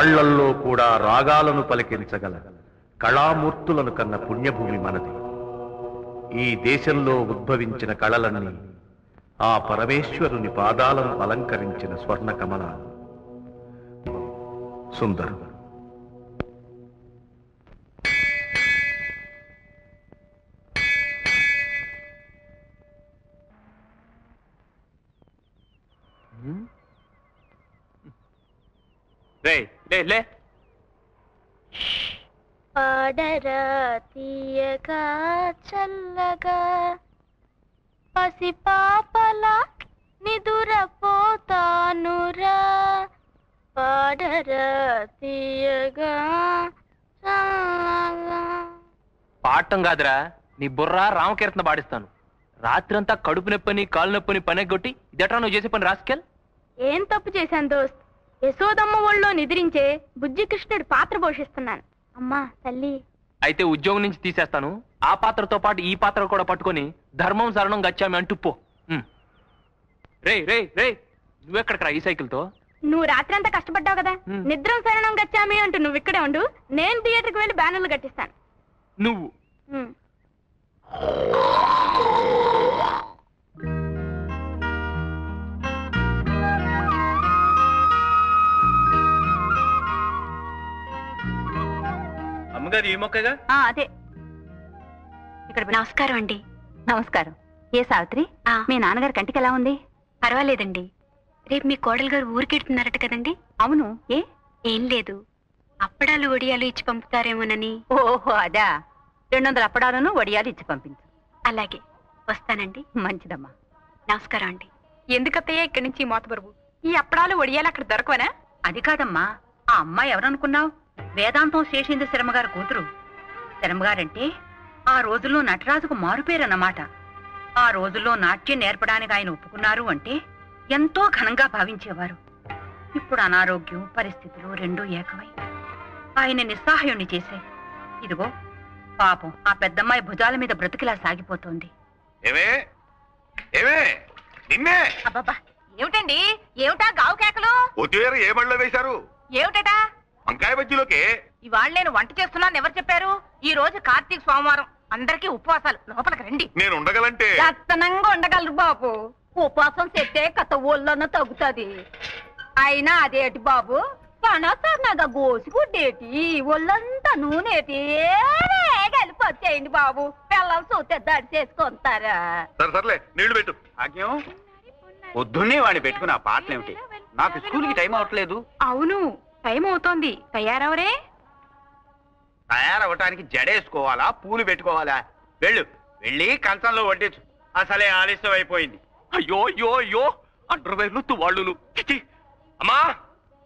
రాళ్లల్లో కూడా రాగాలను పలికించగల కళామూర్తులను కన్న పుణ్యభూమి మనది. ఈ దేశంలో ఉద్భవించిన కళలన్నీ ఆ పరమేశ్వరుని పాదాలను అలంకరించిన స్వర్ణ కమలాలు. సుందరం. పాడరా తీయగా చల్లగా పసిపాపలా నిదురపోతానురా. పాడరా తీయగా చల్లగా. పాడటం కాదురా, నీ బుర్ర రామకీర్తన పాడిస్తాను. రాత్రంతా కడుపు నొప్పని కాలు నొప్పని పనెగొట్టి ఇదట్రా నువ్వు చేసే పని రాసుకెల్. ఏం తప్పు చేశాను దోస్త్? యశోదమ్మ ఒళ్ళో నిద్రించే బుజ్జి కృష్ణుడి పాత్ర పోషిస్తున్నాను. అమ్మా తల్లి. అయితే ఉద్యోగం నుంచి తీసేస్తాను. ఆ పాత్రతో పాటు ఈ పాత్ర కూడా పట్టుకొని ధర్మం శరణం గచ్చామి అంటూ పో. రే రే రే నువ్వెక్కడికి రా ఈ సైకిల్తో? నువ్వు రాత్రంతా కష్టపడ్డావు కదా, నిద్రం శరణం గచ్చామి అంటూ నువ్వు ఇక్కడే ఉండు. నేను థియేటర్కి వెళ్ళి బ్యానర్లు కట్టిస్తాను. నువ్వు అమ్మగారు ఈ మొక్కగా? అదే. ఇక్కడ నమస్కారం అండి. నమస్కారం. ఏ సావిత్రి, మీ నాన్నగారి కంటికి ఎలా ఉంది? పర్వాలేదండి. రేపు మీ కోడలు గారు ఊరికెడుతున్నారట కదండి? అవును. ఏం లేదు, అప్పడాలు వడియాలు ఇచ్చి పంపుతారేమోనని. ఓహో అదా. 200 అప్పడాలను వడియాలు ఇచ్చి పంపించు. అలాగే, వస్తానండి. మంచిదమ్మా. నమస్కారం అండి. ఎందుకత్తయ్యా ఇక్కడి నుంచి మోతబరువు? ఈ అప్పడాలు వడియాలు అక్కడ దొరకవనా? అది కాదమ్మా, ఆ అమ్మాయి ఎవరనుకున్నావు? వేదాంతం శేషేంద్ర శర్మగారి కూతురు. శర్మగారంటే ఆ రోజుల్లో నటరాజుకు మారుపేరన్నమాట. ఆ రోజుల్లో నాట్యం నేర్పడానికి ఆయన ఒప్పుకున్నారు అంటే ఎంతో ఘనంగా భావించేవారు. ఇప్పుడు అనారోగ్యం పరిస్థితులు రెండూ ఏకమై ఆయన నిస్సహాయుణ్ణి చేశాయి. ఇదిగో పాపం ఆ పెద్దమ్మాయి భుజాల మీద బ్రతికిలా సాగిపోతోంది. అబ్బబ్బా, ఏమిటండి? ఏమిటా గావు కేకలు? ఏ బడిలో వేశారు? ఏమిటా? వంకాయ బజ్జీలోకే. ఇవాళ నేను వంట చేస్తున్నాను ఎవరు చెప్పారు? ఈ రోజు కార్తీక సోమవారం, అందరికీ ఉపవాసాలు. లోపలికి రండి. నేను ఉండగలంటే దత్తనంగా ఉండగలరు బాబు. ఉపవాసం చెట్టే కథ ఒళ్ళన్న తగ్గుతుంది. అయినా అదేటి బాబు, పనసన్నగా గోసిగుడ్డేటి, ఒళ్ళంతా నూనెటి కలిపొచ్చేయండి బాబు. పిల్లలు చూస్తే దడి చేసుకుంటారా? సర్లే నీళ్లు పెట్టు. ఆజ్ఞం పొద్దున్నే వాడిని పెట్టుకుని ఆ పాటలేమిటి? నాకు స్కూల్కి టైం అవట్లేదు. అవును, టైం అవుతోంది. తయారవరే? తయారవటానికి జడేసుకోవాలా, పూలు పెట్టుకోవాలా? వెళ్ళి కంచంలో వడ్డించు. అసలే ఆలస్యం అయిపోయింది. అయ్యో అయ్యో అయ్యో, అండర్వేర్లు తువాళ్ళులు. అమ్మా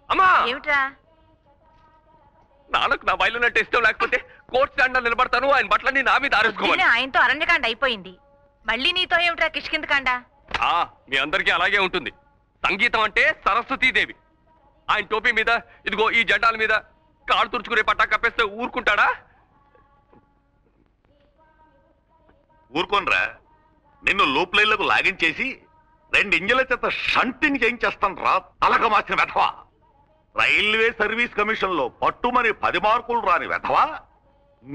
అమ్మా, ఏమిట్రా? నాన్నకు నా బయలున్నట్టు ఇష్టం లేకపోతే కోర్టు స్టాండ్ నిలబడతాను. ఆయన బట్టలన్నీ నా మీద ఆరేసుకోవాలి. ఆయనతో అరణ్యకాండ అయిపోయింది, మళ్ళీ నీతో ఏమిట్రా కిష్కిందకాండ? మీ అందరికీ అలాగే ఉంటుంది. సంగీతం అంటే సరస్వతీదేవి. ఆయన టోపీ మీద ఇదిగో ఈ జెండాల మీద కాళ్ళు తుడుచుకునే పట్టా కప్పేస్తే ఊరుకుంటాడా? ఊరుకోనరా. నిన్ను లూప్ లైన్లకు లాగించేసి 2 ఇంజల చేత షంటింగ్ చేయించేస్తాను రా తలక మార్చిన వెధవా. రైల్వే సర్వీస్ కమిషన్ లో పట్టుమని 10 మార్కులు రాని వెధవా.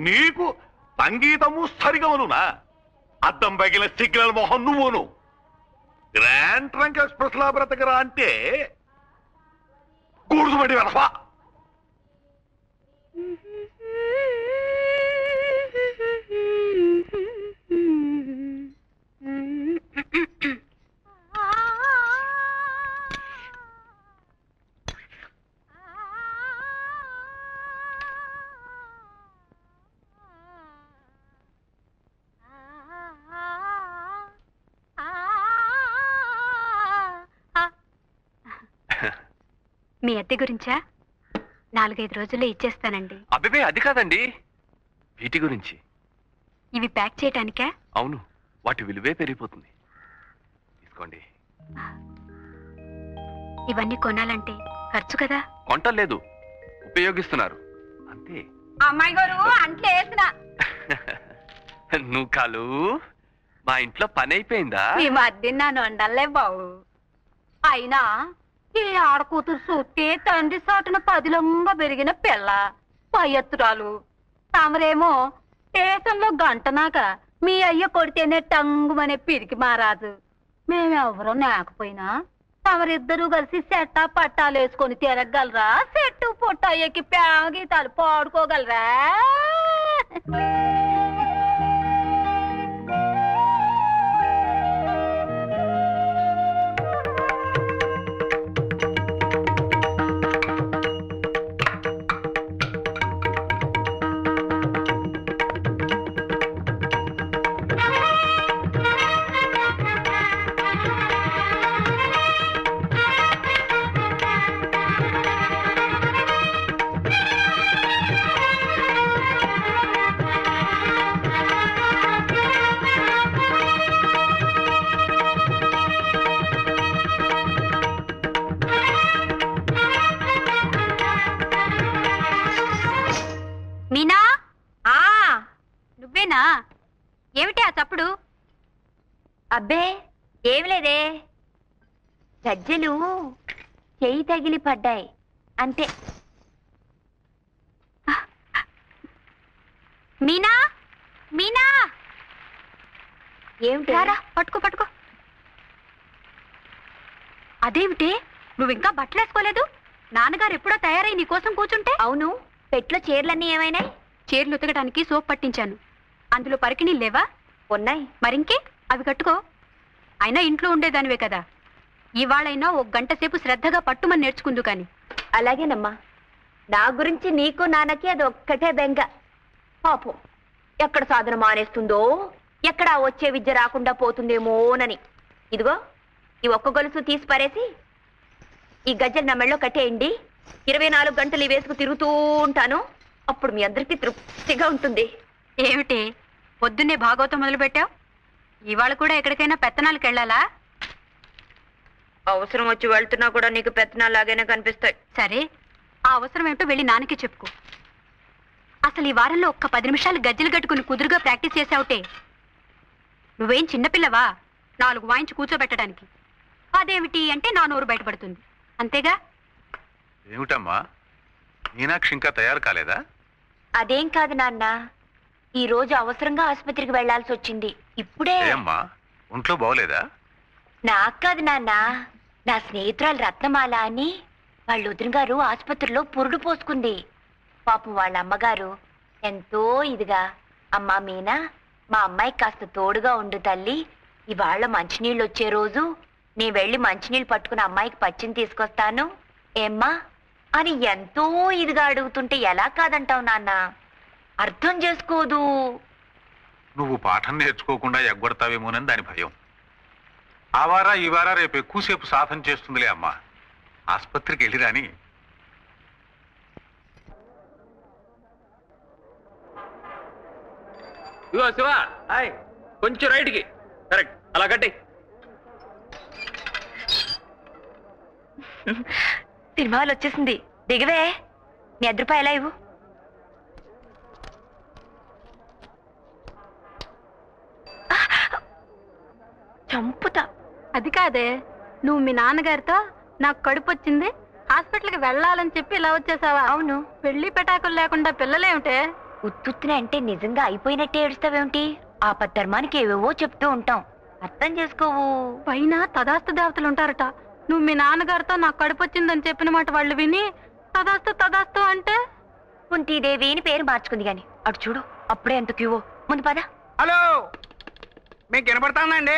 నీకు సంగీతము సరిగమనునా? అద్దం పగిలిన సిగ్నల్ మొహం నువ్వును. గ్రాండ్ ట్రంక్ ఎక్స్ప్రెస్ లా బ్రతకరా అంటే కూడుతుబడి వెధవా. మీ అద్దె గురించా? 4-5 రోజుల్లో ఇచ్చేస్తానండి. అబ్బే అది కాదండి, వీటి గురించి. ఇవి ప్యాక్ చేయటానికా? అవును, వాటి విలువే పెరిగిపోతుంది. తీసుకోండి. ఇవన్నీ కొనాలంటే ఖర్చు కదా? కొంటలేదు, ఉపయోగిస్తున్నారు అంతే. అమ్మాయి గారు అంట్లో వేసిన నువ్వు కాలు మా ఇంట్లో పని అయిపోయిందా? ఈ మధ్య నన్ను వండలే బావు. అయినా ఈ ఆడకూతురు చూస్తే తండ్రి సాటున పదిలంగా పెరిగిన పిల్ల పయ్యత్తురాలు. తమరేమో స్టేషన్లో గంటనాక మీ అయ్య కొడితేనే టంగుమనే పిరికి మారాజు. మేమెవరో లేకపోయినా తమరిద్దరూ కలిసి సెట్టా పట్టాలు వేసుకొని తిరగలరా? సెట్టు పొట్ట ఎక్కి గీతాలు పాడుకోగలరా? మీనా, నువ్వేనా? ఏమిటి ఆ చప్పుడు? అబ్బే ఏమి లేదే, గజ్జెలు చెయ్యి తగిలి పడ్డాయి అంతే. మీనా, మీనా, ఏమిటి? పట్టుకో పట్టుకో. అదేమిటి నువ్వింకా బట్టలేసుకోలేదు? నాన్నగారు ఎప్పుడో తయారై నీకోసం కూర్చుంటే. అవును, పెట్లో చీరలన్నీ ఏమైనాయి? చీరలు ఉతకడానికి సోప్ పట్టించాను. అందులో పరికిణీలు లేవా? ఉన్నాయి. మరింకే అవి కట్టుకో. అయినా ఇంట్లో ఉండేదానివే కదా, ఇవాళైనా ఒక గంట సేపు శ్రద్ధగా పట్టుమని నేర్చుకుందు కాని. అలాగేనమ్మా. నా గురించి నీకు నాన్నకి అది ఒక్కటే బెంగ. పాపం ఎక్కడ సాధన మానేస్తుందో, ఎక్కడ వచ్చే విద్య రాకుండా పోతుందేమోనని. ఇదిగో ఈ ఒక్క గొలుసు తీసి పారేసి ఈ గజ్జలు నా మెళ్ళో కట్టేయండి. 24 గంటలు వేసుకు తిరుగుతూ ఉంటాను. అప్పుడు మీ అందరికీ తృప్తిగా ఉంటుంది. ఏమిటి పొద్దున్నే భాగవతం మొదలు పెట్టావు? ఇవాళ కూడా ఎక్కడికైనా పెత్తనాలకు వెళ్ళాలా? అవసరం వచ్చి వెళ్తున్నా కూడా నీకు పెత్తనాలాగానే కనిపిస్తాయి. సరే, ఆ అవసరం ఏంటో వెళ్ళి నాన్నకి చెప్పుకో. అసలు ఈ వారంలో ఒక్క 10 నిమిషాలు గజ్జలు కట్టుకుని కుదురుగా ప్రాక్టీస్ చేసావుటే. నువ్వేం చిన్నపిల్లవా 4 వాయించి కూర్చోబెట్టడానికి? అదేమిటి అంటే నా నోరు బయటపడుతుంది, అంతేగా? ఏమిటమ్మా, మీనాక్షి ఇంకా తయారు కాలేదా? అదేం కాదు నాన్న, ఈ రోజు అవసరంగా ఆసుపత్రికి వెళ్లాల్సి వచ్చింది. ఇప్పుడే. ఏమ్మా, ఒంట్లో బాగోలేదా? నాకు కాదు నాన్న, నా స్నేహితురాలు రత్నమాల అని వాళ్ళ వదిన గారు ఆసుపత్రిలో పురుడు పోసుకుంది. పాపం వాళ్ళ అమ్మగారు ఎంతో ఇదిగా, అమ్మా మీనా, మా అమ్మాయికి కాస్త తోడుగా ఉండు తల్లి, ఇవాళ మంచినీళ్ళు వచ్చే రోజు నేను వెళ్ళి మంచినీళ్ళు పట్టుకుని అమ్మాయికి పచ్చిని తీసుకొస్తాను ఏమ్మా అని ఎంతో ఇదిగా అడుగుతుంటే ఎలా కాదంటావు నాన్న? అర్థం చేసుకోదు. నువ్వు పాఠం నేర్చుకోకుండా ఎగ్గొడతావేమోనని దాని భయం. ఆ వారా ఈ వారా రేపు ఎక్కువసేపు సాధన చేస్తుందిలే అమ్మా. ఆసుపత్రికి వెళ్ళి రాని. శివ, కొంచెం రైట్కి. కరెక్ట్, అలా కట్టి. సినిమాలు వచ్చేసింది, దిగవే. నీ ₹1 ఎలా ఇవ్వు. చంపుతా. అది కాదే, నువ్వు మీ నాన్నగారితో నాకు కడుపు వచ్చింది, హాస్పిటల్కి వెళ్ళాలని చెప్పి ఇలా వచ్చేసావా? అవును. పెళ్లి పెటాకులు లేకుండా పిల్లలేమిటే? ఉత్తుత్తున అంటే నిజంగా అయిపోయినట్టే ఏడుస్తావేమిటి? ఆపద్ధర్మానికి ఏవేవో చెప్తూ ఉంటాం, అర్థం చేసుకోవు. పైన తదాస్తు దేవతలు ఉంటారట. నువ్వు మీ నాన్నగారితో నాకు కడుపు వచ్చిందని చెప్పిన మాట వాళ్ళు విని తదాస్తు తదాస్తు అంటే కుంతీదేవి అని పేరు మార్చుకుంది గాని అటు చూడు, అప్పుడే ఎంత క్యూవో. ముందు పద. హలో, మీకు వినపడుతుందండి?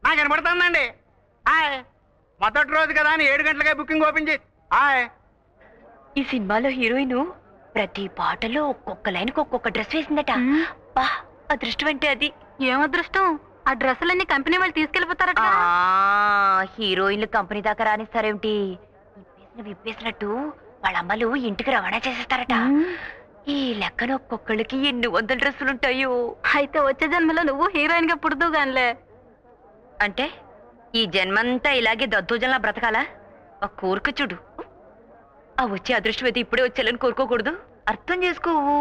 నాకు వినపడుతుందండి. మొదటి రోజు కదా అని 7 గంటలకే బుకింగ్ ఓపెన్ చేసి. ఈ సినిమాలో హీరోయిన్ ప్రతి పాటలో ఒక్కొక్క లైన్కి ఒక్కొక్క డ్రెస్ వేసిందట. బా, అదృష్టం అంటే అది. ఏం అదృష్టం? ఆ డ్రెస్సులన్నీ కంపెనీ వాళ్ళు తీసుకెళ్లిపోతారట. హీరోయిన్లు కంపెనీ దాకా రానిస్తారేమిటి? విప్పేసినట్టు వాళ్ళ అమ్మలు ఇంటికి రవాణా చేసేస్తారట. ఈ లెక్కన ఒక్కొక్కళ్ళకి ఎన్ని 100 డ్రెస్సులుంటాయో. అయితే వచ్చే జన్మలో నువ్వు హీరోయిన్ గా పుడుతూ గానిలే. అంటే ఈ జన్మంతా ఇలాగే దద్దోజనలా బ్రతకాలా? ఆ కోరిక చూడు. ఆ వచ్చే అదృష్టం అయితే ఇప్పుడే వచ్చేయాలని కోరుకోకూడదు, అర్థం చేసుకోవు.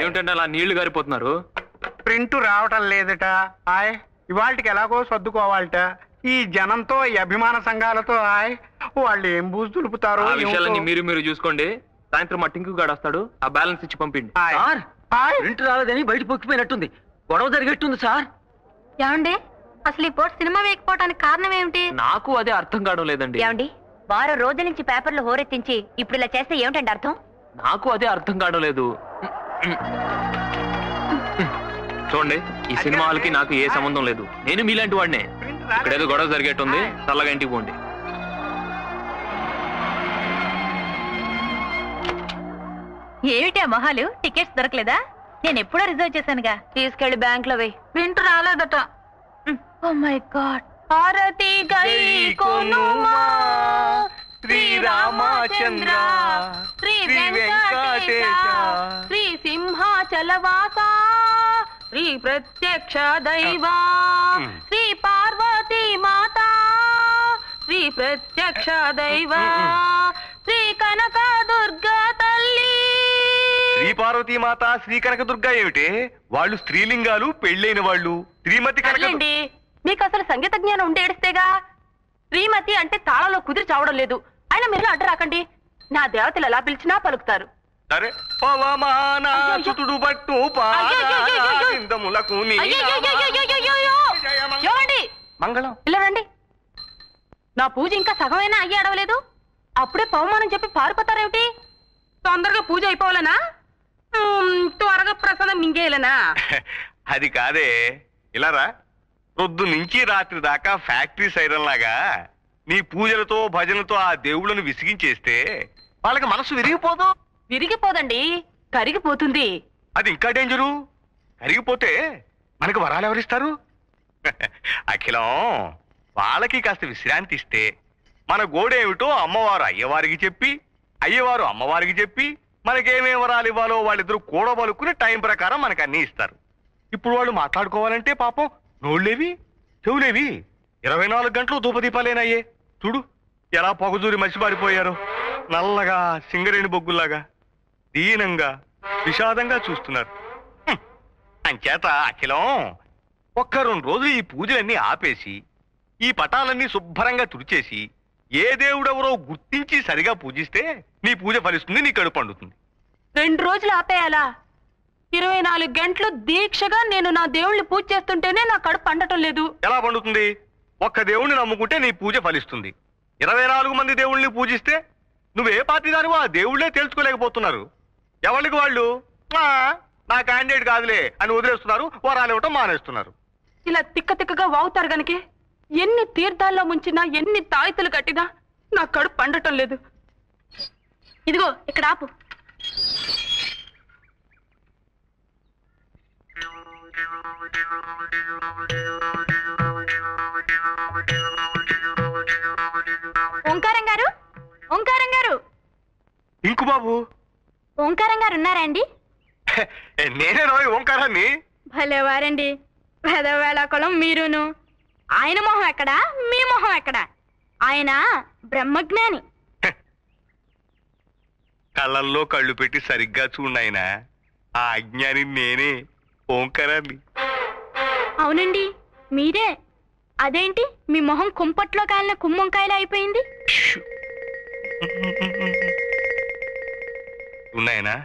ఏమిటంటే అలా నీళ్లు గారిపోతున్నారు? ప్రింట్ రావటం లేదట. ఇవాళకి ఎలాగో సర్దుకోవాలట. ఈ జనంతో, ఈ అభిమాన సంఘాలతో వాళ్ళు ఏం బూజు దులుపుతారో. ఆ విషయాలన్నీ మీరు చూసుకోండి. సాయంత్రం మా టింకు గాడు వస్తాడు, ఆ బ్యాలెన్స్ ఇచ్చి పంపిండి. ప్రింట్ రాలేదని బయట పొక్కిపోయినట్టుంది, గొడవ జరిగేట్టుంది సార్. ఏమండి అసలు ఈ పూట సినిమా వేయకపోవడానికి కారణం ఏమిటి? నాకు అదే అర్థం కావడం లేదండి. ఏమండి వారం రోజుల నుంచి పేపర్లు హోరెత్తించి ఇప్పుడు ఇలా చేస్తే ఏమిటండి అర్థం? నాకు అదే అర్థం కావడం లేదు. చూడండి, ఈ సినిమా వాళ్ళకి నాకు ఏ సంబంధం లేదు. నేను మీలాంటి వాడినే. ఇక్కడేదో గొడవ జరిగేట్టుంది, చల్లగా ఇంటికి పోండి. ఏమిటి ఆ మొహాలు? టికెట్స్ దొరకలేదా? నేను ఎప్పుడో రిజర్వ్ చేశానుగా. తీసుకెళ్లి బ్యాంక్ లో వేయి. ప్రింట్ రాలేదట. Oh my god. హారతి గై కొనుమా శ్రీరామచంద్ర శ్రీ వెంకటేశ శ్రీ సింహాచలవాస శ్రీ ప్రత్యక్ష దైవా శ్రీ పార్వతీ మాత శ్రీ ప్రత్యక్ష దైవా శ్రీ కనక దుర్గా తల్లి. శ్రీ పార్వతీ మాత, శ్రీ కనక దుర్గా ఏమిటి? వాళ్ళు స్త్రీలింగాలు, పెళ్ళైన వాళ్ళు. శ్రీమతి కనక. మీకు అసలు సంగీత జ్ఞానం ఉంటే ఏడిస్తేగా. శ్రీమతి అంటే తాళంలో కుదిరి చావడం లేదు. అయినా మీరు అడ్డు రాకండి. నా దేవతలు ఎలా పిలిచినా పలుకుతారు. సరే, పవమానాచుతుడు బట్టు పాదములకు మంగళం ఇలా రండి. నా పూజ ఇంకా సగమైనా అయ్యి అడవలేదు, అప్పుడే పవమానం చెప్పి పారిపోతారేమిటి? తొందరగా పూజ అయిపోవాలనా? త్వరగా ప్రసాదం మింగేయాలనా? అది కాదే, ఇలారా. పొద్దు నుంచి రాత్రి దాకా ఫ్యాక్టరీ సైరన్ లాగా నీ పూజలతో భజనలతో ఆ దేవుళ్ళను విసిగించేస్తే వాళ్ళకి మనసు విరిగిపోదు. విరిగిపోదండి, కరిగిపోతుంది. అది ఇంకా డేంజరు. కరిగిపోతే మనకు వరాలు ఎవరిస్తారు? అఖిలం, వాళ్ళకి కాస్త విశ్రాంతి ఇస్తే మన గోడేమిటో అమ్మవారు అయ్యవారికి చెప్పి, అయ్యవారు అమ్మవారికి చెప్పి మనకేమేం వరాలు ఇవ్వాలో వాళ్ళిద్దరూ కూడబలుకుని టైం ప్రకారం మనకు అన్ని ఇస్తారు. ఇప్పుడు వాళ్ళు మాట్లాడుకోవాలంటే పాపం నోళ్ళేవి చెవులేవి 24 గంటలు ధూపదీపాలేనాయే. చూడు ఎలా పొగజూరి మసిబారిపోయారు. నల్లగా సింగరేణి బొగ్గుల్లాగా దీనంగా విషాదంగా చూస్తున్నారు. అంచేత అఖిలం, ఒక్క 2 రోజులు ఈ పూజలన్నీ ఆపేసి ఈ పటాలన్నీ శుభ్రంగా తుడిచేసి ఏ దేవుడెవరో గుర్తించి సరిగా పూజిస్తే నీ పూజ ఫలిస్తుంది, నీ కడుపు పండుతుంది. 2 రోజులు ఆపేయాలా? 24 గంటలు దీక్షగా నేను నా దేవుణ్ణి పూజ చేస్తుంటేనే నా కడుపు పండటం లేదు. ఎలా పండుతుంది? ఒక్క దేవుణ్ణి నమ్ముకుంటే నీ పూజ ఫలిస్తుంది. 24 మంది దేవుళ్ళని పూజిస్తే నువ్వే పార్టీ దానివో ఆ దేవుళ్లే తెలుసుకోలేకపోతున్నారు. ఎవరికి వాళ్ళు నా క్యాండిడేట్ కాదులే అని వదిలేస్తున్నారు, వరాలు ఇవ్వటం మానేస్తున్నారు. ఇలా తిక్క తిక్కగా వాగుతారు గనకే ఎన్ని తీర్థాల్లో ముంచినా, ఎన్ని తాయితులు కట్టినా నా కడుపు పండటం లేదు. ఇదిగో ఇక్కడ ఆపు. ఓంకారం గారు, ఓంకారం గారు. ఇంకు బాబు. ఓంకారం గారు ఉన్నారా అండి? నేనే రోయ్ ఓంకారాన్ని. భలేవారండి, పెదవేళకులం మీరును. ఆయన మొహం ఎక్కడా, మీ మొహం ఎక్కడా? ఆయన బ్రహ్మజ్ఞాని. కళ్ళల్లో కళ్ళు పెట్టి సరిగ్గా చూడాయన. ఆ అజ్ఞాని నేనే, ఓంకారాన్ని. అవునండి మీరే. అదేంటి మీ మొహం కుంపట్లో కాలిన కుమ్మంకాయలు అయిపోయింది? ఉన్నాయనా,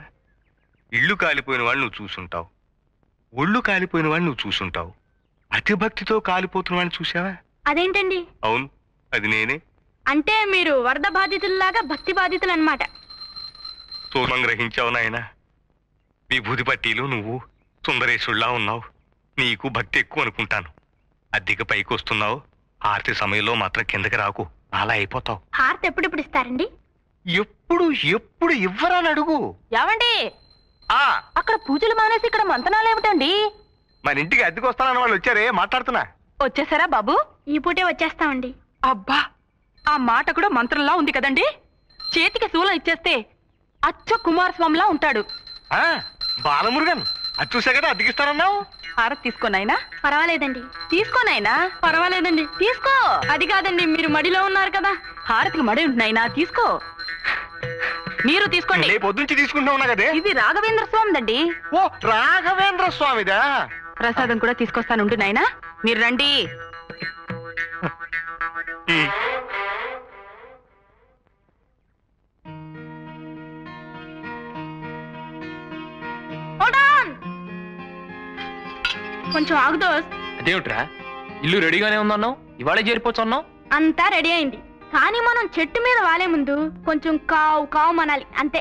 ఇళ్ళు కాలిపోయిన వాళ్ళు నువ్వు చూసుంటావు, ఒళ్ళు కాలిపోయిన వాళ్ళు నువ్వు చూసుంటావు. అతిభక్తితో కాలిపోతున్న వాడిని చూసావా? అదేంటండి? అవును, అది నేనే. అంటే మీరు వరద బాధితుల్లాగా భక్తి బాధితులు అన్నమాట. సూర్మం గ్రహించావు నాయన. విభూతి పట్టీలు నువ్వు సుందరేశుల్లా ఉన్నావు. నీకు భక్తి ఎక్కువ అనుకుంటాను. అద్దెకి పైకి వస్తున్నావు, ఆరతి సమయంలో మాత్రం కిందకి రాకు, అలా అయిపోతావు. హారతి ఎప్పుడిప్పుడు ఇస్తారండి? ఎప్పుడు ఎప్పుడు ఇవ్వరని అడుగు. ఏమండి, అక్కడ పూజలు మానేసి ఇక్కడ మంతనాలు ఏమిటండి? మన ఇంటికి అద్దెకి వస్తానన్న వాళ్ళు వచ్చారే, మాట్లాడుతున్నా. వచ్చేసారా బాబు? ఈ పూటే వచ్చేస్తామండి. అబ్బా, ఆ మాట కూడా మంత్రంలా ఉంది కదండి. చేతికి శూలం ఇచ్చేస్తే అచ్చ కుమారస్వామిలా ఉంటాడు. బాలమురుగన్, అది చూసా కదా అద్దెకిస్తానన్నావు. హారతి తీసుకోనాయినా? పర్వాలేదండి. తీసుకోనాయినా? పర్వాలేదండి. తీసుకో. అది కాదండి, మీరు మడిలో ఉన్నారు కదా. హారతికి మడి ఉంటున్నాయినా, తీసుకో. మీరు తీసుకోండి. పొద్దుంచి తీసుకుంటున్నా కదే. ఇది రాఘవేంద్ర స్వామిదండి. ఓ, రాఘవేంద్ర స్వామిదా? ప్రసాదం కూడా తీసుకొస్తానుండు నాయనా. మీరు రండి. కొంచెం ఆగు దోస్త్. అదేమిట్రా ఇల్లు రెడీగానే ఉందన్నావు, ఇవాళే చేరిపోవచ్చు అన్నావు. అంతా రెడీ అయింది, కానీ మనం చెట్టు మీద వాలే ముందు కొంచెం కావు కావు మనాలి అంతే.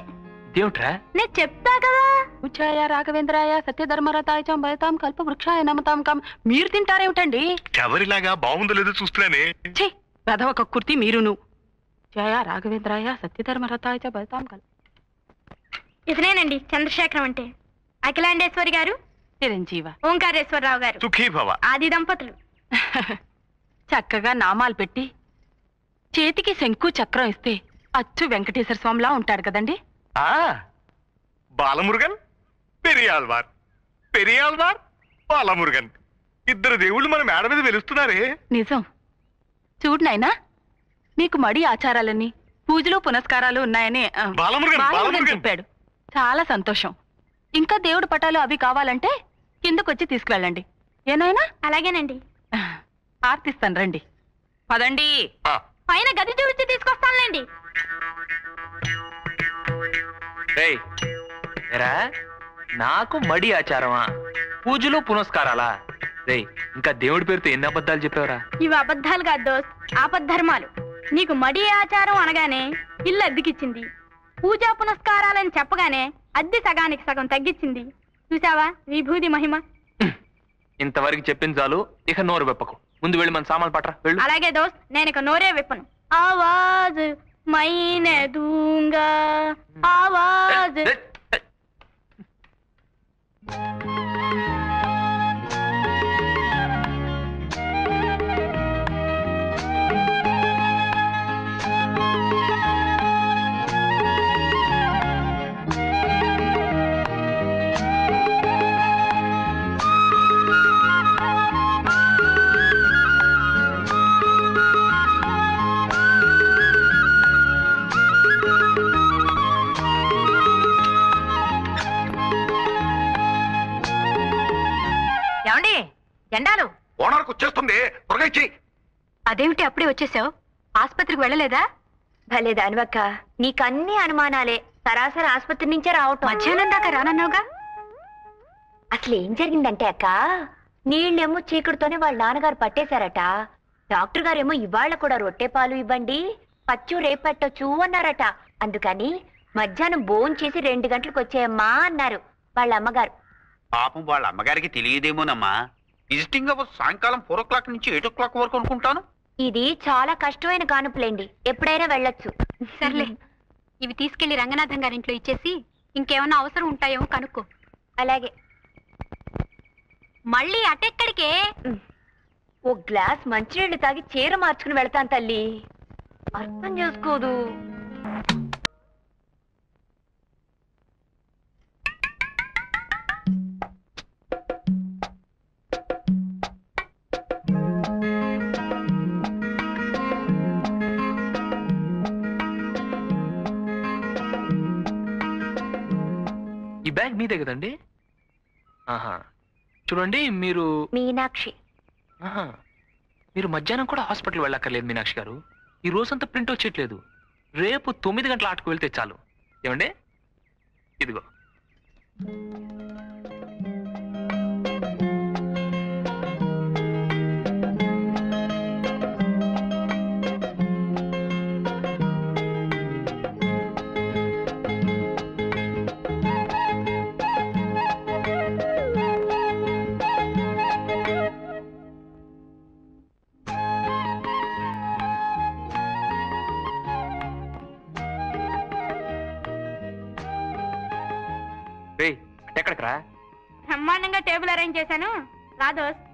ఇదేమిట్రా? నేను చెప్తా కదా. ఉచ్చాయ రాఘవేంద్రాయ సత్యధర్మరతాయ చ భయతాం కల్ప వృక్షాయ నమతాం కం. మీరు తింటారేమిటండి? ఎవరిలాగా బాగుందో లేదో చూస్తున్నానే. ఛీ, పెదవ కక్కుర్తి మీరును. జయ రాఘవేంద్రాయ సత్యధర్మరతాయ చ భయతాం కల్ప. ఇతనేనండి చంద్రశేఖరం అంటే. అఖిలాండేశ్వరి గారు, చిరంజీవ ఓంకారేశ్వరరావు గారు, సుఖీ భవ. ఆది దంపతులు. చక్కగా నామాలు పెట్టి చేతికి శంకు చక్రం ఇస్తే అచ్చు వెంకటేశ్వర స్వామిలా ఉంటాడు కదండి. ఆ బాలమురుగన్, పెరియాళ్వార్, పెరియాళ్వార్, బాలమురుగన్, ఇద్దరు దేవుళ్ళు మన మేడ మీద వెలుస్తున్నారే. నిజం. చూడు నాయనా, నీకు మడి ఆచారాలన్నీ పూజలు పునస్కారాలు ఉన్నాయని బాలమురుగన్ చెప్పాడు. చాలా సంతోషం. ఇంకా దేవుడు పటాలు అవి కావాలంటే కిందకొచ్చి తీసుకువెళ్ళండి. ఏనాయనా? అలాగేనండి. ఆర్తిస్తాను, రండి. పదండి. పైన గది చూపించి తీసుకొస్తానులేండి. రేయ్, ఏరా, నాకు మడి ఆచారమా, పూజలు పునస్కారాలా? రేయ్, ఇంకా దేవుడి పేరుతో ఎన్ని అబద్ధాలు చెప్పావురా? ఇవి అబద్ధాలు కాదు దోస్త్, ఆపద్ధర్మాలు. నీకు మడి ఆచారం అనగానే ఇల్లు అద్దెకిచ్చింది, పూజా పునస్కారాలని చెప్పగానే అద్దె సగానికి సగం తగ్గించింది. చూసావా విభూది మహిమ? ఇంతవరకు చెప్పింది చాలు, ఇక నోరు వెప్పకు. ముందు వెళ్ళి మన సామాన్లు పట్రా, వెళ్ళు. అలాగే దోస్త్, నేను ఇక నోరే విప్పను. ఆవాజ్ మైనే దూంగా, ఆవాజ్. ఏమండి జెండాలు? ఓనర్కు వచ్చేస్తుంది, త్వరగా ఇచ్చేయ్. అదేమిటి అప్పుడే వచ్చేసావు? ఆస్పత్రికి వెళ్ళలేదా? భలే దానివక్క, నీకన్నీ అనుమానాలే. సరాసరి ఆసుపత్రి నుంచే రావటం. మధ్యాహ్నం దాకా రానన్నావుగా? అసలు ఏం జరిగిందంటే అక్క, నీళ్ళేమో చీకటితోనే వాళ్ళ నాన్నగారు పట్టేశారట. డాక్టర్ గారేమో ఇవాళ కూడా రొట్టె పాలు ఇవ్వండి, పచ్చు రేపట్టొచ్చు అన్నారట. అందుకని మధ్యాహ్నం భోంచేసి 2 గంటలకు వచ్చేయమ్మా అన్నారు వాళ్ళ అమ్మగారు. పాపం వాళ్ళ అమ్మగారికి తెలియదేమోనమ్మా. విజిటింగ్ అవర్స్ సాయంకాలం 4 o'clock నుంచి 8 o'clock వరకు అనుకుంటాను. ఇది చాలా కష్టమైన కానుపులేండి, ఎప్పుడైనా వెళ్ళొచ్చు. సర్లే, ఇవి తీసుకెళ్లి రంగనాథం గారింట్లో ఇచ్చేసి ఇంకేమన్నా అవసరం ఉంటాయేమో కనుక్కో. అలాగే. మళ్ళీ అటెక్కడికే? ఓ గ్లాస్ మంచినీళ్ళు తాగి చీర మార్చుకుని వెళ్తాను తల్లి. అర్థం చేసుకోదు. ఈ బ్యాగ్ మీదే కదండి? ఆహా, చూడండి, మీరు మీనాక్షి. ఆహా, మీరు మధ్యాహ్నం కూడా హాస్పిటల్ వెళ్ళక్కర్లేదు మీనాక్షి గారు. ఈ రోజంతా ప్రింట్ వచ్చేట్లేదు. రేపు 9 గంటల ఆటకు వెళ్తే చాలు. ఏమండి? ఇదిగో. ఎక్కడికి రా? బ్రహ్మాండంగా టేబుల్ అరేంజ్ చేశాను, రా దోస్త్.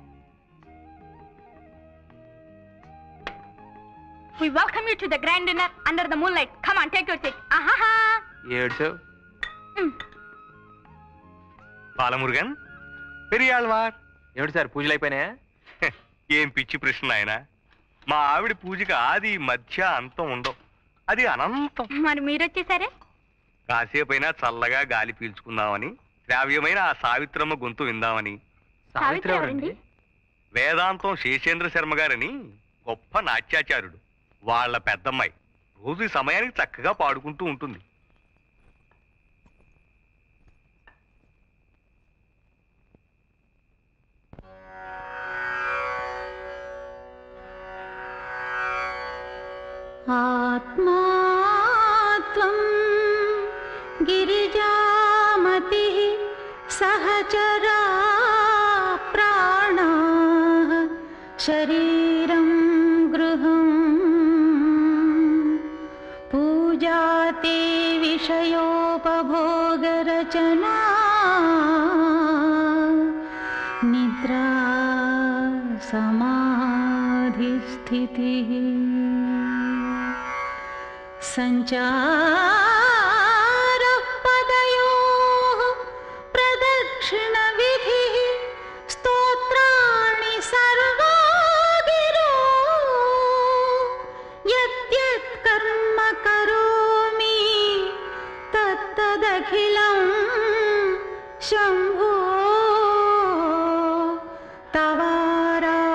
We welcome you to the grand dinner under the moonlight. Come on, take your seat. Ahaha. ఏడ్చావు? Balamurugan, Periyalvar. ఏమిటి సార్, పూజలు అయిపోయినాయా? ఏం పిచ్చి ప్రశ్న ఆయన. మా ఆవిడ పూజకి ఆది మధ్య అంతం ఉండవు, అది అనంతం. మరి మీరొచ్చేసారే? కాసేపైనా చల్లగా గాలి పీల్చుకుందామని, శ్రావ్యమైన ఆ సావిత్రమ్మ గొంతు విందామని. సావిత్రి ఎవరండి? వేదాంతం శేషేంద్ర శర్మ గారని గొప్ప నాట్యాచార్యుడు. వాళ్ళ పెద్దమ్మాయి రోజు ఈ సమయానికి చక్కగా పాడుకుంటూ ఉంటుంది. ఆత్మాత్వం గిరిజామతి సహచరా ప్రాణా శరీరం గృహం పూజాతే విషయోపభోగరచనా నిద్రా సమాధిస్థితి సంచారః పదయోః ప్రదక్షిణ విధిః స్తోత్రాణి సర్వా గిరో యద్యత్ కర్మ కరోమి తత్తదఖిలం శంభో తవారాధనం.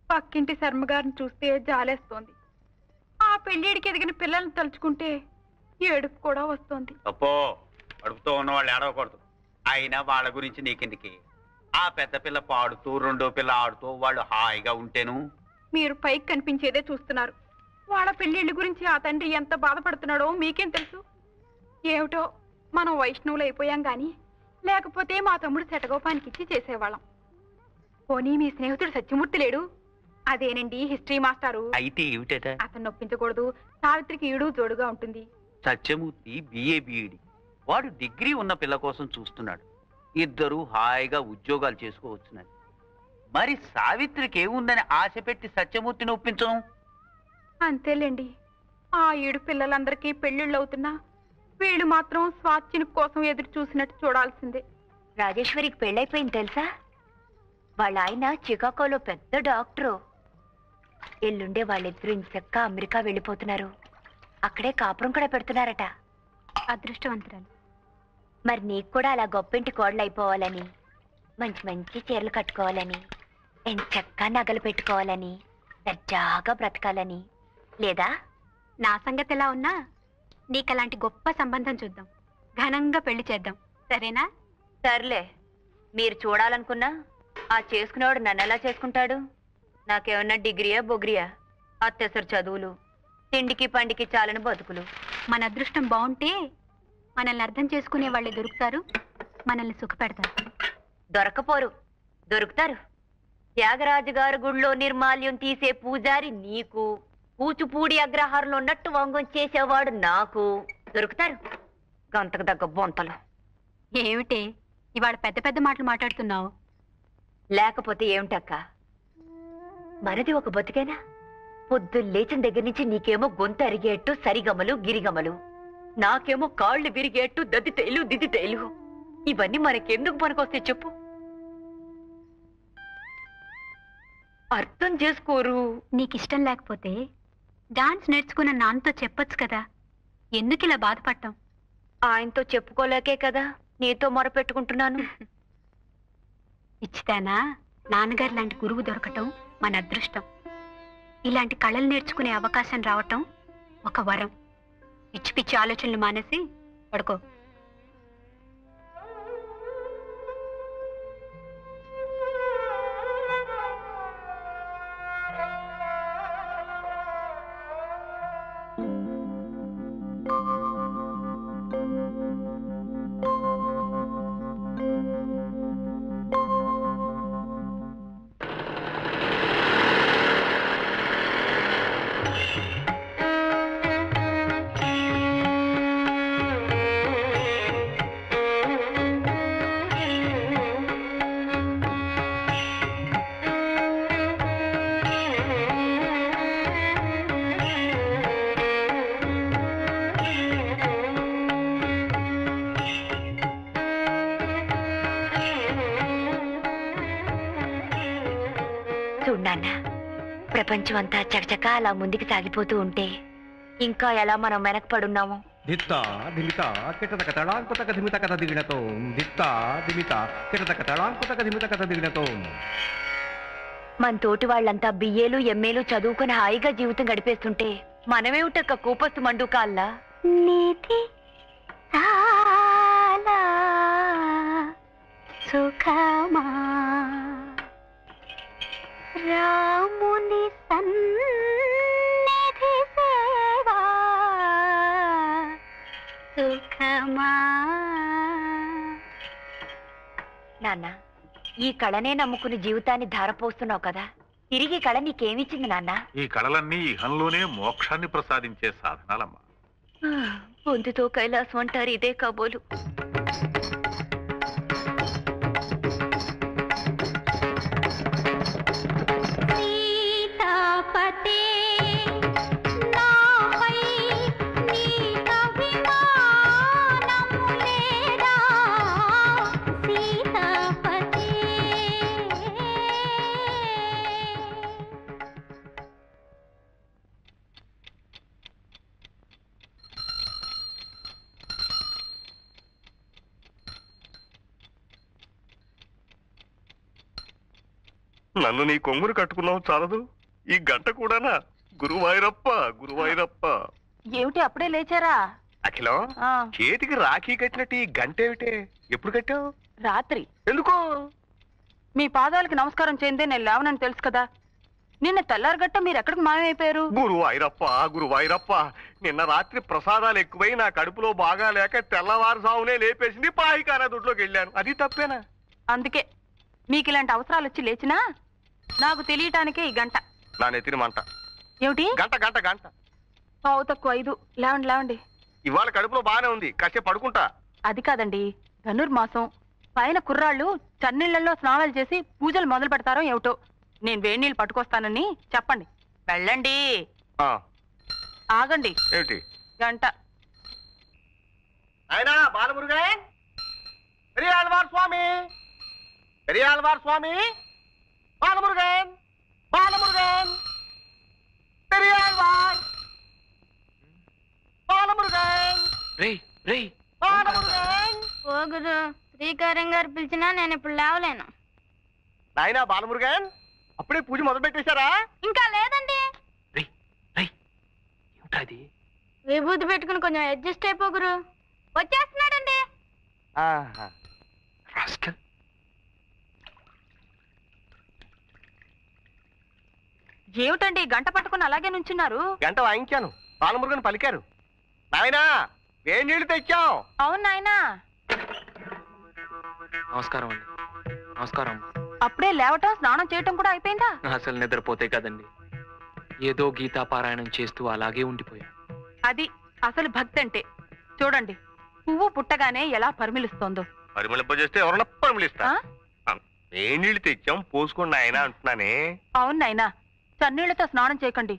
పక్కింటి శర్మగారిని చూస్తే జాలేస్తోంది. ఆ పెళ్ళిడికి ఎదిగిన పిల్లల్ని తలుచుకుంటే ఏడుపు కూడా వస్తోంది. అప్పో అడుగుతూ ఉన్నవాళ్ళు ఏడవకూడదు. అయినా వాళ్ళ గురించి నీకెందుకి? ఆ పెద్ద పిల్ల పాడుతూ రెండో పిల్ల ఆడుతూ వాళ్ళు హాయిగా ఉంటేను. మీరు పైకి కనిపించేదే చూస్తున్నారు. వాళ్ళ పెళ్ళిళ్ళ గురించి ఆ తండ్రి ఎంత బాధపడుతున్నాడో మీకేం తెలుసు? ఏమిటో మనం వైష్ణవులు అయిపోయాం గాని లేకపోతే మా తమ్ముడు శటగోపానికి ఇచ్చి చేసేవాళ్ళం. పోనీ మీ స్నేహితుడు సత్యమూర్తి లేడు? అదేనండి హిస్టరీ మాస్టారు. అయితే ఏమిటట? అతను నొప్పించకూడదు. సావిత్రికి ఈడు జోడుగా ఉంటుంది. Satyamurthy B A B E D. వాడు డిగ్రీ ఉన్న పిల్ల కోసం చూస్తున్నాడు. ఇద్దరు హాయిగా ఉద్యోగాలు చేసుకోవచ్చునని. మరి సావిత్రికి ఏముందని ఆశ పెట్టి సత్యమూర్తిని ఒప్పించను? అంతేలేండి. ఆ ఏడు పిల్లలందరికీ పెళ్లిళ్ళు అవుతున్నా వీళ్ళు మాత్రం స్వాచ్ఛిని కోసం ఎదురు చూసినట్టు చూడాల్సిందే. రాజేశ్వరికి పెళ్ళైపోయింది తెలుసా? వాళ్ళ ఆయన చికాగోలో పెద్ద డాక్టరు. ఎల్లుండే వాళ్ళిద్దరూ ఇంచక్క అమెరికా వెళ్ళిపోతున్నారు. అక్కడే కాపురం కూడా పెడుతున్నారట. అదృష్టవంతురాలు. మరి నీకు కూడా అలా గొప్పింటి కోడలు అయిపోవాలని, మంచి మంచి చీరలు కట్టుకోవాలని, ఎంచక్కా నగలు పెట్టుకోవాలని, దర్జాగా బ్రతకాలని లేదా? నా సంగతి ఎలా ఉన్నా నీకలాంటి గొప్ప సంబంధం చూద్దాం. ఘనంగా పెళ్లి చేద్దాం. సరేనా? సర్లే. మీరు చూడాలనుకున్నా ఆ చేసుకునేవాడు నన్ను ఎలా చేసుకుంటాడు? నాకేమన్నా డిగ్రీయా బొగ్రియా? అత్యవసర చదువులు, తిండికి పండికి చాలని బతుకులు. మన అదృష్టం బాగుంటే మనల్ని అర్థం చేసుకునే వాళ్ళే దొరుకుతారు, మనల్ని సుఖపెడతారు. దొరకపోరు, దొరుకుతారు. త్యాగరాజు గారు గుళ్ళో నిర్మాల్యం తీసే పూజారి నీకు, కూచిపూడి అగ్రహారంలో ఉన్నట్టు వంగం చేసేవాడు నాకు దొరుకుతారు. గంతకు దగ్గ బొంతలు. ఏమిటి ఇవాళ పెద్ద పెద్ద మాటలు మాట్లాడుతున్నావు? లేకపోతే ఏమిటక్క, మనది ఒక బతుకేనా? పొద్దు లేచిన దగ్గర నుంచి నీకేమో గొంతు అరిగేట్టు సరిగమలు గిరిగమలు, నాకేమో కాళ్ళు విరిగేట్టు దద్దితేలు దిద్దితేలు. ఇవన్నీ మనకెందుకు పనికొస్తాయి చెప్పు? అర్థం చేసుకోరు. నీకిష్టం లేకపోతే డాన్స్ నేర్చుకున్న నాన్నతో చెప్పొచ్చు కదా. ఎందుకు ఇలా బాధపడటం? ఆయనతో చెప్పుకోలేకే కదా నీతో మొరపెట్టుకుంటున్నాను. ఇచ్చితేనా నాన్నగారు లాంటి గురువు దొరకటం మన అదృష్టం. ఇలాంటి కళలు నేర్చుకునే అవకాశం రావటం ఒక వరం. పిచ్చి పిచ్చి ఆలోచనలు మానేసి పడుకో. చూడన్నా, ప్రపంచం అంతా చకచకా అలా ముందుకు సాగిపోతూ ఉంటే ఇంకా ఎలా మనం వెనకపడున్నాము. దిత్తా దిమిత కిటతక తడాంకుతక ధిమిత కథ దిగినతో దిత్తా దిమిత కిటతక తడాంకుతక ధిమిత కథ దిగినతో. మన తోటి వాళ్ళంతా బిఏలు ఎంఏలు చదువుకుని హాయిగా జీవితం గడిపేస్తుంటే మనమేమిటక్క కూపస్తు మండుకాల్లా. నీతి చాలా సుఖమా రాముని సన్నిధి సేవా సుఖమా. నాన్న, ఈ కళనే నమ్ముకుని జీవితాన్ని ధారపోస్తున్నావు కదా, తిరిగి కళ నీకేమిచ్చింది నాన్న? ఈ కళలన్నీ ఇహంలోనే మోక్షాన్ని ప్రసాదించే సాధనాలమ్మా. పొందుతో కైలాసం అంటారు, ఇదే కాబోలు. సీతాపతే నాపై నీక విమానము లేదా సీతాపతే. నన్ను నీ కొంగురు కట్టుకున్నావు చాలదు, ఈ గంట కూడానా? గురువాయూరప్ప గురువాయూరప్ప. ఏమిటి అప్పుడే లేచారా? అఖిలం, ఆ, చేతికి రాఖీ కట్టినట్టు ఈ గంట ఏమిటే? ఎప్పుడు కట్టావు? రాత్రి. ఎందుకు? మీ పాదాలకు నమస్కారం చేయందే నేను లేవనని తెలుసు కదా. నిన్న తెల్లారగట్ట మీరు ఎక్కడికి మాయమైపోయారు? గురువాయూరప్ప గురువాయూరప్ప. నిన్న రాత్రి ప్రసాదాలు ఎక్కువై నా కడుపులో బాగా లేక తెల్లవారుజామునే లేపేసింది, పాయికారా దొడ్లోకి వెళ్ళాను. అది తప్పేనా? అందుకే మీకు ఇలాంటి అవసరాలు వచ్చి లేచినా నాకు తెలియటానికే ఈ గంట. నా నెత్తిన మంట. ఏమిటి? గంట గంట గంట. పావు తక్కువ 5. లేవండి లేవండి. ఇవాళ కడుపులో బాగానే ఉంది, కాసేపు పడుకుంటా. అది కాదండి, ధనుర్మాసం పైన కుర్రాళ్ళు చన్నీళ్లలో స్నానాలు చేసి పూజలు మొదలు పెడతారో ఏమిటో. నేను వేడి నీళ్ళు పట్టుకొస్తానని చెప్పండి. వెళ్ళండి. ఆ, ఆగండి. ఏమిటి? గంట. అయినా బాలమురుగన్, పెరియాళ్వార్ స్వామి, పెరియాళ్వార్ స్వామి, బాలమురుగన్, బాలమురుగన్, పెరియాళ్వార్, బాలమురుగన్, రేయ్ రేయ్, బాలమురుగన్. ఓ గురు, శ్రీకారం గారు పిలిచినా నేను ఇప్పుడు లేవలేను. నాయనా బాలమురుగన్, అప్పుడే పూజ మొదలు పెట్టేశారా? ఇంకా లేదండి. రేయ్ రేయ్, ఏమిటా ఇది? విభూతి పెట్టుకుని కొంచెం అడ్జస్ట్ అయిపోగురు. వచ్చేస్తున్నాడండి. ఆహా. రాస్కల్. ఏమిటండి గంట పట్టుకుని అలాగే నుంచున్నారు? గంట వాయించాను, బాలమురుగన్ పలికారు. నాయనా వేడి నీళ్లు తెచ్చాం. అవును నాయనా. నమస్కారం అండి. నమస్కారం. అప్పుడే లేవటం స్నానం చేయటం కూడా అయిపోయిందా? అసలు నిద్రపోతే కదండి, ఏదో గీతా పారాయణం చేస్తూ అలాగే ఉండిపోయా. అది అసలు భక్తి అంటే. చూడండి, పువ్వు పుట్టగానే ఎలా పరిమిలిస్తోందో. పరిమళింపజేస్తే ఎవరన్నా పరిమళిస్తా. ఆ? వేడి నీళ్లు తెచ్చాం, పోసుకోండి ఆయన అంటున్నానే. అవును నాయనా, చన్నీళ్లతో స్నానం చేయకండి,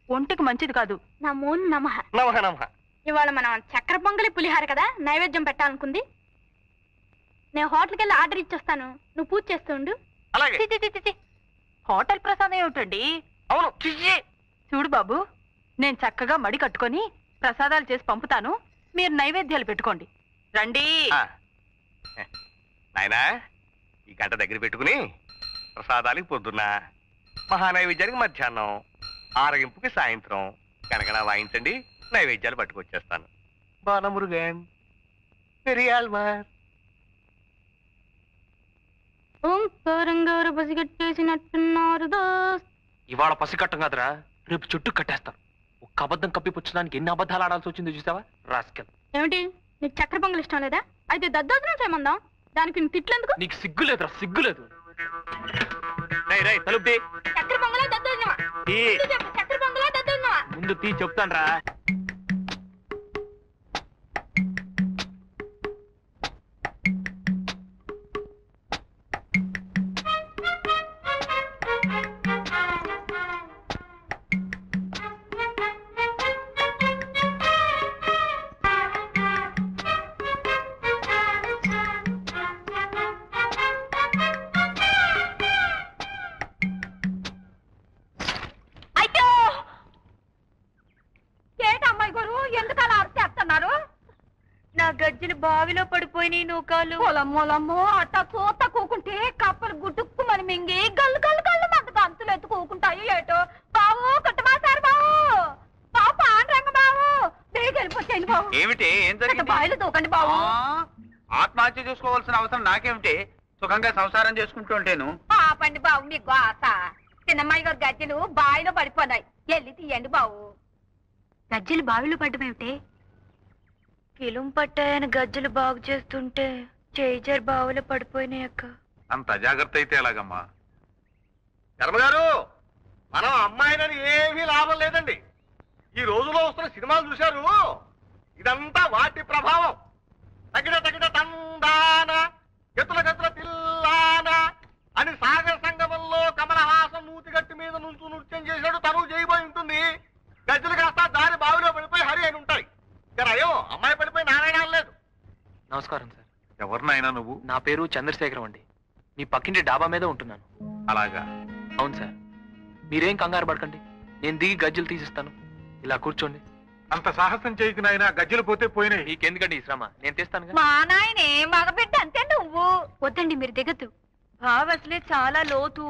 ఒంటికి మంచిది కాదు. నమో నమః. నమః నమః. ఇవాళ మనం చక్కెర పొంగలి పులిహార కదా నైవేద్యం పెట్టాలనుకుంది. నేను హోటల్కి వెళ్ళి ఆర్డర్ ఇచ్చొస్తాను, నువ్వు పూజ చేస్తుండు. అలాగే. చి, చి, చి, చి, చి. హోటల్ ప్రసాదం ఏమిటండి? అవును. చూడు బాబు, నేను చక్కగా మడి కట్టుకొని ప్రసాదాలు చేసి పంపుతాను, మీరు నైవేద్యాలు పెట్టుకోండి. రండి. ఆ. నాయనా ఈ గంట దగ్గర పెట్టుకుని ప్రసాదాలకి పొద్దున్న, మహానైవేద్యానికి మధ్యాహ్నం, ఆరగింపుకి సాయంత్రం కనకన వాయించండి, నైవేద్యాలు పట్టుకొచ్చేస్తాను. బాలమురుగన్, పెరియాళ్వార్. ఓంకారం గారు పసిగట్టేసినట్టున్నారు దోస్త్. ఇవాళ పసికట్టం కాదురా, రేపు చుట్టూ కట్టేస్తాను. ఒక్క అబద్ధం కప్పిపుచ్చడానికి ఎన్ని అబద్ధాలు ఆడాల్సి వచ్చిందో చూసావా? రాస్కల్. ఏమిటి, నీకు చక్కెర పొంగల్ ఇష్టం లేదా? అయితే దద్దోజనం చేయమందాం, దానికి నువ్వు తిట్లేందుకు? నీకు సిగ్గులేదురా, సిగ్గులేదు. రై రై తలుపు తీ. చక్కెర పొంగలా దద్దోజనమా? తీ. ముందు చెప్పు, చక్కెర పొంగలా దద్దోజనమా? ముందు తీ చెప్తాను రా. అయ్యో, గజ్జలు బావిలో పడిపోయినాయి నూకాలు. పొలమ్మోలమ్మో అట్ట చూత కూకుంటే కప్పలు గుట్టుక్కు మన మింగి గల్లు గల్లు గల్లు మంట గంతులు ఎత్తుకోకుంటాయి ఏటో. బావు కట్టమాసారు బావు, బావు పాండ్రంగ బావు, బేగెళ్ళిపోతాయండి బావు. ఏమిటి ఏం జరిగింది? బావిలో దూకండి బావు. ఆత్మహత్య చేసుకోవాల్సిన అవసరం నాకేమిటి? సుఖంగా సంసారం చేసుకుంటూ ఉంటాను. పాపండి బావు మీ గోస. చిన్నమ్మాయి గారు గజ్జలు బావిలో పడిపోయినాయి, వెళ్ళి తీయండి బావు. గజ్జలు బావిలో పడ్డమేమిటే? కిలుం పట్టాయని గజ్జలు బాగు చేస్తుంటే చేజర్ బావిలో పడిపోయినాయి అక్క. అంత అజాగ్రత్త అయితే ఎలాగమ్మా? శర్మగారు, మనం అమ్మాయినని ఏమీ లాభం లేదండి. ఈ రోజులో వస్తున్న సినిమాలు చూశారు, ఇదంతా వాటి ప్రభావం. తగిన తగిన తందాన ఎత్తుల గతుల తిల్లాన అని సాగర సంగమంలో కమలహాసం నూతిగట్టు మీద నుంచు నృత్యం చేశాడు, తను చేయబోయి ఉంటుంది. గజ్జలు కాస్త దారి బావిలో పడిపోయి హరి అని ఉంటాయి. అయ్యో, అమ్మాయి పడిపోయి నారాయణ లేదు. నమస్కారం సార్. ఎవరినైనా నువ్వు? నా పేరు చంద్రశేఖరం అండి. మీ పక్కింటి డాబా మీద ఉంటున్నాను. అలాగా? అవును సార్. మీరేం కంగారు పడకండి, నేను దిగి గజ్జలు తీసిస్తాను. ఇలా కూర్చోండి. అంత సాహసం చేయకు నాయనా, గజ్జలు పోతే పోయినాయి. మీకెందుకండి ఈ శ్రమ, నేను తీస్తాను. మా నాయనే మగబిడ్డ అంతే నువ్వు. వద్దండి మీరు దిగద్దు. బావి అసలే చాలా లోతు.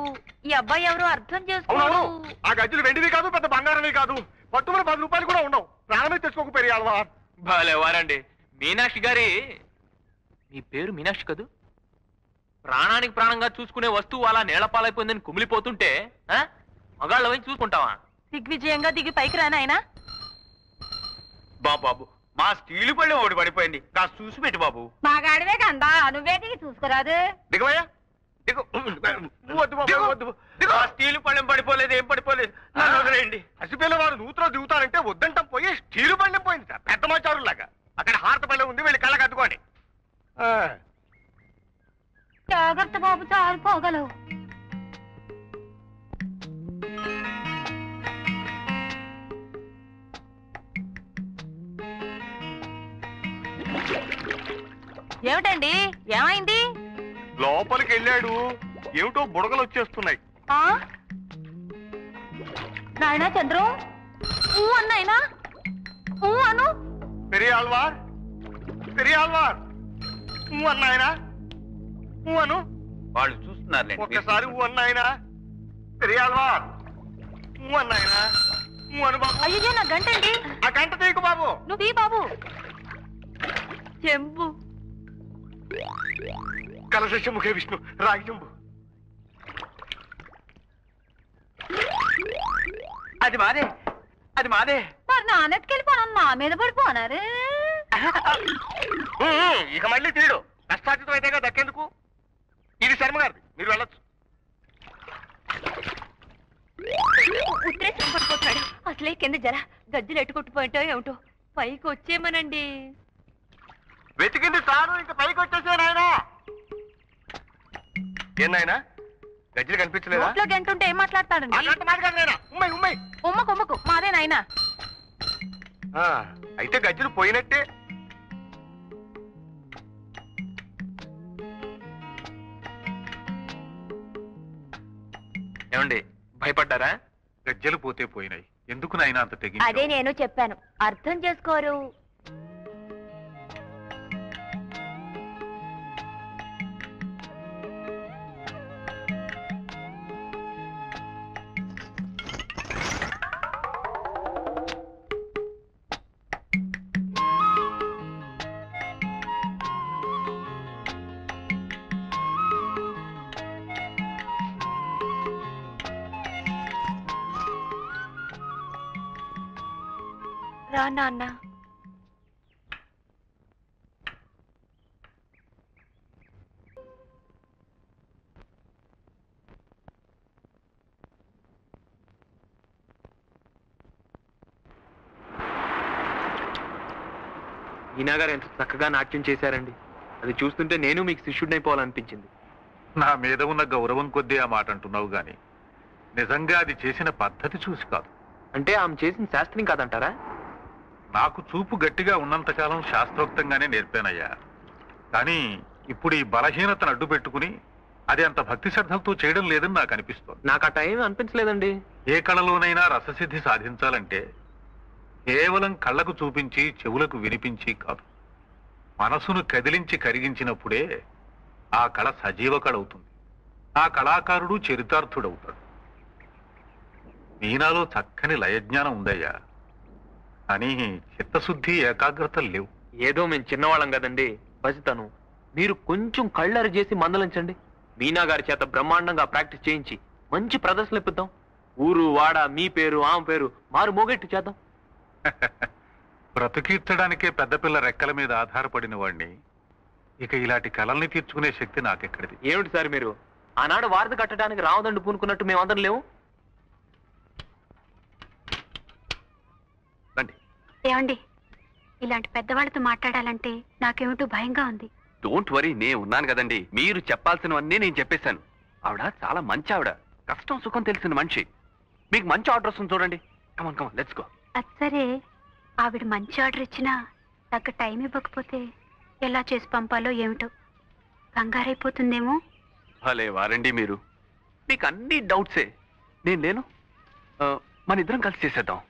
ఈ అబ్బాయి ఎవరో అర్థం అవునవును, చేసుకోడు. ఆ గజ్జలు వెండివి కాదు, పెద్ద బంగారమే కాదు. పట్టుమని 10 రూపాయలు కూడా ఉండవు. ప్రాణమే తెచ్చుకోక పెరియాలవా? భలేవారండి. మీనాక్షి గారి, మీ పేరు మీనాక్షి కదూ? ప్రాణానికి ప్రాణంగా చూసుకునే వస్తువు అలా నేలపాలైపోయిందని కుమిలిపోతుంటే మగాళ్ళ వైపు చూసుకుంటావా? దిగ్విజయంగా దిగి పైకి రానాయనా. బాబు, మా స్టీలు పళ్ళెం ఒకటి పడిపోయింది, కాస్త చూసి పెట్టు బాబు. మాగాడివే కందా, నువ్వే దిగి చూసుకురాదు. దిగవయ్యా, దిగు. వద్దు బాబు, వద్దు. ఆ స్టీలు పళ్ళెం పడిపోలేదు, ఏం పడిపోలేదు. నన్ను వదిలేయండి. పసిపిల్ల వారు నూతులో దిగుతారంటే వద్దంటాం పోయి స్టీలు పళ్ళెం పోయింది సార్, పెద్ద మాచారులాగా. అక్కడ హారత పళ్ళెం ఉంది, వెళ్ళి కళ్ళకి అద్దుకోండి. జాగ్రత్త బాబు, జారిపోగలవు. ఏమిటండి, ఏమైంది? లోపలికి వెళ్ళాడు, ఏమిటో బుడగలు వచ్చేస్తున్నాయి. నాయనా చంద్రం, అన్నాయినా అను. పెరియాల్వార్, పెరియాల్వార్ అన్నాయనా, అను. వాళ్ళు చూస్తున్నారు. ఒక్కసారి అన్నాయనా, పెరియాల్వార్ అన్నాయనా, అను బాబు. అయ్యో, నా గంట అండి. ఆ గంట తీయకు బాబు. నువ్వు ఈ బాబు. చెంబు. కలశముఖే విష్ణు, రాగి చెంబు. అది మాదే, అది మాదే. మరి నాన్నెత్తుకెళ్ళిపోను, నా మీద పడిపోనారు. ఇక మళ్ళీ తీయడు, కష్టార్జితం అయితేగా దక్కేందుకు. ఇది శర్మగారిది, మీరు వెళ్ళొచ్చు. ఉత్తరేసం పడిపోతాడు. అసలే కింద జర గజ్జలు ఎట్టుకొట్టుపోయింటో ఏమిటో. పైకి వచ్చేమనండి. వెతికింది చాలు, ఇంక పైకి వచ్చేసే నాయనా. ఏం నాయనా, గజ్జలు కనిపించలేదా? రోడ్లో గంట ఉంటే ఏం మాట్లాడతాడండి? ఉమ్మకు ఉమ్మకు మాదే నాయనా. అయితే గజ్జలు పోయినట్టే. ఏమండి, భయపడ్డారా? గజ్జలు పోతే పోయినాయి, ఎందుకు నాయనా అంత తెగి? అదే నేను చెప్పాను, అర్థం చేసుకోరు. రా నాన్న. ఈనాగారు ఎంత చక్కగా నాట్యం చేశారండి. అది చూస్తుంటే నేను మీకు శిష్యుడినైపోవాలనిపించింది. నా మీద ఉన్న గౌరవం కొద్దీ ఆ మాట అంటున్నావు గాని నిజంగా అది చేసిన పద్ధతి చూసి కాదు. అంటే ఆమె చేసిన శాస్త్రం కాదంటారా? నాకు చూపు గట్టిగా ఉన్నంతకాలం శాస్త్రోక్తంగానే నేర్పానయ్యా. కానీ ఇప్పుడు ఈ బలహీనతను అడ్డు పెట్టుకుని అది అంత భక్తి శ్రద్ధలతో చేయడం లేదని నాకు అనిపిస్తోంది. నాకు ఆ టైం అనిపించలేదండి. ఏ కళలోనైనా రససిద్ధి సాధించాలంటే కేవలం కళ్ళకు చూపించి చెవులకు వినిపించి కాదు, మనసును కదిలించి కరిగించినప్పుడే ఆ కళ సజీవ కళ అవుతుంది. ఆ కళాకారుడు చరితార్థుడవుతాడు. మీనాలో చక్కని లయజ్ఞానం ఉందయ్యా, అని చిత్తశుద్ధి ఏకాగ్రత లేవు. ఏదో మేము చిన్నవాళ్ళం కదండి, పసితను. మీరు కొంచెం కళ్ళరి చేసి మందలించండి. మీనా గారి చేత బ్రహ్మాండంగా ప్రాక్టీస్ చేయించి మంచి ప్రదర్శనలు ఇప్పిద్దాం. ఊరు వాడ మీ పేరు ఆమె పేరు మారు మోగెట్టు చేద్దాం. బ్రతుకీర్చడానికే పెద్దపిల్ల రెక్కల మీద ఆధారపడిన వాడిని ఇక ఇలాంటి కళల్ని తీర్చుకునే శక్తి నాకెక్కడిది? ఏమిటి సార్ మీరు? ఆనాడు వారధి కట్టడానికి రావదండు పూనుకున్నట్టు మేమందరం లేవు. ఏమండి, ఇలాంటి పెద్దవాళ్ళతో మాట్లాడాలంటే నాకేమిటో భయంగా ఉంది. డోంట్ వరీ, నేను ఉన్నాను కదండి. మీరు చెప్పాల్సినవన్నీ నేను చెప్పేశాను. ఆవిడ చాలా మంచి ఆవిడ, కష్టం సుఖం తెలిసిన మనిషి. మీకు మంచి ఆర్డర్ వస్తుంది చూడండి. కమాన్ కమాన్, లెట్స్ గో. అది సరే, ఆవిడ మంచి ఆర్డర్ ఇచ్చినా తగ్గ టైం ఇవ్వకపోతే ఎలా చేసి పంపాలో ఏమిటో కంగారైపోతుందేమో. భలే వారండి మీరు, మీకు అన్ని డౌట్సే. నేను లేను, మన ఇద్దరం కలిసి చేసేద్దాం.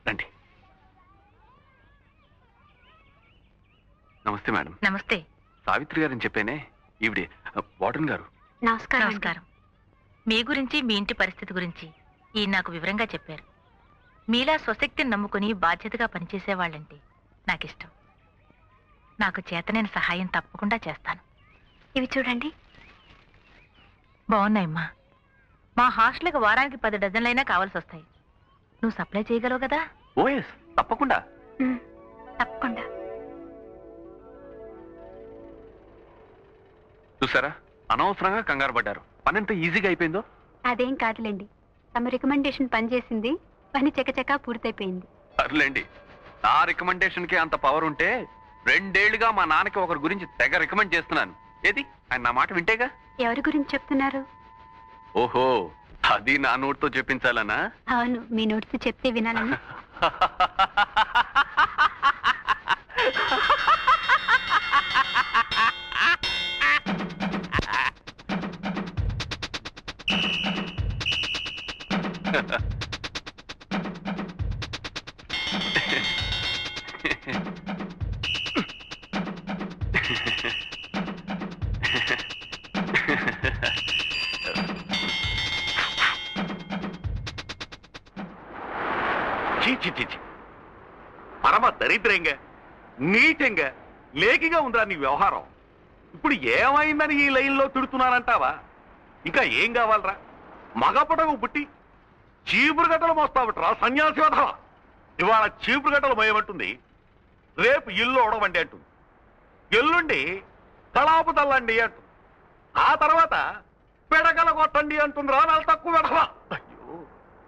రండి. నమస్తే మేడం. నమస్తే. సావిత్రి గారని చెప్పేనే, ఈవిడే వార్డెన్ గారు. నమస్కారం. నమస్కారం. మీ గురించి, మీ ఇంటి పరిస్థితి గురించి ఈ నాకు వివరంగా చెప్పారు. మీలా స్వశక్తిని నమ్ముకుని బాధ్యతగా పనిచేసేవాళ్ళంటే నాకిష్టం. నాకు చేతనైన సహాయం తప్పకుండా చేస్తాను. ఇవి చూడండి. బాగున్నాయమ్మా. మా హాస్టల్కి వారానికి 10 డజన్లైనా కావాల్సి వస్తాయి. నువ్వు సప్లై చేయగలవు కదా? ఓఎస్, తప్పకుండా. తప్పకుండా. చూసారా, అనవసరంగా కంగారు పడ్డారు. పని ఎంత ఈజీగా అయిపోయిందో. అదేం కాదులేండి, తమ రికమెండేషన్ పనిచేసింది. పని చకచకా పూర్తయిపోయింది. సర్లేండి, నా రికమెండేషన్ కి అంత పవర్ ఉంటే 2 ఏళ్లుగా మా నాన్నకి ఒకరి గురించి తెగ రికమెండ్ చేస్తున్నాను. ఏది, ఆయన నా మాట వింటేగా. ఎవరి గురించి చెప్తున్నారు? ఓహో, అది నా నోటితో చెప్పించాలనా? అవును, మీ నోటితో చెప్తే వినాలని. పరమ దరిద్రంగా, నీచంగా, లేకిగా ఉందిరా నీ వ్యవహారం. ఇప్పుడు ఏమైందని ఈ లైన్లో తిడుతున్నానంటావా? ఇంకా ఏం కావాలరా? మగపటకు పుట్టి చీపురు గట్టలు మోస్తావట్రా సన్యాసి వధవ. ఇవాళ చీపురు గట్టలు మోయమంటుంది, రేపు ఇల్లు ఒడవండి అంటుంది, ఎల్లుండి కళాపు తల్లండి అంటుంది, ఆ తర్వాత పెడగల కొట్టండి అంటుంది. రా నాలు తక్కువ వధవ. అయ్యో,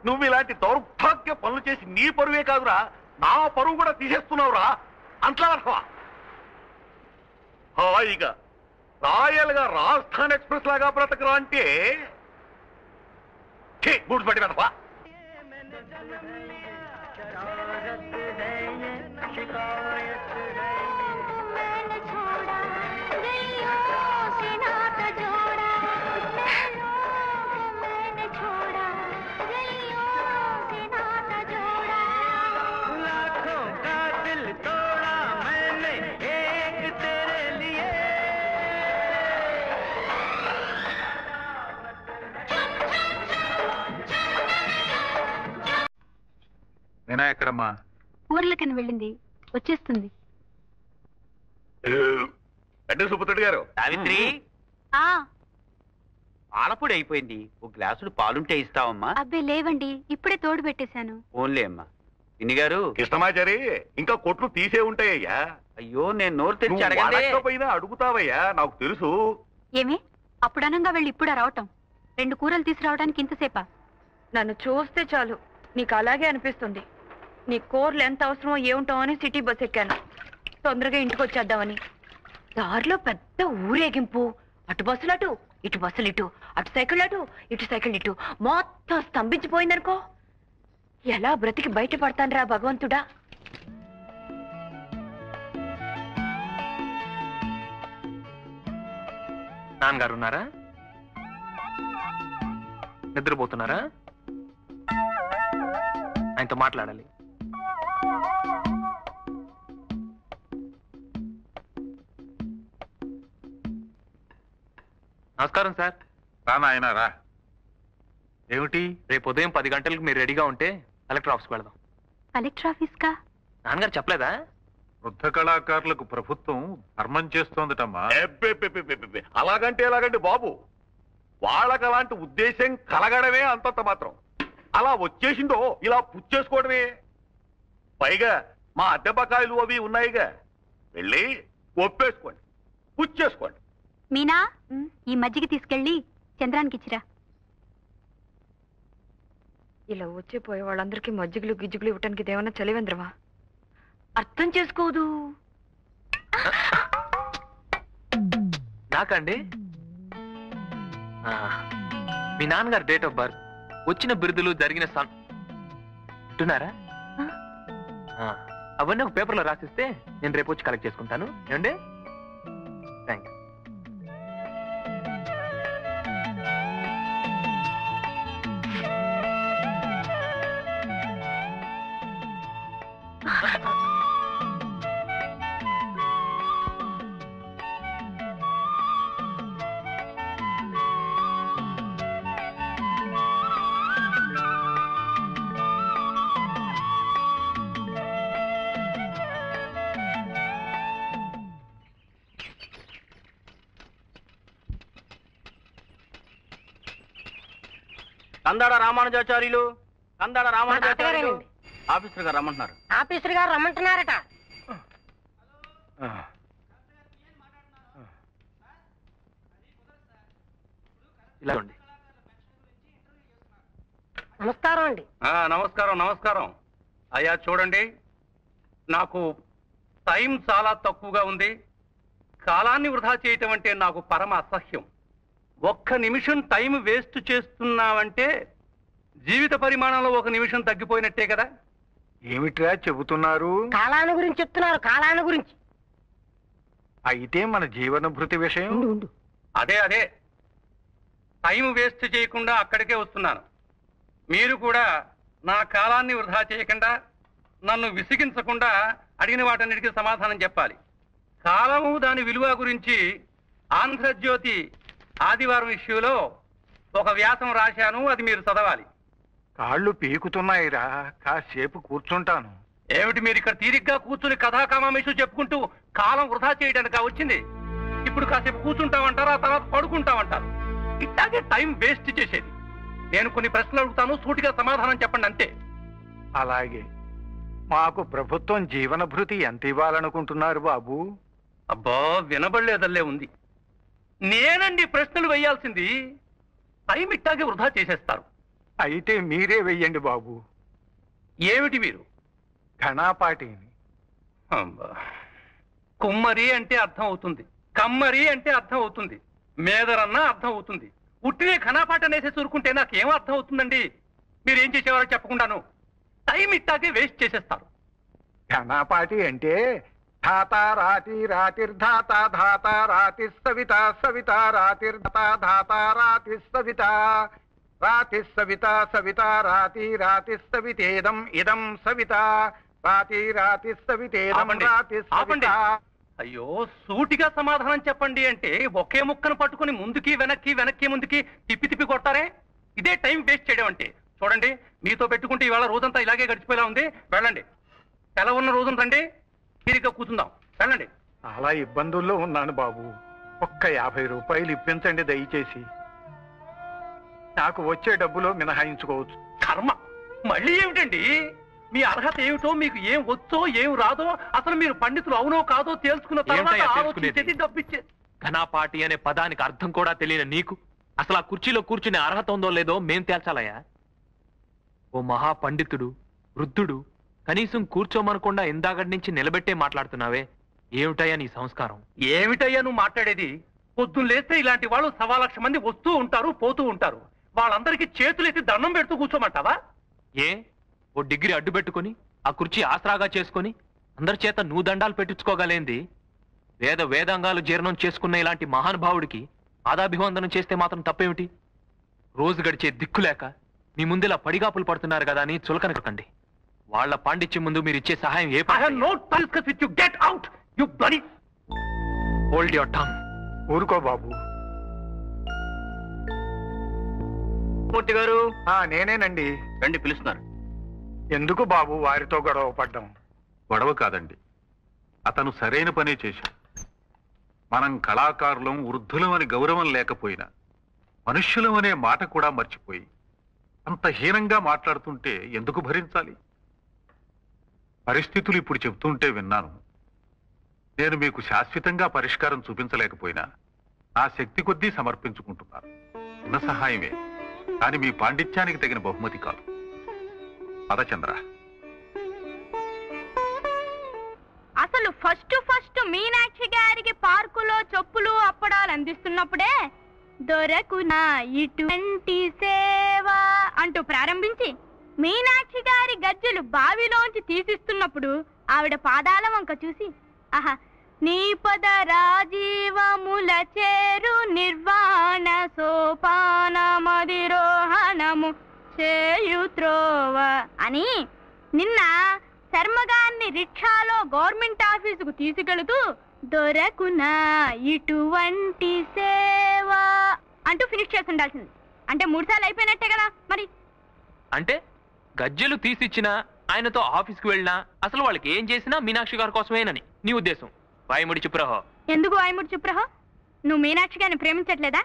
నువ్వు ఇలాంటి దౌర్భాగ్య పనులు చేసి నీ పరువే కాదురా, నా పరువు కూడా తీసేస్తున్నావురా అంట్లా వధవ. హాయిగా రాయల్గా రాజస్థాన్ ఎక్స్ప్రెస్ లాగా బ్రతకరా అంటే గుడిపడి వెధవా. నేనా ఎక్కడమ్మా? ఊర్లకని వెళ్ళింది, వచ్చేస్తుంది. అంటే సుబ్బుతుడి గారు. సావిత్రి, పాలపొడి అయిపోయింది. ఒక గ్లాసుడు పాలుంటే ఇస్తావమ్మా? అబ్బే లేవండి, ఇప్పుడే తోడు పెట్టేశాను. ఓన్లే అమ్మా. ఇన్ని గారు, కృష్ణమాచారి, ఇంకా కొట్లు తీసే ఉంటాయ్యా. అయ్యో, నేను నోరు తెరిచి అడగకపోయినా అడుగుతావయ్యా, నాకు తెలుసు. ఏమి అప్పుడు అనంగా వెళ్ళి ఇప్పుడా రావటం? 2 కూరలు తీసుకురావడానికి ఇంతసేపా? నన్ను చూస్తే చాలు నీకు అలాగే అనిపిస్తుంది. నీ కూరలు ఎంత అవసరమో ఏముంటామో అని సిటీ బస్ ఎక్కాను, తొందరగా ఇంటికి వచ్చేద్దామని. దారిలో పెద్ద ఊరేగింపు. అటు బస్సులు అటు, ఇటు బస్సులు ఇటు, అటు సైకిల్ అటు, ఇటు సైకిల్ ఇటు, మొత్తం స్తంభించిపోయిందనుకో. ఎలా బ్రతికి బయటపడతాను రా భగవంతుడా. నాన్నగారు ఉన్నారా? నిద్రపోతున్నారా? ఆయనతో మాట్లాడాలి. నమస్కారం సార్. రా నాయనా రా. ఏమిటి? రేపు ఉదయం 10 గంటలకు మీరు రెడీగా ఉంటే కలెక్టర్ ఆఫీస్కి వెళదాం. కలెక్టర్ ఆఫీస్ కా? నాన్నగారు చెప్పలేదా? వృద్ధ కళాకారులకు ప్రభుత్వం ధర్మం చేస్తోందటమ్మా. అలాగంటే ఎలాగండి బాబు, వాళ్ళకి అలాంటి ఉద్దేశం కలగడమే అంతంత మాత్రం. అలా వచ్చేసిందో ఇలా పుచ్చేసుకోవడమే. పైగా మా అద్దె బకాయిలు అవి ఉన్నాయిగా, వెళ్ళి ఒప్పేసుకోండి, పుచ్చేసుకోండి. మీనా, ఈ మజ్జిగ తీసుకెళ్ళి చంద్రానికి ఇచ్చిరా. ఇలా వచ్చే పోయే వాళ్ళందరికీ మజ్జిగులు గిజ్జిగులు ఇవ్వటానికి ఇదేమన్నా చలివేంద్రమా? అర్థం చేసుకోదు. నాకండి మీ నాన్నగారు డేట్ ఆఫ్ బర్త్, వచ్చిన బిరుదులు, జరిగిన వింటున్నారా? అవన్నీ ఒక పేపర్లో రాసిస్తే నేను రేపు వచ్చి కలెక్ట్ చేసుకుంటాను. ఏమండి? Thank you. Kandada Ramanujacharyulu officer గారు రమ్మంటున్నారు. ఆఫీసర్ గారు రమ్మంటున్నారట. ఇలా ఉండి. నమస్కారం అండి. నమస్కారం అయ్యా. చూడండి, నాకు టైం చాలా తక్కువగా ఉంది. కాలాన్ని వృధా చేయటం అంటే నాకు పరమ అసహ్యం. ఒక్క నిమిషం టైం వేస్ట్ చేస్తున్నావంటే జీవిత పరిమాణంలో 1 నిమిషం తగ్గిపోయినట్టే కదా. ఏమిట్రా చెబుతున్నారు? కాలాన్ని గురించి చెప్తున్నారు. కాలాన్ని గురించి. అయితే మన జీవన భృతి విషయం. అదే టైం వేస్ట్ చేయకుండా అక్కడికే వస్తున్నాను. మీరు కూడా నా కాలాన్ని వృధా చేయకుండా, నన్ను విసిగించకుండా అడిగిన వాటన్నిటికీ సమాధానం చెప్పాలి. కాలము దాని విలువ గురించి ఆంధ్రజ్యోతి ఆదివారం ఇష్యూలో ఒక వ్యాసం రాశాను. అది మీరు చదవాలి. కాళ్ళు పీకుతున్నాయిరా, కాసేపు కూర్చుంటాను. ఏమిటి మీరు ఇక్కడ తీరిగ్గా కూర్చుని కథాకామేషు చెప్పుకుంటూ కాలం వృధా చేయడానికి వచ్చింది? ఇప్పుడు కాసేపు కూర్చుంటామంటారు, ఆ తర్వాత పడుకుంటామంటారు. ఇట్లాగే టైం వేస్ట్ చేసేది. నేను కొన్ని ప్రశ్నలు అడుగుతాను, సూటిగా సమాధానం చెప్పండి అంతే. అలాగే. మాకు ప్రభుత్వం జీవన భృతి ఎంత ఇవ్వాలనుకుంటున్నారు బాబు? అబ్బా, వినబడలేదల్లే ఉంది. నేనండి ప్రశ్నలు వేయాల్సింది. టైం ఇట్టాగే వృధా చేసేస్తారు. అయితే మీరే వెయ్యండి బాబు. ఏమిటి మీరు? ఘనాపాటిని. కుమ్మరి అంటే అర్థం అవుతుంది, కమ్మరి అంటే అర్థం అవుతుంది, మేదరన్నా అర్థం అవుతుంది. ఉట్టినే ఘనాపాట అనేసి చూరుకుంటే నాకేం అర్థం అవుతుందండి? మీరేం చేసేవారో చెప్పకుండాను టైం ఇట్టాగే వేస్ట్ చేసేస్తారు. ఘనాపాటి అంటే ధాత రాతి రాతిర్ధాత ధాత రాతి సవిత సవిత రాతిర్ధాత ధాత రాతి సవిత రాతి సవిత సవిత రాతి రాతి సవితేదం ఇదం సవిత రాతి రాతి సవితేదం రాతి సవిత. అయ్యో, సూటిగా సమాధానం చెప్పండి అంటే ఒకే ముక్కను పట్టుకుని ముందుకి వెనక్కి వెనక్కి ముందుకి తిప్పి తిప్పి కొడతారే. ఇదే టైం వేస్ట్ చేయడం అంటే. చూడండి, మీతో పెట్టుకుంటే ఇవాళ రోజంతా ఇలాగే గడిచిపోయేలా ఉంది. వెళ్ళండి. సెలవు ఉన్న రోజున రండి, తీరిగ్గా కూర్చుందాం. వెళ్ళండి. చాలా ఇబ్బందుల్లో ఉన్నాను బాబు. ఒక్క 50 రూపాయలు ఇప్పించండి దయచేసి. నాకు వచ్చే డబ్బులో మినహాయించుకోవచ్చు. కర్మ, మళ్ళీ ఏమిటండి? మీ అర్హత ఏమిటో, మీకు ఏం వచ్చో ఏం రాదో, అసలు మీరు పండితులు అవునో కాదో తెలుసుకున్న తర్వాత ఆలోచించేది డబ్బిచ్చేది. ఘనాపాటి అనే పదానికి అర్థం కూడా తెలియని నీకు అసలు ఆ కుర్చీలో కూర్చునే అర్హత ఉందో లేదో మేం తేల్చాలయ్యా. ఓ మహా పండితుడు, వృద్ధుడు, కనీసం కూర్చోమనకుండా ఇందాకటి నుంచి నిలబెట్టే మాట్లాడుతున్నావే. ఏమిటయ్యా నీ సంస్కారం? ఏమిటయ్యా నువ్వు మాట్లాడేది? పొద్దున్న లేస్తే ఇలాంటి వాళ్ళు 1,00,000 మంది వస్తూ ఉంటారు, పోతూ ఉంటారు. వాళ్ళందరికీ చేతులెత్తి దండం పెడుతూ కూర్చోమంటావా? ఏ ఓ డిగ్రీ అడ్డు పెట్టుకుని ఆ కుర్చీ ఆసరాగా చేసుకుని అందరి చేత నువ్వు దండాలు పెట్టించుకోగలేంది? వేదాంగాలు జీర్ణం చేసుకున్న ఇలాంటి మహానుభావుడికి పాదాభివందనం చేస్తే మాత్రం తప్పేమిటి? రోజు గడిచే దిక్కులేక మీ ముందులా పడిగాపులు పడుతున్నారు కదా అని చులకనకండి. వాళ్ళ పాండిత్యం ముందు మీరు ఇచ్చే సహాయం ఏ హోల్డ్ యువర్ టంగ్. ఊరుకో బాబు. కృష్ణమూర్తి గారు. నేనేనండి. రండి, పిలుస్తున్నారు. ఎందుకు బాబు వారితో గొడవ పడ్డం? గొడవ కాదండి, అతను సరైన పనే చేశాడు. మనం కళాకారులం, వృద్ధులం అని గౌరవం లేకపోయినా మనుష్యులం అనే మాట కూడా మర్చిపోయి అంత హీనంగా మాట్లాడుతుంటే ఎందుకు భరించాలి? పరిస్థితులు ఇప్పుడు చెబుతుంటే విన్నాను. నేను మీకు శాశ్వతంగా పరిష్కారం చూపించలేకపోయినా నా శక్తి కొద్దీ సమర్పించుకుంటున్నాను. ఉన్న సహాయమే, కానీ మీ పాండిత్యానికి తగిన బహుమతి కాదు. పదచంద్ర. అసలు ఫస్ట్ మీనాక్షి గారికి పార్కులో చెప్పులు అప్పడాలు అందిస్తున్నప్పుడే దొరకునా ఇటువంటి సేవ అంటూ ప్రారంభించి మీనాక్షి గారి గజ్జెలు బావిలోంచి తీసిస్తున్నప్పుడు ఆవిడ పాదాల వంక చూసి, ఆహా, నీ పద రాజీవముల చేరు నిర్వాణ సోపాన మదిరోహణము చేయుత్రోవ అని నిన్న శర్మగారిని రిక్షాలో గవర్నమెంట్ ఆఫీసుకు తీసుకెళుతూ దొరకునా ఇటువంటి సేవ అంటూ ఫినిష్ చేసి ఉండాల్సింది. అంటే 3 సార్లు అయిపోయినట్టే కదా మరి. అంటే గజ్జెలు తీసిచ్చినా, ఆయనతో ఆఫీస్కి వెళ్ళినా అసలు వాళ్ళకి ఏం చేసినా మీనాక్షి గారి కోసమేనని నీ ఉద్దేశం. వాయిముడి చుప్రహో. ఎందుకు వాయిముడి చుప్రహో? నువ్వు మీనాక్షి గారిని ప్రేమించట్లేదా?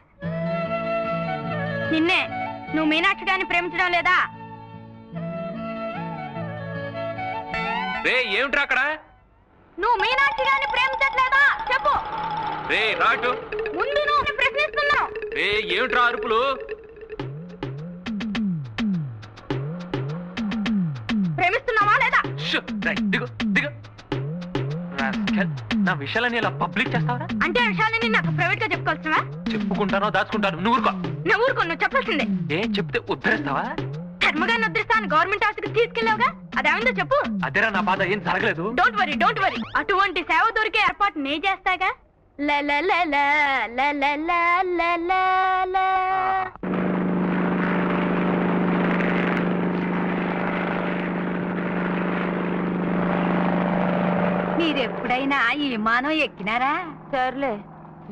నిన్నే, నువ్వు మీనాక్షి గారిని ప్రేమించడం లేదా? రే ఏమిట్రా అక్కడ? నువ్వు మీనాక్షి గారిని ప్రేమించట్లేదా చెప్పు. రే రాటు. ముందు నువ్వు ప్రశ్నిస్తున్నావు. రే ఏమిట్రా అరుపులు? ప్రేమిస్తున్నావా లేదా? దిగు దిగు. నా విషయాలని ఇలా పబ్లిక్ చేస్తావా? అంటే విషయాలని నాకు ప్రైవేట్ గా చెప్పుకోవచ్చువా? చెప్పుకుంటానో దాచుకుంటాను. నువ్వు ఊరుకో. నువ్వు ఊరుకో, నువ్వు చెప్పాల్సిందే. ఏం చెప్తే ఉద్ధరిస్తావా? ధర్మగారిని ఉద్ధరిస్తాను గవర్నమెంట్ ఆఫీస్కి తీసుకెళ్ళావుగా, అదేమైందో చెప్పు. అదేరా నా బాధ, ఏం జరగలేదు. Don't worry. అటువంటి సేవ దొరికే ఏర్పాటు నే చేస్తాగా. మీరెప్పుడైనా ఈ విమానం ఎక్కినారా? సర్లే,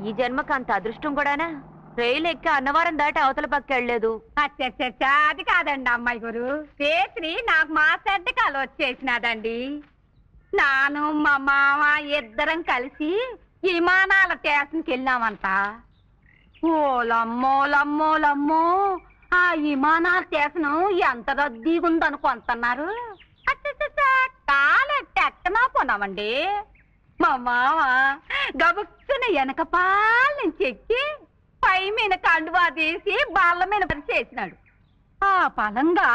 ఈ జన్మకు అంత అదృష్టం కూడానా? రైలు ఎక్కి అన్నవరం దాటి అవతల పక్క వెళ్ళలేదు. అచ్చచ్చచ్చా, అది కాదండి అమ్మాయి గారు. పేత్రి నాకు మా సెడ్డ కల వచ్చేసినాదండి. నాను మా మామ ఇద్దరం కలిసి విమానాల స్టేషన్కి వెళ్ళామంట. ఓలమ్మోలమ్మోలమ్మో, ఆ విమానాల స్టేషన్ ఎంత రద్దీగా ఉందనుకుంటున్నారు. కాలెట్టెక్కనా పోనామండి. మా మామ గబుక్కున వెనక పాల నుంచి ఎక్కి పై మీద కండువా తీసి బల్ల మీద చేసినాడు. ఆ పలంగా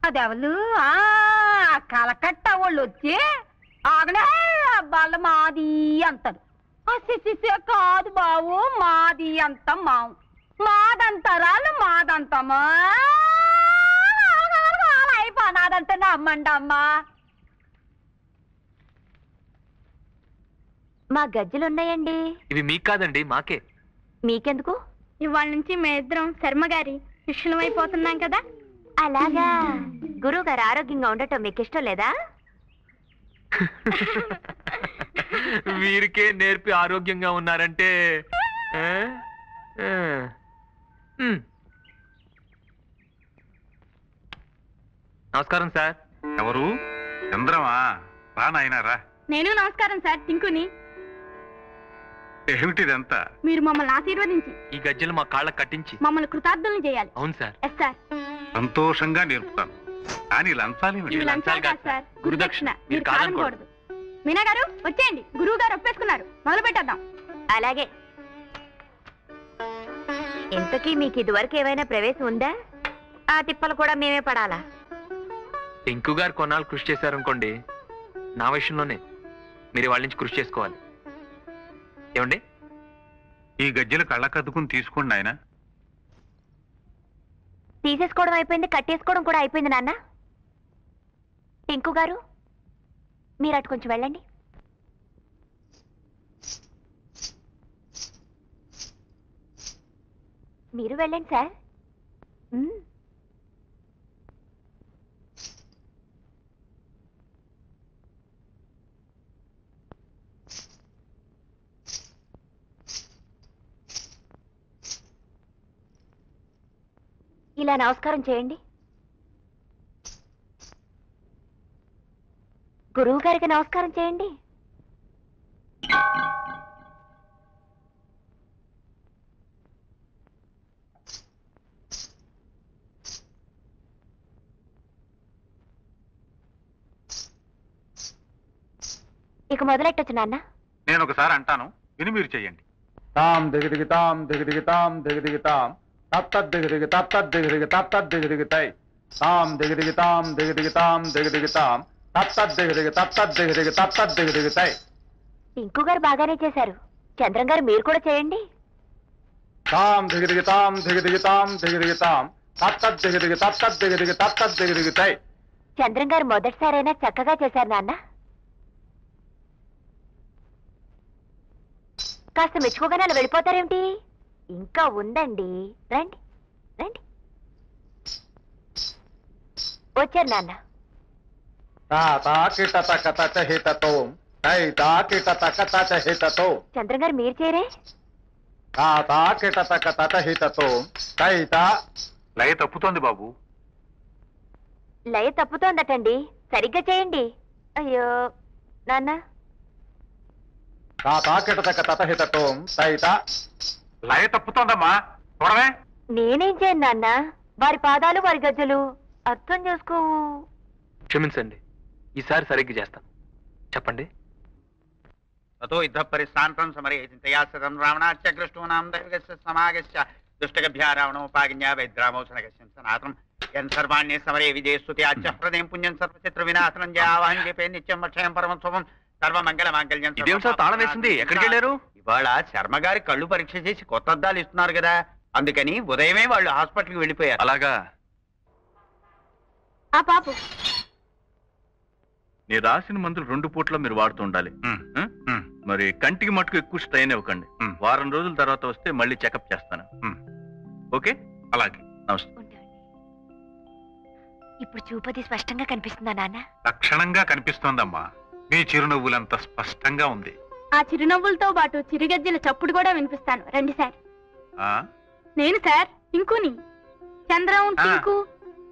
అదెవలు కలకట్ట వాళ్ళు వచ్చి ఆగనే బల్ల మాది అంటారు. కాదు బావు, మాది అంత మావు, మాదంతరాలు మాదంతమా అయిపోనాదంత నమ్మండి అమ్మా. మా గజ్జలున్నాయండి. ఇవి మీకు కాదండి, మాకే. మీకెందుకు? ఇవాళ నుంచి మేమిద్దరం శర్మగారి శిష్యులమైపోతున్నాం కదా. అలాగా. గురువు గారు ఆరోగ్యంగా ఉండటం మీకు ఇష్టం లేదా? వీరికే నేర్పి ఆరోగ్యంగా ఉన్నారంటే నమస్కారం సార్. ఎవరు? చంద్రమా? రా నాయనారా. నేను నమస్కారం సార్, టింకుని. ఏమిటిదంతా? మీరు మమ్మల్ని ఆశీర్వదించి ఈ గజ్జలు మా కాళ్ళకు కట్టించి మమ్మల్ని కృతార్థులను చేయాలి. అవును సార్. Yes sir. సంతోషంగా నేర్పుతాను, కానీ లంచాలు ఇవి లంచాలు కాదు సార్, గురుదక్షిణ. మీరు కాదనకూడదు. మీనా గారు వచ్చేయండి, గురువు గారు ఒప్పేసుకున్నారు, మొదలు పెట్టేద్దాం. అలాగే. ఇంతకీ మీకు ఇదివరకు ఏమైనా ప్రవేశం ఉందా? ఆ తిప్పలు కూడా మేమే పడాలా? టింకు గారు కొన్నాళ్ళు కృషి చేశారనుకోండి, నా విషయంలోనే మీరు వాళ్ళ నుంచి కృషి చేసుకోవాలి. ఏమండి? ఈ గజ్జలు కళ్ళకద్దుకుని తీసుకోండి ఆయన. తీసేసుకోవడం అయిపోయింది, కట్టేసుకోవడం కూడా అయిపోయింది నాన్న. టింకు గారు మీరు అటు కొంచెం వెళ్ళండి. మీరు వెళ్ళండి సార్. ఇలా నమస్కారం చేయండి. గురువు గారికి నమస్కారం చేయండి. ఇక మొదలెట్టొచ్చు నాన్న. నేను ఒకసారి అంటాను, విని మీరు చెయ్యండి. తాం దిగిదిగితాం దిగిదిగితాం దిగిదిగితాం తత్తద్దిగిదిగి తత్తద్దిగిదిగి తత్తద్దిగిదిగితై తాం దిగిదిగితాం దిగిదిగితాం దిగిదిగితాం తత్తద్దిగిదిగి తత్తద్దిగిదిగి తత్తద్దిగిదిగితై. టింకు గారు బాగానే చేశారు. చంద్రం గారు మీరు కూడా చేయండి. తాం దిగిదిగితాం దిగిదిగితాం దిగిదిగితాం తత్తద్దిగిదిగి తత్తద్దిగిదిగి తత్తద్దిగిదిగితై. చంద్రం గారు మొదటిసారైనా చక్కగా చేశారు నాన్న. కాస్త మెచ్చుకోగానే అలా వెళ్ళిపోతారేమిటి? ఇంకా ఉందండి, రండి రండి. వచ్చారు నాన్న. చంద్రం గారు మీరు చేరే. లయ తప్పుతోంది బాబు. లయ తప్పుతోందటండి, సరిగ్గా చేయండి. అయ్యో నాన్న. లయ తప్పుతోందమ్మా, చూడవే. నేనేం చేయను నాన్న, వారి పాదాలు వారి గజ్జలు అర్థం చేసుకోవు. క్షమించండి, ఈసారి సరిగ్గా చేస్తాను. చెప్పండి. తతో యుద్ధ పరిస్థాంతం సమరే చింతయా సతం రావణాచ్య కృష్ణూనాం దైవగస్య సమాగస్య దుష్టగభ్యా రావణోపాజ్ఞా వైద్రామోసనగస్యం సనాతం యన్ సర్వాణ్య సమరే విజయస్తుతి ఆచ్య హృదయం పుణ్యం సర్వచిత్ర వినాశనం జయావాహం చెప్పే నిత్యం అక్షయం పరమం శుభం సర్వమంగళ మాంగళ్యం. తాళం వేసింది, ఎక్కడికి వెళ్ళారు? ఇవాళ శర్మ గారి కళ్ళు పరీక్ష చేసి కొత్త అద్దాలు ఇస్తున్నారు కదా, అందుకని ఉదయమే వాళ్ళు హాస్పిటల్కి వెళ్ళిపోయారు. అలాగా? ఆ పాపు నేను రాసిన మందులు 2 పూట్ల మీరు వాడుతూ ఉండాలి. మరి కంటికి మట్టుకు ఎక్కువ స్ట్రెయిన్ ఇవ్వకండి. వారం రోజుల తర్వాత వస్తే మళ్ళీ చెకప్ చేస్తాను. ఓకే? అలాగే. నమస్తే. ఇప్పుడు చూపది స్పష్టంగా కనిపిస్తుందా నాన్న? లక్షణంగా కనిపిస్తోందమ్మా. మీ చిరునవ్వులంత స్పష్టంగా ఉంది. ఆ చిరునవ్వులతో పాటు చిరుగజ్జల చప్పుడు కూడా వినిపిస్తాను. రండి సార్. నేను సార్ టింకుని. చంద్రం టింకు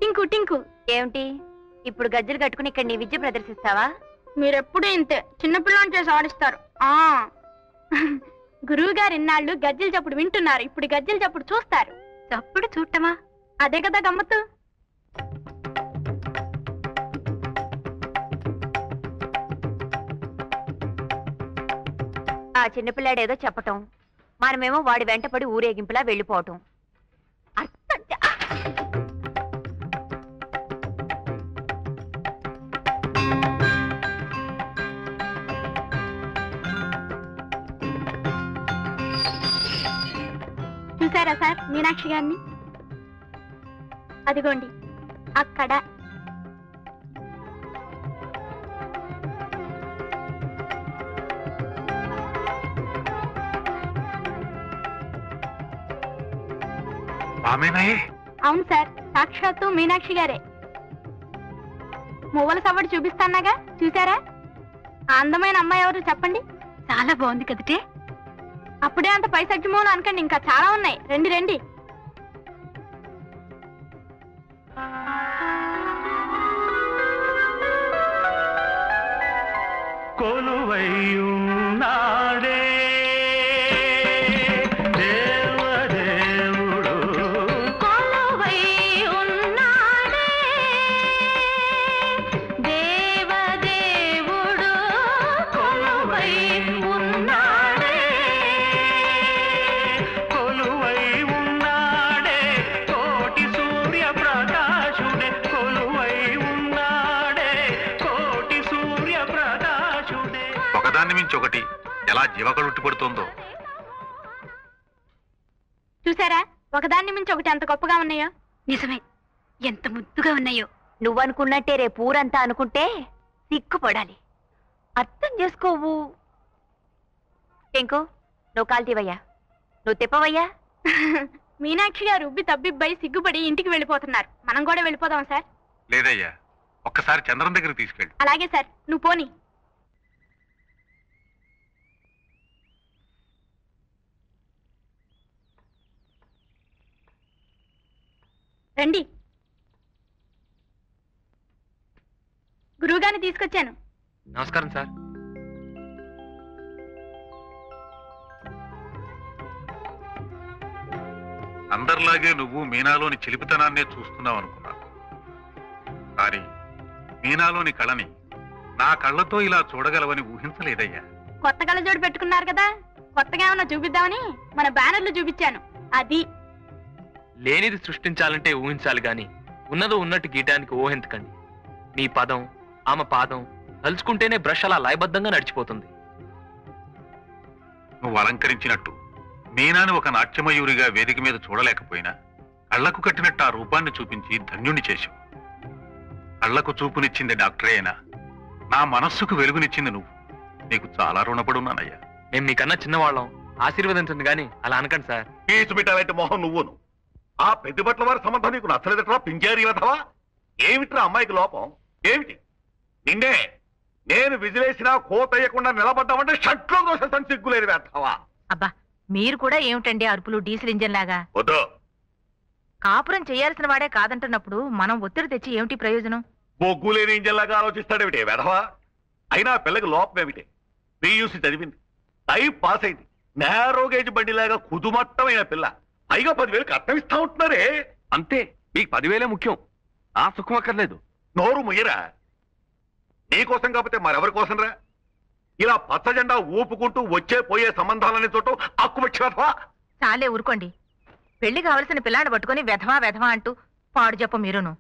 టింకు టింకు. ఏమిటి ఇప్పుడు గజ్జలు కట్టుకుని ఇక్కడ నీ విద్య ప్రదర్శిస్తావా? మీరెప్పుడు ఇంతే చిన్నపిల్లని చేసి ఆడిస్తారు. గురువు గారు ఇన్నాళ్ళు గజ్జల చప్పుడు వింటున్నారు, ఇప్పుడు గజ్జల చప్పుడు చూస్తారు. చప్పుడు చూడటమా? అదే కదా గమ్మత్తు. ఆ చిన్నపిల్లాడేదో చెప్పటం, మనమేమో వాడి వెంటపడి ఊరేగింపులా వెళ్ళిపోవటం. చూసారా సార్ మీనాక్షి గారిని? అదిగోండి అక్కడ. అవును సార్, సాక్షాత్తు మీనాక్షి గారే. మువ్వల సవ్వడి చూపిస్తాన్నాగా, చూసారా? ఆ అందమైన అమ్మాయి ఎవరు చెప్పండి? చాలా బాగుంది కదటే. అప్పుడే అంత పైసజ్జమోను అనకండి, ఇంకా చాలా ఉన్నాయి. రండి రండి. కొలువైయున్నాడే దేవదేవుడు, కొలువైయున్నాడే దేవదేవుడు, కొలువైయున్నాడే కొలువై ఉన్నాడే కోటి సూర్య ప్రకాశుడే, కొలువై ఉన్నాడే కోటి సూర్య ప్రకాశుడే. ఒకదాన్ని మించి ఒకటి ఎలా జీవకళుట్టి పడుతోందో. చూసారా ఒకదాన్ని మించి ఒకటి ఎంత గొప్పగా ఉన్నాయో. నిజమే, ఎంత ముద్దుగా ఉన్నాయో. నువ్వనుకున్నట్టే రేపు ఊరంతా అనుకుంటే సిగ్గుపడాలి. అర్థం చేసుకోవు. టెంకు నువ్వు కాల్తీవయ్యా, నువ్వు తిప్పవయ్యా. మీనాక్షి గారు ఉబ్బి తబ్బిబ్బై సిగ్గుపడి ఇంటికి వెళ్ళిపోతున్నారు. మనం కూడా వెళ్ళిపోదాం సార్. లేదయ్యా, ఒక్కసారి చంద్రం దగ్గరికి తీసుకెళ్ళి. అలాగే సార్, నువ్వు పోనీ. రండి. గురువుగారిని తీసుకొచ్చాను. నమస్కారం సార్. అందరిలాగే నువ్వు మీనాలోని చిలిపితనాన్నే చూస్తున్నావు అనుకున్నాను. కానీ మీనాలోని కళని నా కళ్ళతో ఇలా చూడగలవని ఊహించలేదయ్యా. కొత్త కళ్ళజోడు పెట్టుకున్నారు కదా, కొత్తగా ఏమన్నా చూపిద్దామని మన బ్యానర్లు చూపించాను. అది లేనిది సృష్టించాలంటే ఊహించాలి గాని ఉన్నదో ఉన్నట్టు గీయటానికి ఊహించకండి. మీ పదం ఆమె పాదం తలుచుకుంటేనే బ్రష్ అలా లయబద్ధంగా నడిచిపోతుంది. నువ్వు అలంకరించినట్టు మీనాని ఒక నాట్యమయూరిగా వేదిక మీద చూడలేకపోయినా కళ్లకు కట్టినట్టు ఆ రూపాన్ని చూపించి ధన్యుణ్ణి చేశావు. కళ్లకు చూపునిచ్చింది డాక్టరే అయినా నా మనస్సుకు వెలుగునిచ్చింది నువ్వు. నీకు చాలా రుణపడి ఉన్నానయ్యా. మేము మీకన్నా చిన్నవాళ్ళం, ఆశీర్వదించండి గాని అలా అనకండి సార్. పీచు పెట్టాలంటే మొహం నువ్వును. ఆ పెద్దబట్ల వారి సంబంధం నీకు నచ్చలేదట్రా పింజారి వధవా? ఏమిట్రా అమ్మాయికి లోపం ఏమిటి? నిన్నే నేను విజిలేసినా కోతయ్యకుండా నిలబడ్డామంటే షట్లో దోషం సిగ్గులేని వేస్తావా? అబ్బా మీరు కూడా ఏమిటండి అరుపులు డీజిల్ ఇంజన్ లాగా? వద్దు. కాపురం చేయాల్సిన వాడే కాదంటున్నప్పుడు మనం ఒత్తిడి తెచ్చి ఏమిటి ప్రయోజనం? బొగ్గు లేని ఇంజన్లాగా ఆలోచిస్తాడేమిటే వెధవా? అయినా పిల్లకి లోపం ఏమిటి? పియూసీ చదివింది, టైప్ పాస్ అయింది, నేరో గేజ్ బండిలాగా కుదుమట్టమైన పిల్ల. పైగా 10,000 కట్నం ఇస్తా ఉంటున్నారే. అంతే, మీకు 10,000 ముఖ్యం, ఆ సుఖం అక్కర్లేదు. నోరు ముయ్యరా. నీకోసం కాకపోతే మరెవరి కోసం రా? ఇలా పచ్చ జెండా ఊపుకుంటూ వచ్చే పోయే సంబంధాలని చూడటం అక్కుపచ్చి వెధవా. చాలే ఊరుకోండి. పెళ్లి కావలసిన పిల్లాన్ని పట్టుకుని వెధవా వెధవా అంటూ పాడు చెప్ప మీరును.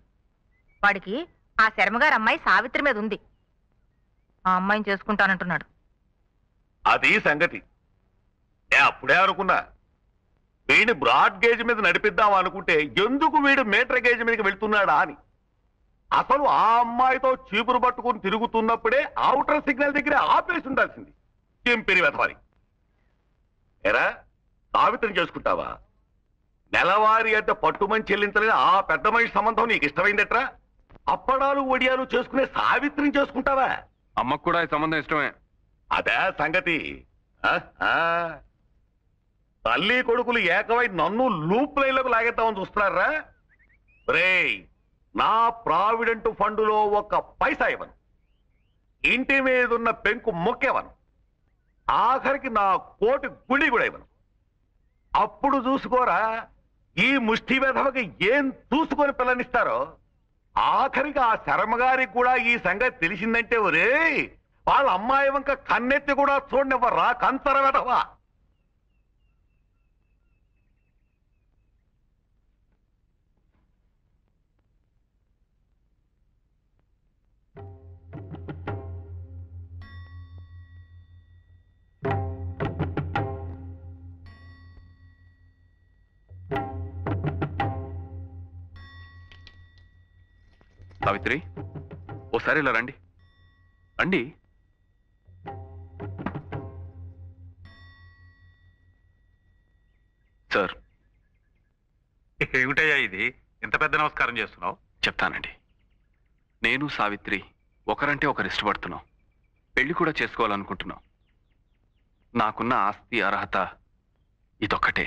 వాడికి ఆ శర్మగారు అమ్మాయి సావిత్రి మీద ఉంది. ఆ అమ్మాయిని చేసుకుంటానంటున్నాడు. అది సంగతి. అప్పుడే అనుకున్నా వీడిని బ్రాడ్ గేజ్ మీద నడిపిద్దాం అనుకుంటే ఎందుకు వీడు మీటర్ గేజ్ మీదకి వెళ్తున్నాడా అని. అసలు ఆ అమ్మాయితో చీపురు పట్టుకుని తిరుగుతున్నప్పుడే ఔటర్ సిగ్నల్ దగ్గర ఆపేసి ఉండాల్సింది. చెంపిరి వెధవాలి. ఎరా సావిత్రిని చేసుకుంటావా? నెలవారీ అంటే పట్టుమని చెల్లించలేని ఆ పెద్ద మనిషి సంబంధం నీకు ఇష్టమైందట్రా? అప్పడాలు ఒడియాలు చేసుకునే సావిత్రిని చేసుకుంటావా? అమ్మకు కూడా ఈ సంబంధం ఇష్టమే. అదే సంగతి. తల్లి కొడుకులు ఏకమై నన్ను లూప్ లైన్లకు లాగేద్దామని చూస్తున్నారా? రేయ్, నా ప్రావిడెంట్ ఫండులో 1 పైసా ఇవ్వను, ఇంటి మీదున్న పెంకు మొక్కేవను, ఆఖరికి నా కోటి గుడి కూడా ఇవ్వను. అప్పుడు చూసుకోరా ఈ ముష్టి వెధవకి ఏం చూసుకొని పిల్లనిస్తారో. ఆఖరికి ఆ శర్మగారికి కూడా ఈ సంగతి తెలిసిందంటే ఒరే వాళ్ళ అమ్మాయి వంక కన్నెత్తి కూడా చూడనివ్వరా కంచర వెధవా. సావిత్రి, ఓసారి ఇలా రండి. రండి. సార్. ఏమిటయ్యా ఇది? ఇంత పెద్ద నమస్కారం చేస్తున్నావు? చెప్తానండి. నేను సావిత్రి ఒకరంటే ఒకరు ఇష్టపడుతున్నాం, పెళ్లి కూడా చేసుకోవాలనుకుంటున్నాం. నాకున్న ఆస్తి అర్హత ఇదొక్కటే.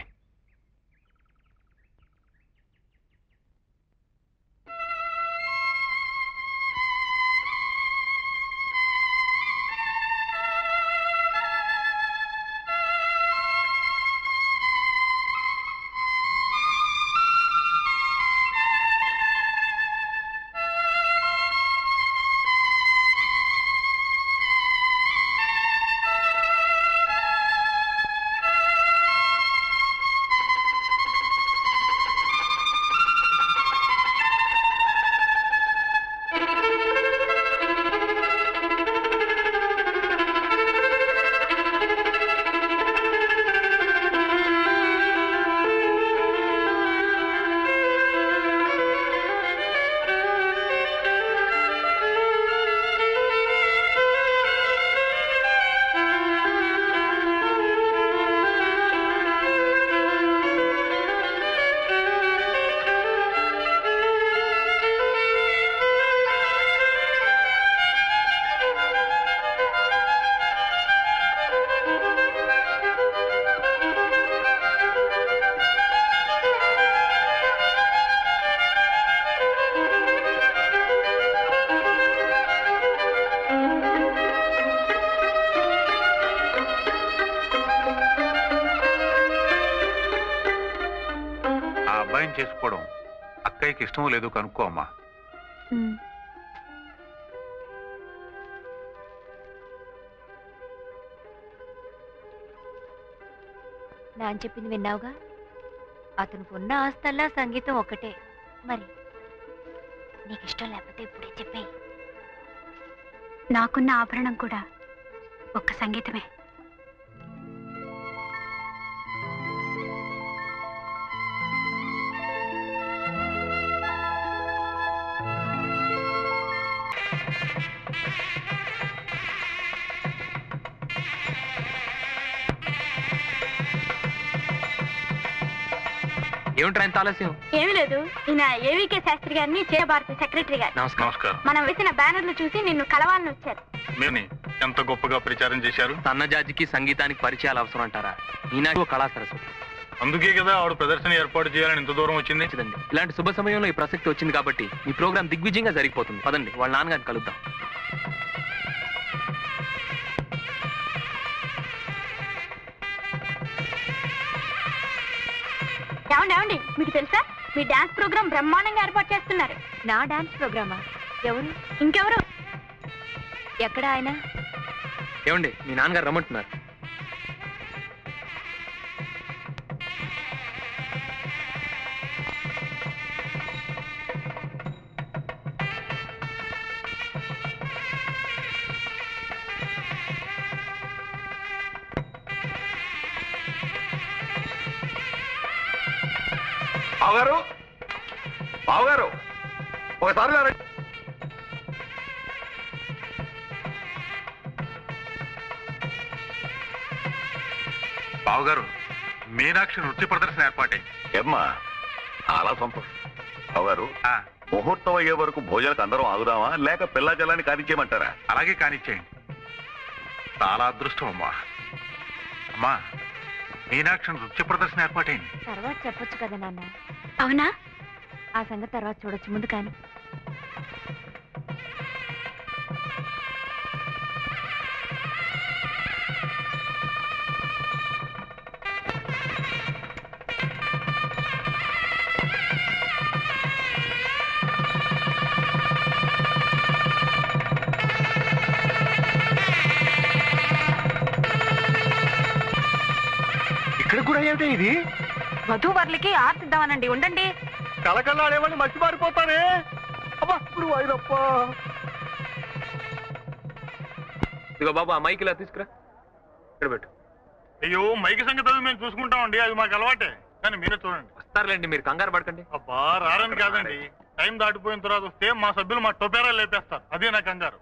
చేసుకోవడం అక్కయ్యకి ఇష్టం లేదు కనుక్కో అమ్మా. నాన్న చెప్పింది విన్నావుగా, అతనికి ఉన్న ఆస్తల్లా సంగీతం ఒక్కటే. మరి నీకు ఇష్టం లేకపోతే ఇప్పుడే చెప్పేయి. నాకున్న ఆభరణం కూడా ఒక్క సంగీతమే. ఏమిట్రా ఇంత ఆలస్యం? ఏమీ లేదు, ఈయన ఏవికే శాస్త్రి గారిని భారత సెక్రటరీ గారు నమస్కారం. మనం వేసిన బ్యానర్లు చూసి నిన్ను కలవాలని వచ్చారు. మేని ఎంత గొప్పగా ప్రచారం చేశారు. సన్నజాజికి సంగీతానికి పరిచయాలు అవసరం అంటారా? మీనాక్షి కళా సరస్వతి, అందుకే కదా ఆవిడ ప్రదర్శన ఏర్పాటు చేయాలని ఇంత దూరం వచ్చింది. ఇలాంటి శుభ సమయంలో ఈ ప్రసక్తి వచ్చింది కాబట్టి ఈ ప్రోగ్రాం దిగ్విజయంగా జరిగిపోతుంది. పదండి, వాళ్ళ నాన్నగారిని కలుద్దాం. ఏమండి, మీకు తెలుసా మీ డాన్స్ ప్రోగ్రామ్ బ్రహ్మాండంగా ఏర్పాటు చేస్తున్నారు. నా డాన్స్ ప్రోగ్రామా? ఎవరు? ఇంకెవరు? ఎక్కడ ఆయన? ఏమండి, మీ నాన్నగారు రమ్మంటున్నారు. బావగారు, బావగారు, ఒకసారి బావగారు, మీనాక్షి నృత్య ప్రదర్శన ఏర్పాటై. ఏమ్మా, చాలా సంతోషం. బావగారు, ముహూర్తం అయ్యే వరకు భోజనానికి అందరం ఆగుదామా లేక పిల్లా జలాన్ని కానిచ్చేయమంటారా? అలాగే కానిచ్చేయండి. చాలా అదృష్టం అమ్మా. అమ్మా, మీనాక్షి నృత్య ప్రదర్శన ఏర్పాటైంది. తర్వాత చెప్పొచ్చు కదా నాన్న. అవునా? ఆ సంగతి తర్వాత చూడొచ్చు, ముందు కానీ. ఇక్కడ కూడా ఏమిటి ఇది? వధూవర్లకి ఆర్తిద్దామనండి, ఉండండి. కళకళాడేమని మర్చి మారిపోతానే. అబ్బా, ఇప్పుడు వైరప్ప. ఇదిగో బాబు, ఆ మైక్ ఇలా తీసుకురా, ఇక్కడ పెట్టు. అయ్యో, మైకి సంగతి అది మేము చూసుకుంటామండి, అది మాకు అలవాటే. కానీ మీరే చూడండి. వస్తారులేండి, మీరు కంగారు పడకండి. అబ్బా, రారని కాదండి, టైం దాటిపోయిన తర్వాత వస్తే మా సభ్యులు మా టొపేరాలు లేపేస్తారు. అదే నా కంగారు.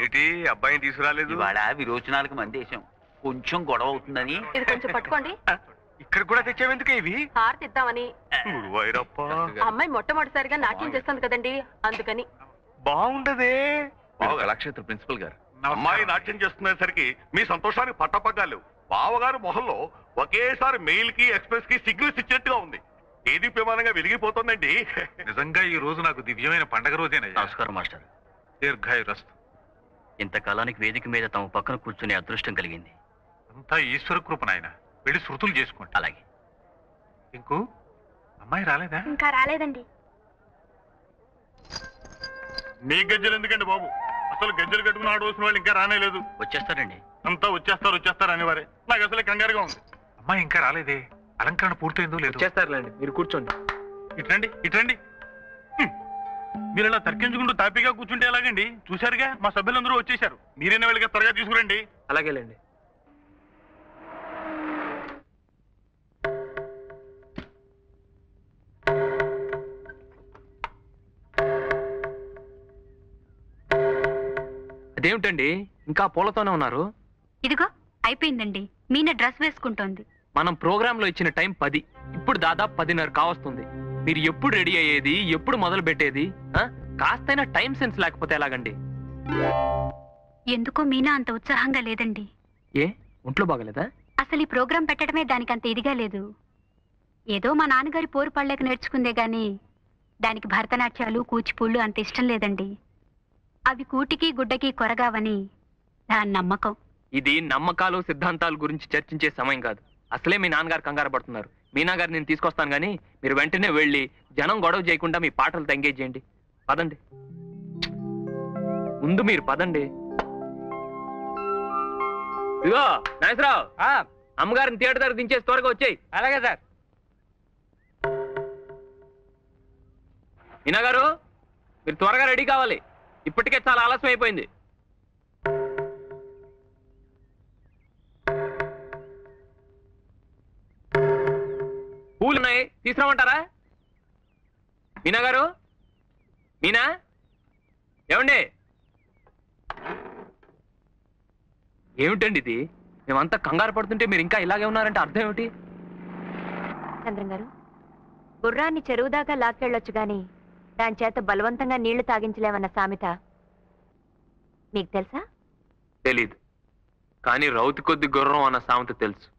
ఏంటి అబ్బాయిని తీసుకురాలేదు? ఇవాళ విరోచనాలకు మందేశం, కొంచెం గొడవ అవుతుందని. ఇది కొంచెం పట్టుకోండి. ఇక్కడ కూడా తెచ్చావెందుకు ఇవి? హారతి ఇద్దామని. వైరప్ప, అమ్మాయి మొట్టమొదటిసారిగా నాట్యం చేస్తుంది కదండి, అందుకని. బాగుండదే. కళాక్షేత్ర ప్రిన్సిపల్ గారు, అమ్మాయి నాట్యం చేస్తున్నసరికి మీ సంతోషానికి పట్టపగ్గాలు. బావగారు మొహంలో ఒకేసారి మెయిల్ కి ఎక్స్ప్రెస్ కి సిగ్నల్స్ ఇచ్చినట్టుగా ఉంది. ఏది ప్రమాణంగా వెలిగిపోతుందండి. నిజంగా ఈ రోజు నాకు దివ్యమైన పండగ రోజేనయ్యా. నమస్కారం మాస్టర్. దీర్ఘాయురస్తు. ఇంతకాలానికి వేదిక మీద తమ పక్కన కూర్చునే అదృష్టం కలిగింది. అంతా ఈశ్వర కృప నాయన. వెళ్ళి శృతులు చేసుకోండి. అలాగే. ఇంకూ అమ్మాయి రాలేదా? ఇంకా రాలేదండి. మీ గజ్జలు ఎందుకండి బాబు? అసలు గజ్జలు కట్టుకుని ఆడవలసిన వాళ్ళు ఇంకా రానేలేదు. వచ్చేస్తారండి. అంతా వచ్చేస్తారు అనేవారే. నాకు అసలే కంగారుగా ఉంది. అమ్మాయి ఇంకా రాలేదే. అలంకరణ పూర్తయిందో లేదు. వచ్చేస్తారులేండి, మీరు కూర్చోండి. ఇట్రండి. మీరు ఇలా తర్కించుకుంటూ తాపీగా కూర్చుంటే ఎలాగండి? చూశారుగా, మా సభ్యులందరూ వచ్చేశారు. మీరైనా వెళ్ళగా త్వరగా తీసుకురండి. అలాగేలేండి. అదేమిటండి, ఇంకా పూలతోనే ఉన్నారు? ఇదిగో అయిపోయిందండి. మీన డ్రెస్ వేసుకుంటోంది. మనం ప్రోగ్రామ్ లో ఇచ్చిన టైం 10, ఇప్పుడు దాదాపు 10:30 కావస్తుంది. మీరు ఎప్పుడు రెడీ అయ్యేది, ఎప్పుడు మొదలు పెట్టేది? కాస్తైనా టైం సెన్స్ లేకపోతే ఎలాగండి? ఎందుకో మీనా అంత ఉత్సాహంగా లేదండి. ఏ, ఒంట్లో బాగలేదా? అసలు ఈ ప్రోగ్రాం పెట్టడమే దానికంత ఇదిగా లేదు. ఏదో మా నాన్నగారి పోరు పళ్ళకి నేర్చుకుందే గాని దానికి భరతనాట్యాలు, కూచిపూళ్ళు అంత ఇష్టం లేదండి. అవి కూటికి గుడ్డకి కొరగావని దాని నమ్మకం. ఇది నమ్మకాలు, సిద్ధాంతాల గురించి చర్చించే సమయం కాదు. అసలే మీ నాన్నగారు కంగారు పడుతున్నారు. మీనా గారు నేను తీసుకొస్తాను కానీ మీరు వెంటనే వెళ్ళి జనం గొడవ చేయకుండా మీ పాటలతో ఎంగేజ్ చేయండి. పదండి, ముందు మీరు పదండి. ఇదిగో నాగేశ్వరరావు, అమ్మగారిని థియేటర్ దగ్గర దించేసి త్వరగా వచ్చాయి. అలాగే సార్. మీనా గారు మీరు త్వరగా రెడీ కావాలి, ఇప్పటికే చాలా ఆలస్యం అయిపోయింది. పూలు ఉన్నాయి, తీసుకురామంటారా? మీనా గారు, మీనా, ఏమండి? ఏమిటండి ఇది? మేమంతా కంగారు పడుతుంటే మీరు ఇంకా ఇలాగే ఉన్నారంటే అర్థం ఏమిటి? చంద్రం గారు, గుర్రాన్ని చెరువు దాకా లాక్కెళ్ళొచ్చు గాని దాని చేత బలవంతంగా నీళ్లు తాగించలేమన్న సామెత మీకు తెలుసా? తెలీదు, కానీ రౌతి కొద్ది గుర్రం అన్న సామెత తెలుసు.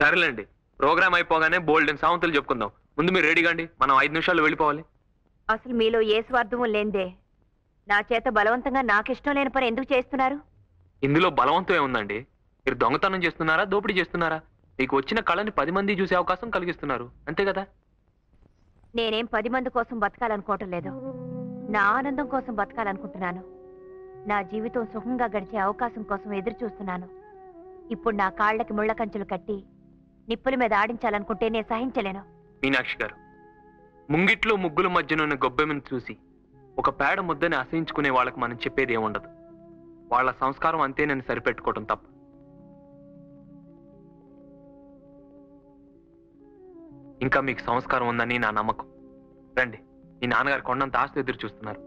సరేలేండి, ప్రోగ్రామ్ అయిపోగానే బోల్డెన్ సామెతలు చెప్పుకుందాం. ముందు మీరు రెడీగా అండి, మనం 5 నిమిషాల్లో వెళ్ళిపోవాలి. అసలు మీలో ఏ స్వార్థము లేందే నా చేత బలవంతంగా నాకిష్టం లేని పని ఎందుకు చేస్తున్నారు? ఇందులో బలవంతం ఏముందండి? మీరు దొంగతనం చేస్తున్నారా, దోపిడీ చేస్తున్నారా? మీకు వచ్చిన కళని 10 మంది చూసే అవకాశం కలిగిస్తున్నారు, అంతే కదా? నేనేం 10 మంది కోసం బతకాలనుకోవటం లేదు, నా ఆనందం కోసం బతకాలనుకుంటున్నాను. నా జీవితం సుఖంగా గడిచే అవకాశం కోసం ఎదురు చూస్తున్నాను. ఇప్పుడు నా కాళ్ళకి ముళ్ళ కంచెలు కట్టి నిప్పుల మీద ఆడించాలనుకుంటే నేను సహించలేను. మీనాక్షి గారు, ముంగిట్లో ముగ్గుల మధ్యనున్న గొబ్బెమ్మను చూసి ఒక పేడ ముద్దని అసహించుకునే వాళ్ళకి మనం చెప్పేది ఏముండదు. వాళ్ళ సంస్కారం అంతే నేను సరిపెట్టుకోవటం తప్ప. ఇంకా మీకు సంస్కారం ఉందని నా నమ్మకం. రండి, మీ నాన్నగారు కొండంత ఆస్తి ఎదురు చూస్తున్నారు.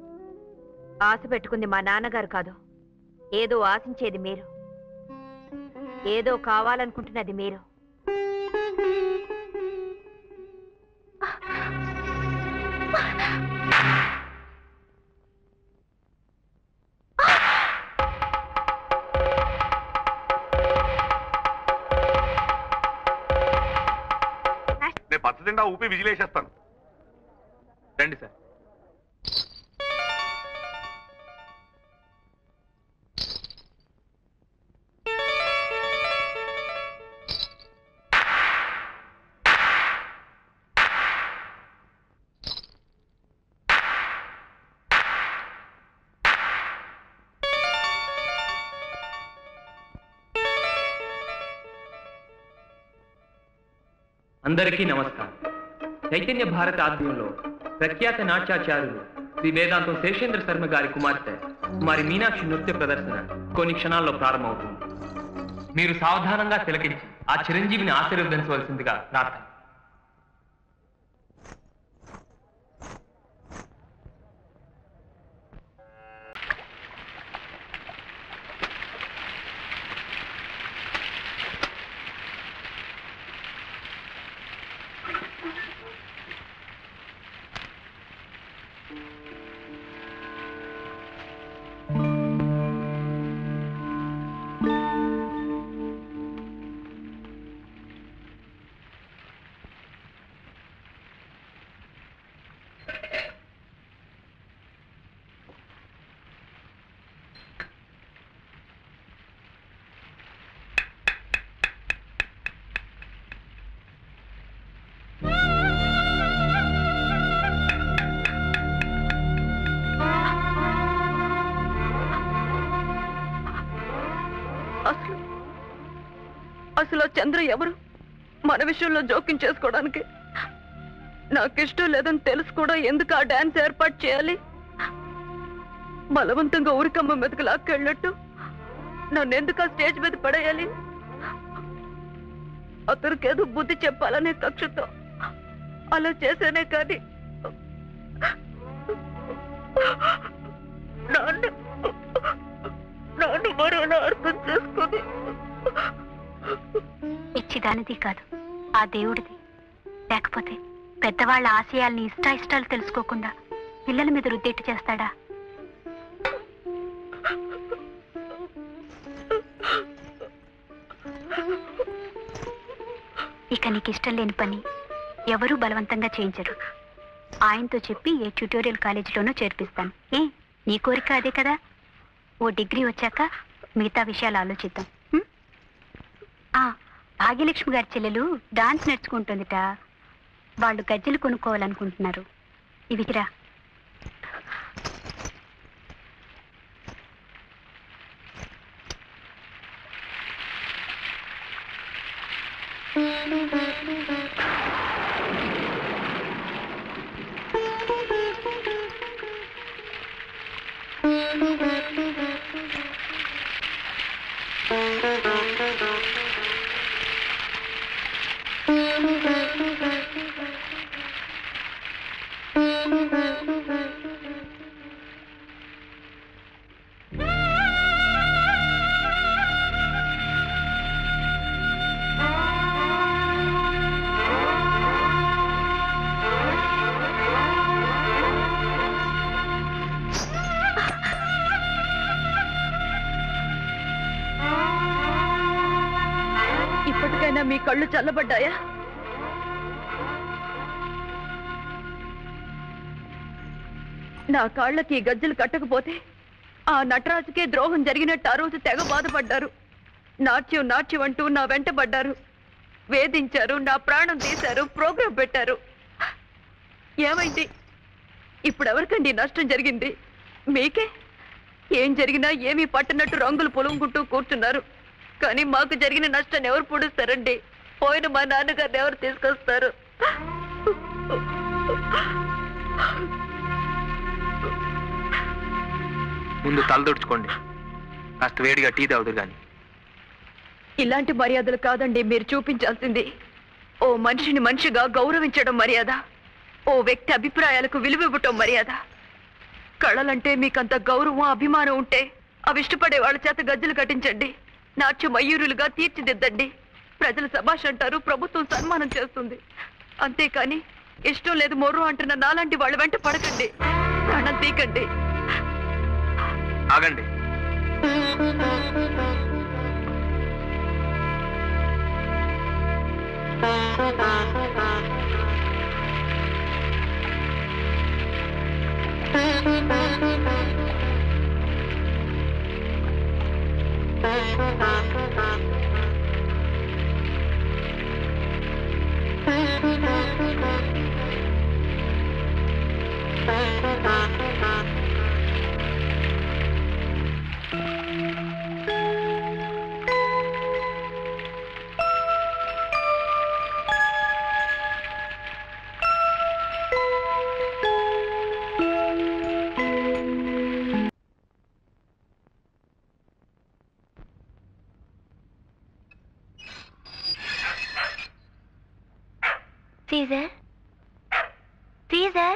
ఆశ పెట్టుకుంది మా నాన్నగారు కాదు, ఏదో ఆశించేది మీరు, ఏదో కావాలనుకుంటున్నది మీరు. నేను పచ్చదిండా ఊపి విజిలేసేస్తాను. రండి సార్. అందరికీ నమస్కారం. చైతన్య భారత ఆధ్వర్యంలో ప్రఖ్యాత నాట్యాచార్యులు శ్రీ వేదాంతం శేషేంద్ర శర్మ గారి కుమార్తె కుమారి మీనాక్షి నృత్య ప్రదర్శన కొన్ని క్షణాల్లో ప్రారంభమవుతుంది. మీరు సావధానంగా తిలకించి ఆ చిరంజీవిని ఆశీర్వదించవలసిందిగా ప్రార్థన. అసలు చంద్ర ఎవరు? మన విషయంలో జోక్యం చేసుకోవడానికి నాకిష్టం లేదని తెలుసు కూడా ఎందుకు ఆ డాన్స్ ఏర్పాటు చేయాలి? బలవంతంగా ఊరికమ్మ మీదకి లాక్కెళ్ళట్టు నన్ను ఎందుకు ఆ స్టేజ్ మీద పడేయాలి? అతనికి ఏదో బుద్ధి చెప్పాలనే కక్షతో అలా చేసేనే కానీ నన్ను మరోలా అర్థం చేసుకొని పిచ్చిదానిది కాదు, ఆ దేవుడిది. లేకపోతే పెద్దవాళ్ళ ఆశయాల్ని ఇష్టాలు తెలుసుకోకుండా పిల్లల మీద రుద్దెట్టు చేస్తాడా? ఇక నీకు ఇష్టం లేని పని ఎవరూ బలవంతంగా చేయించరు. ఆయనతో చెప్పి ఏ ట్యూటోరియల్ కాలేజీలోనూ చేర్పిస్తాను. నీ కోరిక అదే కదా? ఓ డిగ్రీ వచ్చాక మిగతా విషయాలు ఆలోచిద్దాం. భాగ్యలక్ష్మి గారి చెల్లెలు డాన్స్ నేర్చుకుంటుందిట. వాళ్ళు గజ్జెలు కొనుక్కోవాలనుకుంటున్నారు. ఇవికిరా. ఇప్పటికైనా మీ కళ్ళు చల్లబడ్డాయా? నా కాళ్ళకి గజ్జలు కట్టకపోతే ఆ నటరాజుకే ద్రోహం జరిగినట్టు ఆ రోజు తెగ బాధపడ్డారు. నాట్యం నాట్యం అంటూ నా వెంట పడ్డారు, వేధించారు, నా ప్రాణం తీశారు, ప్రోగ్రాం పెట్టారు. ఏమైంది? ఇప్పుడు ఎవరికండి నష్టం జరిగింది? మీకే. ఏం జరిగినా ఏమీ పట్టనట్టు రంగులు పొలుముకుంటూ కూర్చున్నారు. కానీ మాకు జరిగిన నష్టాన్ని ఎవరు పూడుస్తారండి? పోయిన మా నాన్నగారిని ఎవరు తీసుకొస్తారు? ముందు తలదొడుచుకోండి, కాస్త వేడిగా టీ తాగుదురు గాని. ఇలాంటి మర్యాదలు కాదండి మీరు చూపించాల్సింది. ఓ మనిషిని మనిషిగా గౌరవించడం మర్యాద, ఓ వ్యక్తి అభిప్రాయాలకు విలువివ్వటం మర్యాద. కళలంటే మీకంత గౌరవం అభిమానం ఉంటే అవి ఇష్టపడే వాళ్ళ చేత గజ్జలు కట్టించండి, నాట్య మయూరులుగా తీర్చిదిద్దండి. ప్రజలు శభాష్ అంటారు, ప్రభుత్వం సన్మానం చేస్తుంది. అంతేకాని ఇష్టం లేదు మొర్రు అంటున్న నాలాంటి వాళ్ళ వెంట పడకండి, ప్రాణం తీకండి. ఆగండి. Caesar? Caesar?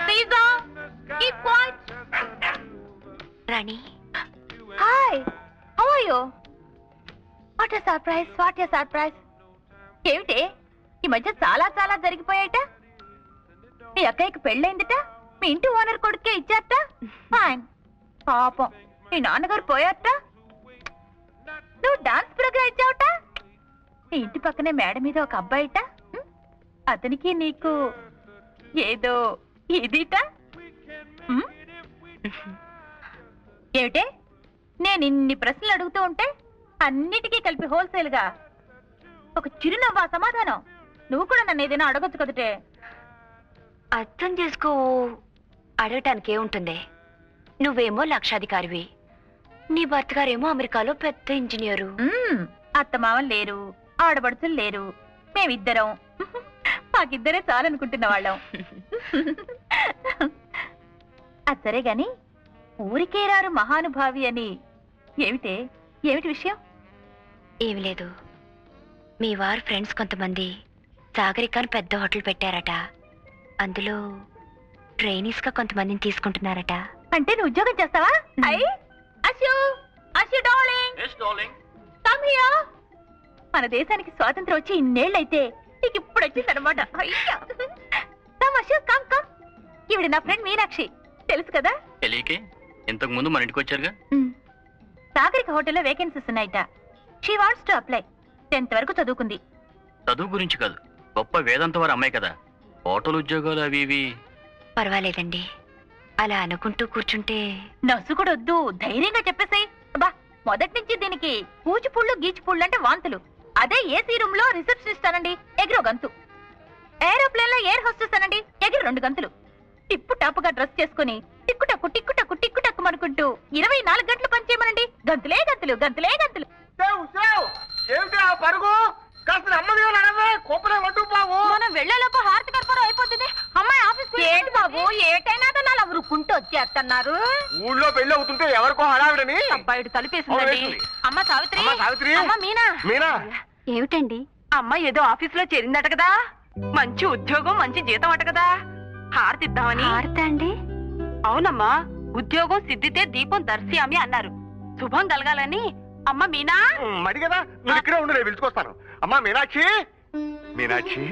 Caesar, keep quiet. Rani? Hi, how are you? What a surprise, what a surprise. ఏమిటి ఈ మధ్య చాలా చాలా జరిగిపోయాట? మీ అక్కయ్యకి పెళ్ళైందిట, మీ ఇంటి ఓనర్ కొడుకే ఇచ్చారట. ఫైన్. పాపం నీ నాన్నగారు పోయారట, నువ్వు డాన్స్ ప్రోగ్రాం ఇచ్చావట. నీ ఇంటి పక్కనే మేడ మీద ఒక అబ్బాయిట, అతనికి నీకు ఏదో ఇదిట. ఏమిటే నేను ఇన్ని ప్రశ్నలు అడుగుతూ ఉంటే అన్నిటికీ కలిపి హోల్సేల్ గా ఒక చిరునవ్వా సమాధానం? నువ్వు కూడా నన్ను ఏదైనా అడగొచ్చు కదటే. అర్థం చేసుకో, అడగటానికి ఏముంటుంది? నువ్వేమో లక్షాధికారివి, నీ భర్త గారేమో అమెరికాలో పెద్ద ఇంజనీరు. అత్తమామలు లేరు, ఆడబడుచులు లేరు, మేమిద్దరం. మాకిద్దరే చాలనుకుంటున్న వాళ్ళం. అది సరే గాని ఊరికే రారు మహానుభావి అని ఏమిటే? ఏమిటి విషయం? ఏమి లేదు, మీ వారు ఫ్రెండ్స్ కొంతమంది సాగరికాని పెద్ద హోటల్ పెట్టారట. అందులో ట్రైనీస్ గా కొంతమందిని తీసుకుంటున్నారట. అంటే నువ్వు ఉద్యోగం చేస్తావా? మన దేశానికి స్వాతంత్రం వచ్చి ఇన్నేళ్ళైతే నీకు ఇప్పుడు వచ్చిందనమాట. ఈవిడ నా ఫ్రెండ్ మీనాక్షి, తెలుసు కదా? తెలియకే, ఇంతకు ముందు మన ఇంటికి వచ్చారుగా. సాగరిక హోటల్లో వేకెన్సీస్ ఉన్నాయట. She wants to apply. 10th వరకు చదువుకుంది. చదువు గురించి కాదు, గొప్ప వేదాంత వారి అమ్మాయి కదా, హోటల్ ఉద్యోగాలు అవి ఇవి. పర్వాలేదండి, అలా అనుకుంటూ కూర్చుంటే నసుకుడొద్దు, ధైర్యంగా చెప్పేసాయి. బా మొదటి నుంచి దీనికి కూచిపుళ్ళు గీచిపుళ్ళు అంటే వాంతులు. అదే ఏసీ రూమ్ లో రిసెప్షనిస్ట్ అనండి, ఎగిరో గంతు. ఏరోప్లేన్ లో ఎయిర్ హోస్టెస్ అనండి, ఎగిరి 2 గంతులు. టిప్పు టాపుగా డ్రెస్ చేసుకుని టిక్కుటక్కు టిక్కుటక్కు టిక్కుటక్కు అనుకుంటూ 24 గంటలు పనిచేయమనండి, గంతులే గంతులు గంతులే గంతులు. ఏమిటి ఆ పరుగు? కాస్త నెమ్మదిగా కోపలే వడ్డు బాబు. మనం వెళ్లేలోపు హారతి కర్పూరం అయిపోతుంది. అమ్మాయి ఆఫీస్ ఏంటి బాబు ఏటైనా అలా ఉరుక్కుంటూ వచ్చేస్తున్నారు. ఊళ్ళో పెళ్లి అవుతుంటే ఎవరికో హడావిడని అబ్బాయిడు తలుపేసిందండి. అమ్మ సావిత్రి, సావిత్రి, అమ్మ మీనా. మీనా ఏమిటండి? అమ్మ ఏదో ఆఫీస్ లో చేరిందట కదా, మంచి ఉద్యోగం మంచి జీతం అట కదా, హారతి ఇద్దామని. హారతి అండి? అవునమ్మా, ఉద్యోగం సిద్ధితే దీపం దర్శయామి అన్నారు. శుభం కలగాలని. అమ్మ మీనా. మడి కదా, నువ్వు ఇక్కడే ఉండు, నేను పిలుచుకొస్తాను. అమ్మా మీనాక్షి. మీనాక్షి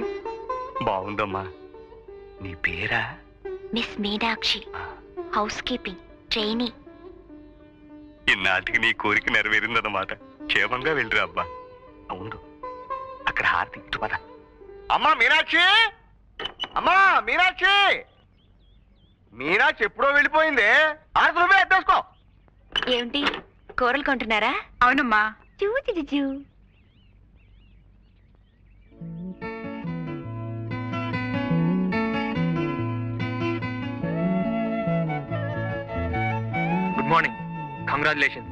బాగుందమ్మా. నీ పేరా? Miss Meenakshi, housekeeping trainee. ఇన్నాటికి నీ కోరిక నెరవేరిందన్నమాట. క్షేమంగా వెళ్ళిరా అబ్బా. అవును, అక్కడ హారతి ఇటు పద. అమ్మా మీనాక్షి, అమ్మా మీనాక్షి. మీనాక్షి ఎప్పుడో వెళ్ళిపోయిందే, హారతి నువ్వే ఎత్తేసుకో. ఏమిటి కూరలు కొంటున్నారా? అవునమ్మా. చూ. Good morning, congratulation.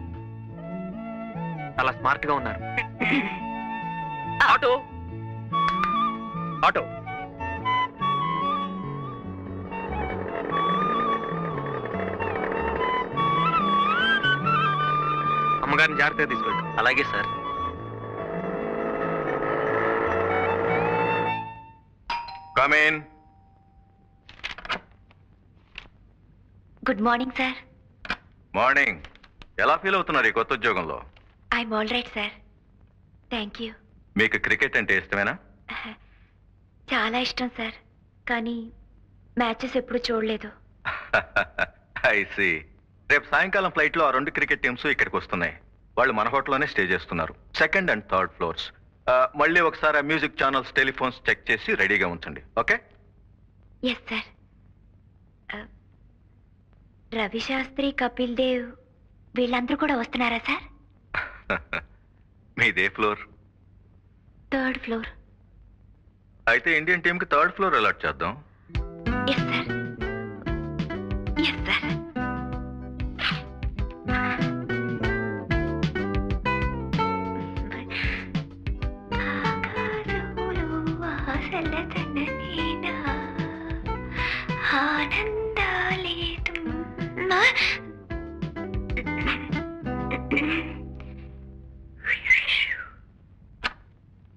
చాలా స్మార్ట్ గా ఉన్నారు. Auto auto. అమ్మగారిని జాగ్రత్తగా తీసుకెళ్ళి. అలాగే sir. Come in. Good morning sir. Morning. ఎలా ఫీల్ అవుతున్నారు ఈ కొత్త ఉద్యోగంలో? I'm all right sir, thank you. మీకు క్రికెట్ అంటే ఇష్టమేనా? చాలా ఇష్టం సార్, కానీ మ్యాచెస్ ఎప్పుడు చూడలేదు. I see. రేపు సాయంకాలం ఫ్లైట్ లో ఆ 2 క్రికెట్ టీమ్స్ ఇక్కడికి వస్తున్నాయి. వాళ్ళు మన హోటల్లోనే స్టే చేస్తున్నారు, 2nd and 3rd ఫ్లోర్స్. మళ్ళీ ఒకసారి మ్యూజిక్ ఛానల్స్, టెలిఫోన్స్ చెక్ చేసి రెడీగా ఉంచండి. Okay? Yes sir. Ravi Shastri, Kapil Dev వీళ్ళందరూ కూడా వస్తున్నారా సార్? మీదే ఫ్లోర్? 3rd floor. అయితే ఇండియన్ టీమ్ కి 3rd ఫ్లోర్ అలాట్ చేద్దాం. Yes sir. Yes sir.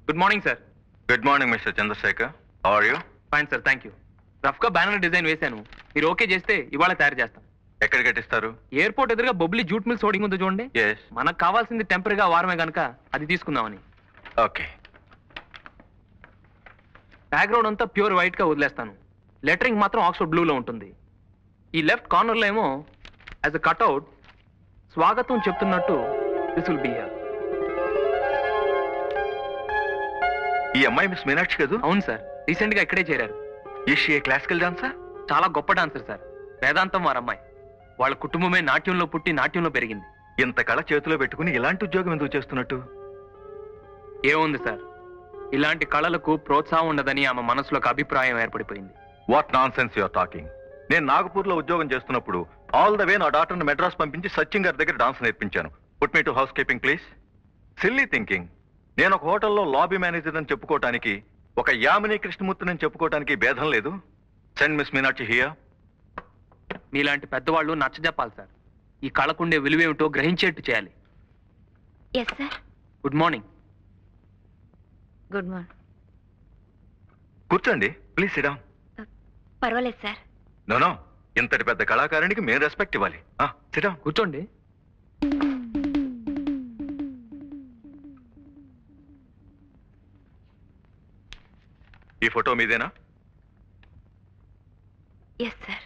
Good morning sir. Good morning mister Chandrasekhar. How are you? Fine sir, thank you. Rough గా బ్యానర్ డిజైన్ వేశాను, మీరు ఓకే చేస్తే ఇవాళ తయారు చేస్తాం. ఎక్కడ కట్టిస్తారు? ఎయిర్పోర్ట్ ఎదురుగా బొబ్లీ జూట్ మిల్స్ హోర్డింగ్ ఉంది చూడండి. మనకు కావాల్సింది టెంపరీగా వారమే గనక అది తీసుకుందామని. ఓకే. బ్యాక్గ్రౌండ్ అంతా ప్యూర్ వైట్ గా వదిలేస్తాను, లెటరింగ్ మాత్రం ఆక్స్ఫర్డ్ బ్లూలో ఉంటుంది. ఈ లెఫ్ట్ కార్నర్ లో ఏమో యాజ్ అ కట్అవుట్ స్వాగతం చెప్తున్నట్టు దిస్ విల్ బి హియర్. ఈ అమ్మాయి మిస్ మీనాక్షి కదా? అవును సార్, రీసెంట్ గా ఇక్కడే చేరారు. Is she a classical dancer? చాలా గొప్ప డాన్సర్ సార్, వేదాంతం వారమ్మాయి. వాళ్ళ కుటుంబమే నాట్యంలో పుట్టి నాట్యంలో పెరిగింది. ఇంత కళ చేతిలో పెట్టుకుని ఇలాంటి ఉద్యోగం ఎందుకు చేస్తున్నట్టు? ఏముంది సార్, ఇలాంటి కళలకు ప్రోత్సాహం ఉండదని ఆమె మనసులో ఒక అభిప్రాయం ఏర్పడిపోయింది. What nonsense you're talking. నేను నాగపూర్ లో ఉద్యోగం చేస్తున్నప్పుడు ఆల్ ద వే నా డాక్టర్ని మెడ్రాస్ పంపించి సచిన్ గారి దగ్గర డాన్స్ నేర్పించాను. Put me to house keeping please. Silly thinking. నేను ఒక హోటల్లో లాబీ మేనేజర్ అని చెప్పుకోవటానికి, ఒక యామిని కృష్ణమూర్తిని చెప్పుకోవటానికి భేదం లేదు. Send miss Meenakshi here. మీలాంటి పెద్దవాళ్ళు నచ్చజెప్పాలి సార్. ఈ కళకుండే విలువేమిటో గ్రహించేట్టు చేయాలి. Yes sir. Good morning. Good morning. కూర్చోండి ప్లీజ్. Sit down. పర్వాలేదు సార్. నో, ఇంతటి పెద్ద కళాకారునికి మేము రెస్పెక్ట్ ఇవ్వాలి. Sit down. కూర్చోండి. ఈ ఫోటో మీదేనా? Yes sir.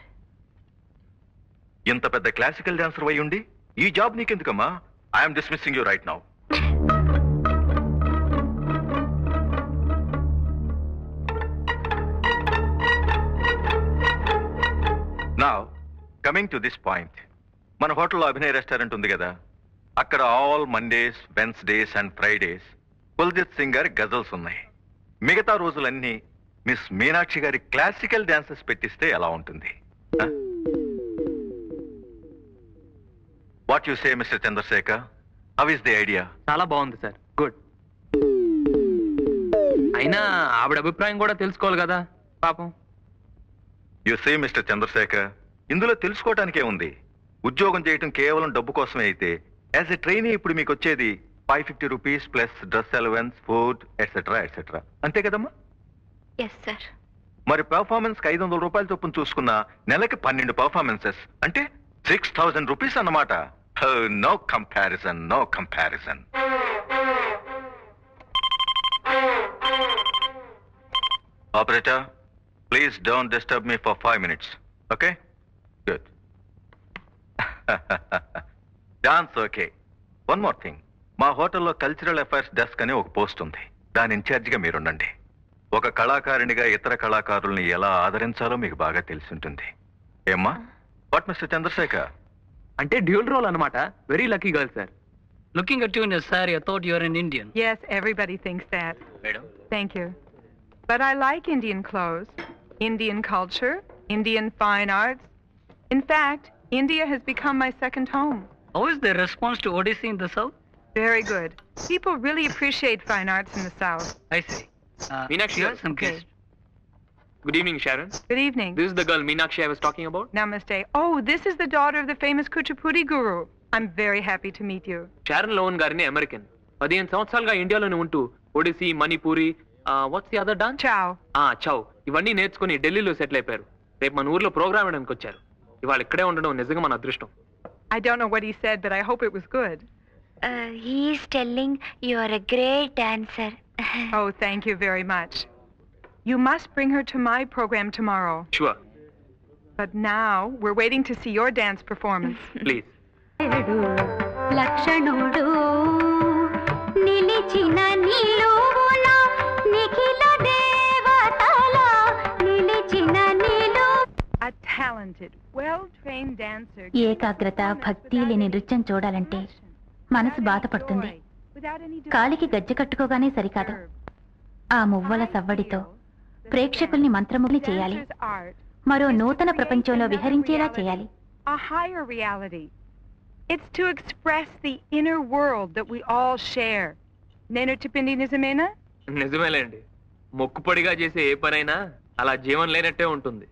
ఇంత పెద్ద క్లాసికల్ డాన్సర్ అయి ఉండి ఈ జాబ్ నీకెందుకమ్మా? I'm dismissing you right now. Now coming to this point, మన హోటల్లో అభినయ్ రెస్టారెంట్ ఉంది కదా, అక్కడ all Mondays, Wednesdays and Fridays Kuljit Singh గారి గజల్స్ ఉన్నాయి. మిగతా రోజులన్నీ మిస్ మీనాక్షి గారి క్లాసికల్ డాన్సెస్ పెట్టిస్తే ఎలా ఉంటుంది? What you say mister Chandrasekhar? How is the idea? చాలా బాగుంది సార్, గుడ్. అయినా ఆవిడ అభిప్రాయం కూడా తెలుసుకోవాలి కదా పాపం. యు సే మిస్టర్ చంద్రశేఖర్, ఇందులో తెలుసుకోవటానికే ఉంది. ఉద్యోగం చేయటం కేవలం డబ్బు కోసమే అయితే యాజ్ ఎ ట్రైనీ ఇప్పుడు మీకు వచ్చేది 550 rupees plus dress allowance, food etcetera etcetera, అంతే కదమ్మా? Yes sir. మరి పెర్ఫార్మెన్స్ కి 500 రూపాయలు చొప్పున చూసుకున్న నెలకి 12 పెర్ఫార్మెన్సెస్ అంటే 6000 రూపీస్ అన్నమాట. No comparison, no comparison. Operator, please don't disturb me for 5 minutes. Okay, good. Dance okay. One more thing, మా హోటల్లో కల్చరల్ అఫైర్స్ డెస్క్ అని ఒక పోస్ట్ ఉంది. దాని ఇన్ఛార్జిగా మీరుండండి. ఒక కళాకారునిగా ఇతర కళాకారుల్ని ఎలా ఆదరించాలో మీకు బాగా తెలిసి ఉంటుంది. ఏమ్మా? What mister Chandrasekhar? అంటే డ్యూల్ రోల్ అన్నమాట. Very lucky girl sir. Looking at you in your saree, I thought you were an Indian. Yes, everybody thinks that. Madam? Thank you. But I like Indian clothes, Indian culture, Indian fine arts. In fact, India has become my second home. How is the response to Odissi in the south? Very good. People really appreciate fine arts in the south. I see. Meenakshi, here are some okay. guests. Good evening, Sharon. Good evening. This is the girl Meenakshi I was talking about. Namaste. Oh, this is the daughter of the famous Kuchipudi guru. I'm very happy to meet you. Sharon Lowen గారిని American. 15 సంవత్సరాలుగా ఇండియాలోనే ఉంటూ Odissi, Manipuri, what's the other dance? Chhau. ఇవన్నీ నేర్చుకుని ఢిల్లీలో settle అయిపోయారు. రేపు మన ఊర్లో ప్రోగ్రామ్ వేయడానికి వచ్చారు. ఇవాళ ఇక్కడే ఉండడం నిజంగా మన అదృష్టం. I don't know what he said, but I hope it was good. He is telling you are a great dancer. Oh, thank you very much. You must bring her to my program tomorrow. Sure. But now we're waiting to see your dance performance. Please. లక్షణుడు నిలిచిన నిలువున నిఖిల దేవతల నిలిచిన నిలు. A talented, well-trained dancer. ఏకాగ్రత, భక్తి లేని నృత్యం చూడాలంటే మనసు బాధపడుతుంది. కాలికి గజ్జె కట్టుకోగానే సరికాదు, ఆ మువ్వల సవ్వడితో ప్రేక్షకుల్ని మంత్రముగ్ని చేయాలి. మరో నూతన ప్రపంచంలో విహరించేలా చేయాలి. A higher reality. It's to express the inner world that we all share. నేను చెప్పింది నిజమేనా? నిజమేలేండి. మొక్కుపొడిగా చేసే ఏ పనైనా అలా జీవం లేనట్టే ఉంటుంది.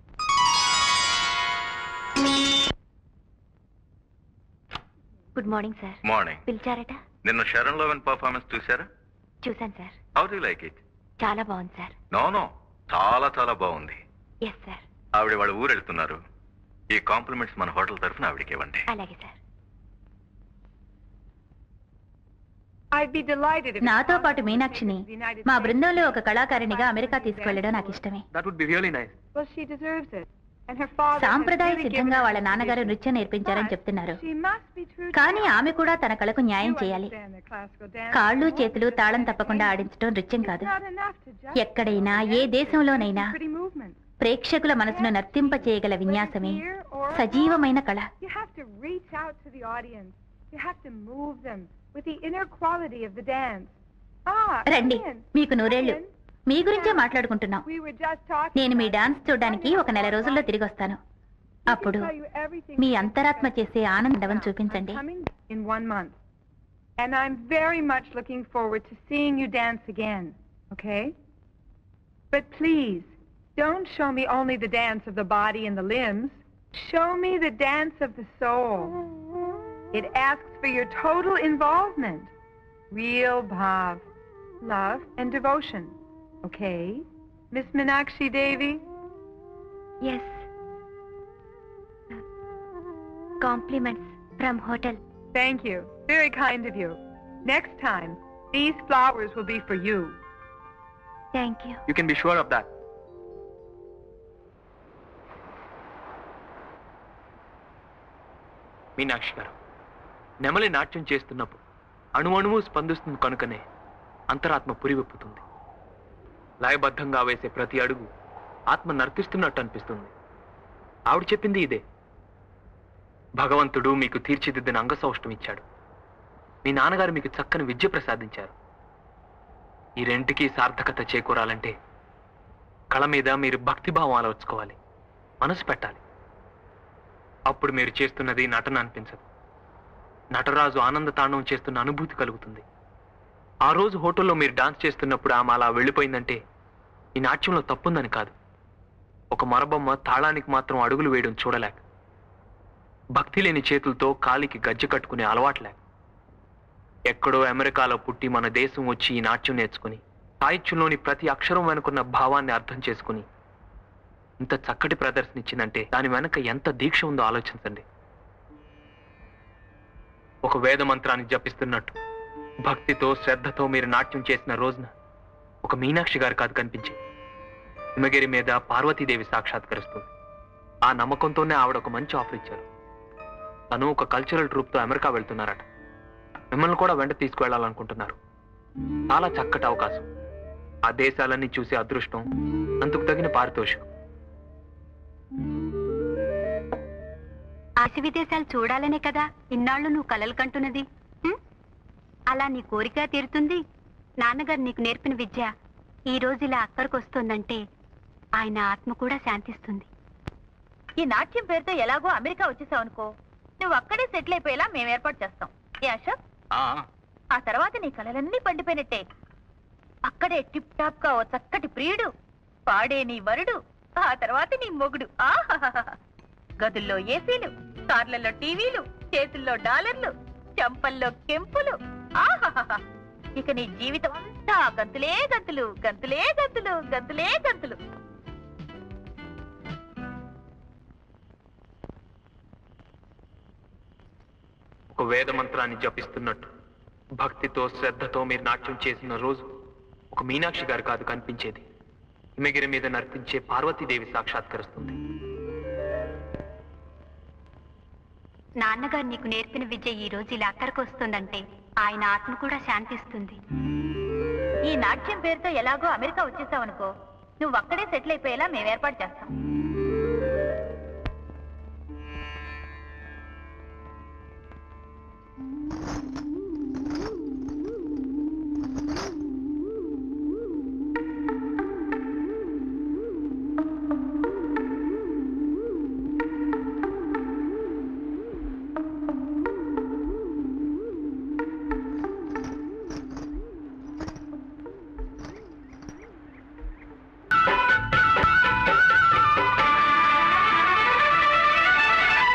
Good morning sir. మార్నింగ్. పిలిచారట? నిన్న షరణ్ లోవెన్ పర్ఫార్మెన్స్ చూసారా? చూసాను sir. How do you like it? చాలా బాగుంది సార్. నో, చాలా చాలా బాగుంది. Yes sir. ఆవిడ వాళ్ళ ఊరు వెళ్తున్నారు. ఈ కాంప్లిమెంట్స్ మన హోటల్ తరఫున ఆవిడకి ఇవ్వండి. అలాగే సార్. నాతో పాటు మీనాక్షిని మా బృందంలో ఒక కళాకారిణిగా అమెరికా తీసుకువెళ్ళడం నాకు ఇష్టమే. That would be really nice. Well, she deserves it. And her father సాంప్రదాయ సిద్ధంగా వాళ్ళ నాన్నగారు నృత్యం నేర్పించారని చెప్తున్నారు. కానీ ఆమె కూడా తన కళకు న్యాయం చేయాలి. కాళ్ళు చేతులు తాళం తప్పకుండా ఆడించడం నృత్యం కాదు. ఎక్కడైనా ఏ దేశంలోనైనా ప్రేక్షకుల మనసును నర్తింప చేయగల విన్యాసమే సజీవమైన కళ. రండి, మీకు నూరేళ్లు. మీ గురించే మాట్లాడుకుంటున్నాం. నేను మీ డాన్స్ చూడడానికి ఒక నెల రోజుల్లో తిరిగి వస్తాను. అప్పుడు మీ అంతరాత్మ చేసే ఆనందం చూపించండి. And I'm very much looking forward to seeing you dance again, okay? But please, don't show me only the dance of the body and the limbs. Show me the dance of the soul. It asks for your total involvement. Real bhav, love and devotion. Okay? Miss Meenakshi Devi? Yes. Compliments from hotel. Thank you. Very kind of you. Next time, these flowers will be for you. Thank you. You can be sure of that. Meenakshi గారు, నెమలి నాట్యం చేస్తున్నప్పుడు అణువణువు స్పందిస్తుంది కనుకనే అంతరాత్మ పురివిప్పుతుంది. లయబద్ధంగా వేసే ప్రతి అడుగు ఆత్మ నర్తిస్తున్నట్టు అనిపిస్తుంది. ఆవిడ చెప్పింది ఇదే. భగవంతుడు మీకు తీర్చిదిద్దిన అంగసౌష్టం ఇచ్చాడు. మీ నాన్నగారు మీకు చక్కని విద్య ప్రసాదించారు. ఈ రెంటికి సార్థకత చేకూరాలంటే కళ మీద మీరు భక్తిభావం అలవర్చుకోవాలి, మనసు పెట్టాలి. అప్పుడు మీరు చేస్తున్నది నటన అనిపించదు. నటరాజు ఆనంద తాండవం చేస్తున్న అనుభూతి కలుగుతుంది. ఆ రోజు హోటల్లో మీరు డాన్స్ చేస్తున్నప్పుడు ఆమె అలా వెళ్ళిపోయిందంటే ఈ నాట్యంలో తప్పుందని కాదు. ఒక మరబొమ్మ తాళానికి మాత్రం అడుగులు వేయడం చూడలేక, భక్తి లేని చేతులతో కాలికి గజ్జె కట్టుకునే అలవాట్లేక, ఎక్కడో అమెరికాలో పుట్టి మన దేశం వచ్చి ఈ నాట్యం నేర్చుకుని సాహిత్యంలోని ప్రతి అక్షరం వెనుకున్న భావాన్ని అర్థం చేసుకుని ఇంత చక్కటి ప్రదర్శన ఇచ్చిందంటే దాని వెనక ఎంత దీక్ష ఉందో ఆలోచించండి. ఒక వేద మంత్రాన్ని జపిస్తున్నట్టు భక్తితో శ్రద్ధతో మీరు నాట్యం చేసిన రోజున ఒక మీనాక్షి గారు కాదు కనిపించేది, హిమగిరి మీద పార్వతీదేవి సాక్షాత్కరిస్తుంది. ఆ నమ్మకంతోనే ఆవిడ ఒక మంచి ఆఫర్ ఇచ్చారు. తను ఒక కల్చరల్ ట్రూప్తో అమెరికా వెళ్తున్నారట. మిమ్మల్ని కూడా వెంట తీసుకువెళ్ళాలనుకుంటున్నారు. చాలా చక్కటి అవకాశం. ఆ దేశాలన్నీ చూసే అదృష్టం, అందుకు తగిన పారితోషికం. ఆశ విదేశాలు చూడాలనే కదా ఇన్నాళ్ళు నువ్వు కలలు కంటున్నది. అలా నీ కోరిక తీరుతుంది. నాన్నగారు నీకు నేర్పిన విద్య ఈ రోజు ఇలా అక్కడికి వస్తుందంటే ఆయన ఆత్మ కూడా శాంతిస్తుంది. ఈ నాట్యం పేరుతో ఎలాగో అమెరికా వచ్చేసావు అనుకో, నువ్వు అక్కడే సెటిల్ అయిపోయేలా మేము ఏర్పాటు చేస్తాం. ఏ అశోక్, ఆ తర్వాత నీ కలలన్నీ పండిపోయినట్టే. అక్కడే టిప్ టాప్ గా ఓ చక్కటి ప్రియుడు, పాడే నీ వరుడు, ఆ తర్వాత నీ మొగుడు. గదుల్లో ఏసీలు, కార్లలో టీవీలు, చేతుల్లో డాలర్లు, చెంపల్లో కెంపులు. ఇక నీ జీవితం అంతా గంతులే గంతులు, గంతులే గంతులు, గంతులే గంతులు. ఒక వేద మంత్రాన్ని జపిస్తున్నట్టు భక్తితో శ్రద్ధతో మీరు నాట్యం చేసిన రోజు ఒక మీనాక్షి గారు కాదు కనిపించేది, హిమగిరి మీద నర్తించే పార్వతీదేవి సాక్షాత్కరిస్తుంది. నాన్నగారు నీకు నేర్పిన విద్య ఈ రోజు ఇలా అక్కడికి వస్తుందంటే ఆయన ఆత్మ కూడా శాంతిస్తుంది. ఈ నాట్యం పేరుతో ఎలాగో అమెరికా వచ్చేసావు అనుకో, నువ్వు అక్కడే సెటిల్ అయిపోయేలా మేము ఏర్పాటు చేస్తాం.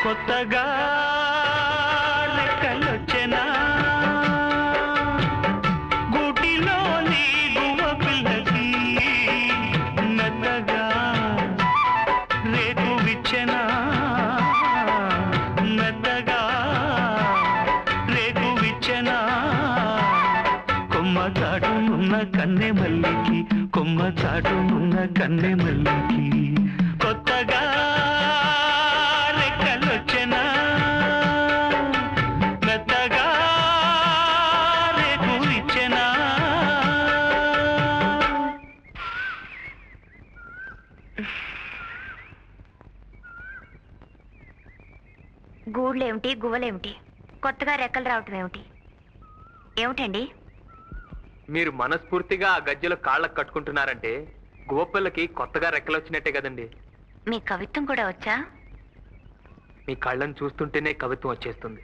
కొత్తగా రెక్కలొచ్చెనా గూటిలోని గువ్వ పిల్లకి, మెత్తగా రేకు విచ్చెనా, మెత్తగా రేకు విచ్చెనా. కొమ్మ చాటునున్న కన్నె మల్లికి, కొమ్మ చాటునున్న కన్నె మల్లికి, కొత్తగా రెక్కలొచ్చెనా మెత్తగా రేకు ఇచ్చెనా. గూళ్ళేమిటి గువ్వలేమిటి, కొత్తగా రెక్కలు రావటం ఏమిటి? ఏమిటండి? మీరు మనస్ఫూర్తిగా ఆ గజ్జెలు కాళ్ళకు కట్టుకుంటున్నారంటే గువ్వపిల్లకి కొత్తగా రెక్కలు వచ్చినట్టే కదండి. మీ కవిత్వం కూడా వచ్చా? మీ కళ్ళను చూస్తుంటేనే కవిత్వం వచ్చేస్తుంది.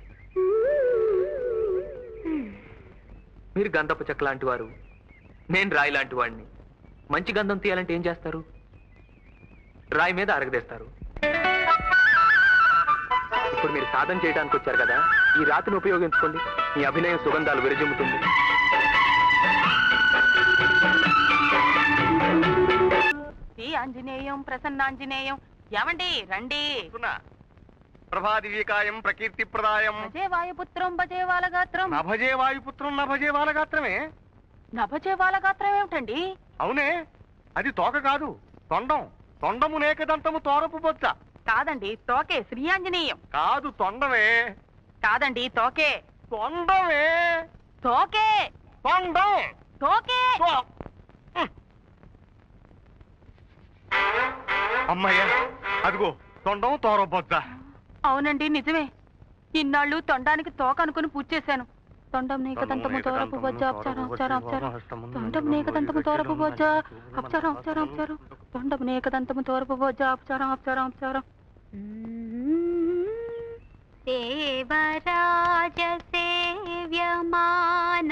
మీరు గంధపు చెక్క లాంటి వారు, నేను రాయి లాంటి వాడిని. మంచి గంధం తీయాలంటే ఏం చేస్తారు? రాయి మీద అరగదేస్తారు. ఇప్పుడు మీరు సాధన చేయడానికి వచ్చారు కదా, ఈ రాతిని ఉపయోగించుకోండి. మీ అభినయం సుగంధాలు విరజిమ్ముతుంది. ఆంజనేయం ప్రసన్నాంజనేయం. ఏమండి రండి. ప్రభాదివ్యకాయం ప్రకీర్తి ప్రదాయం. భజే వాయుపుత్రం భజే వాలగాత్రం. నభజే వాయుపుత్రం నభజే వాలగాత్రమే. నభజే వాలగాత్రం ఏమిటండి? అవునే, అది తోక కాదు, తొండం. తొండము నేకదంతము తోరపు బొచ్చ. కాదండి, తోకే శ్రీయాంజనేయం. కాదు, తొండమే. కాదండి, తోకే. తొండమే. తోకే. తొండం. తోకే. అమ్మయ్య, అదిగో తొండం తోరబొద్ద. అవునండి, నిజమే. ఇన్నాళ్ళు తొండానికి తోక అనుకుని పూజ చేశాను. తొండం నీకదంతము తోరపు బొజ్జ అప్చారం అప్చారం అప్చారం. తొండం నీకదంతము తోరపు బొజ్జ అప్చారం అప్చారం అప్చారం. తొండం నీకదంతము తోరపు బొజ్జ అప్చారం అప్చారం అప్చారం. దేవరాజ సేవ్యమాన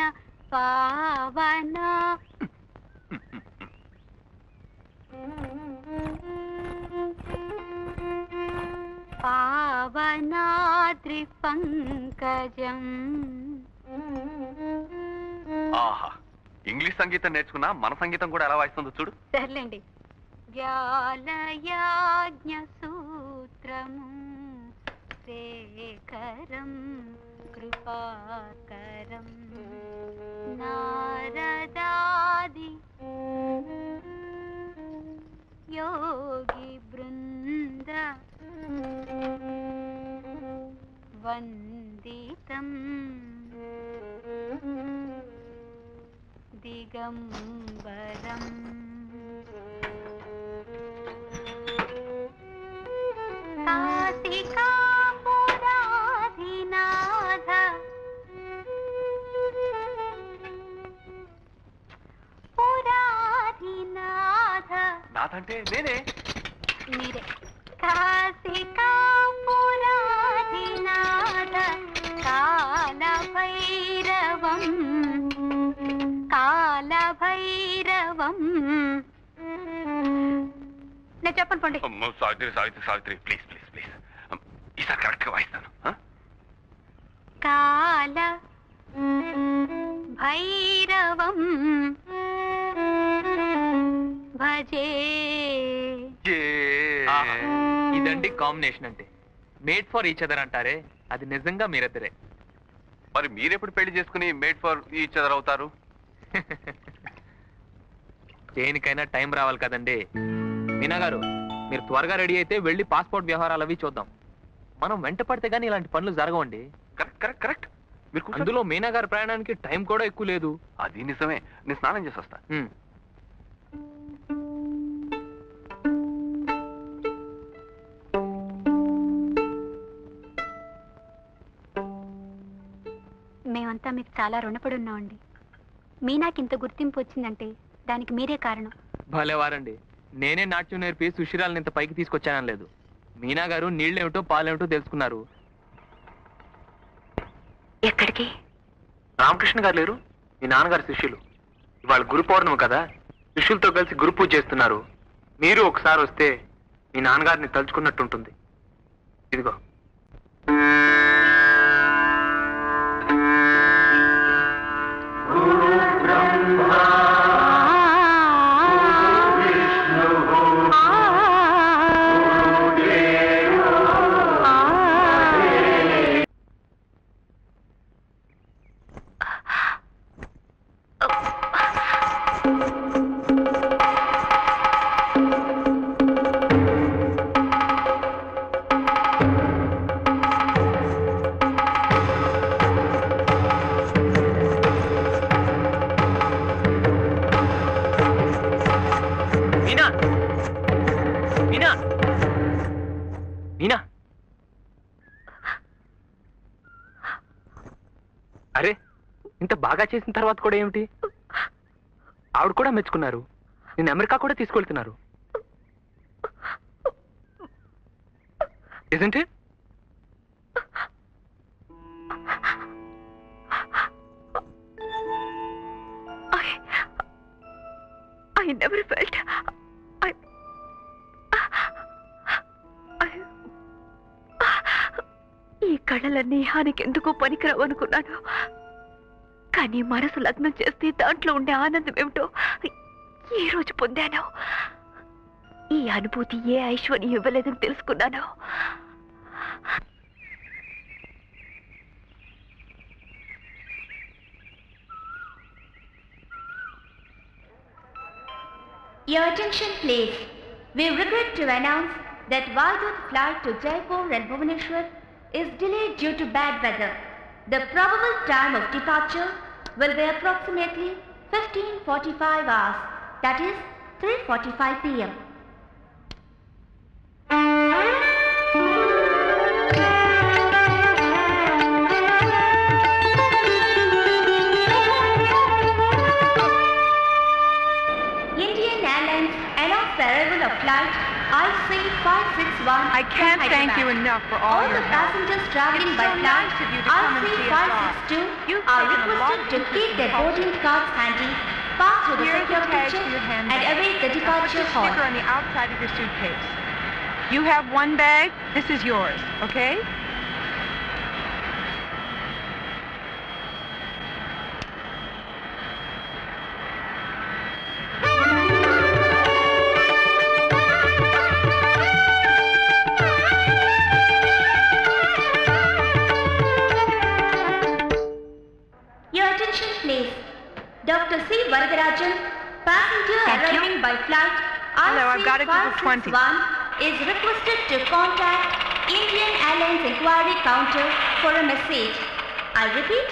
పావన పావనాద్రి పంకజం. ఆహా, ఇంగ్లీష్ సంగీతం నేర్చుకున్నా మన సంగీతం కూడా ఎలా వాయిస్తుందో చూడు. సర్లేండి. జ్ఞాలయాజ్ఞ సూత్రము శేఖరం కృపాకరం నారదాది యోగి బృంద వందితం దిగంబరం. కాశికాపురాధినాథ పురాధినాథ. నాదంటే నేనే. మీరే. కాశికాపురాధినాథ కాలభైరవం కాలభైరవం. నేను చెప్పను పండి. Savitri Savitri Savitri please please please, ఈసారి కరెక్ట్ గా వాయిస్తాను. కాల భైరవం భజే. ఇదండి కాంబినేషన్ అంటే. మేడ్ ఫర్ ఈచ్ అదర్ అంటారే, అది నిజంగా మీరిద్దరే. మరి మీరెప్పుడు పెళ్లి చేసుకుని మేడ్ ఫర్ ఈచ్ అదర్ అవుతారు? దేనికైనా టైం రావాలి కదండి. మీనా గారు, మీరు త్వరగా రెడీ అయితే వెళ్ళి పాస్పోర్ట్ వ్యవహారాలు అవి చూద్దాం. మనం వెంట పడితే గానీ ఇలాంటి పనులు జరగవండి. Correct correct correct. అందులో మీనా గారి ప్రయాణానికి టైం కూడా ఎక్కువ లేదు. అది నిజమే. నేను స్నానం చేసి వస్తా. మేమంతా మీకు చాలా రుణపడి ఉన్నామండి. మీనాకింత గుర్తింపు వచ్చిందంటే దానికి మీరే కారణం. భలేవారండి. నేనే నాట్యం నేర్పి సుశీరాలను ఇంత పైకి తీసుకొచ్చానని లేదు. మీనా గారు నీళ్ళేమిటో పాలేమిటో తెలుసుకున్నారు. ఎక్కడికి? రామకృష్ణ గారు లేరు, మీ నాన్నగారు శిష్యులు. ఇవాళ గురు పౌర్ణమి కదా, శిష్యులతో కలిసి గురు పూజ చేస్తున్నారు. మీరు ఒకసారి వస్తే మీ నాన్నగారిని తలుచుకున్నట్టుంటుంది. ఇదిగో. మీనా, అరే ఇంత బాగా చేసిన తర్వాత కూడా ఏమిటి? ఆవిడ కూడా మెచ్చుకున్నారు. నేను అమెరికా కూడా తీసుకెళ్తున్నారు. Isn't it? I never felt ఈ కళలన్నీ హానికి ఎందుకో పనికిరావు అనుకున్నాను. కానీ మనసు లగ్నం చేస్తే దాంట్లో ఉండే ఆనందం ఏమిటో ఈ రోజు పొందాను. ఈ అనుభూతి ఏ ఐశ్వర్యం ఇవ్వలేదని తెలుసుకున్నాను. Your attention please. We regret to announce that Vaidut flight to Jaipur and Bhubaneswar is delayed due to bad weather. The probable time of departure will be approximately 15:45 hours, that is 3:45 p.m. flight IC561. I can't from thank Hyderabad. you enough for all your the help. passengers traveling It's by so flight nice of you to come and see us off. IC562 You've are taken a lot requested of to keep interest their in boarding culture. cards handy, pass through the Here's a security tag check, for your and handbag. await the Now put departure your hall. sticker on the outside of your suitcase. You have one bag. This is yours, okay? Your attention please. Dr. C. Varadarajan, passenger arriving by flight Hello, I've got a group of 20. IC561 is requested to contact Indian Airlines Inquiry Counter for a message. I repeat,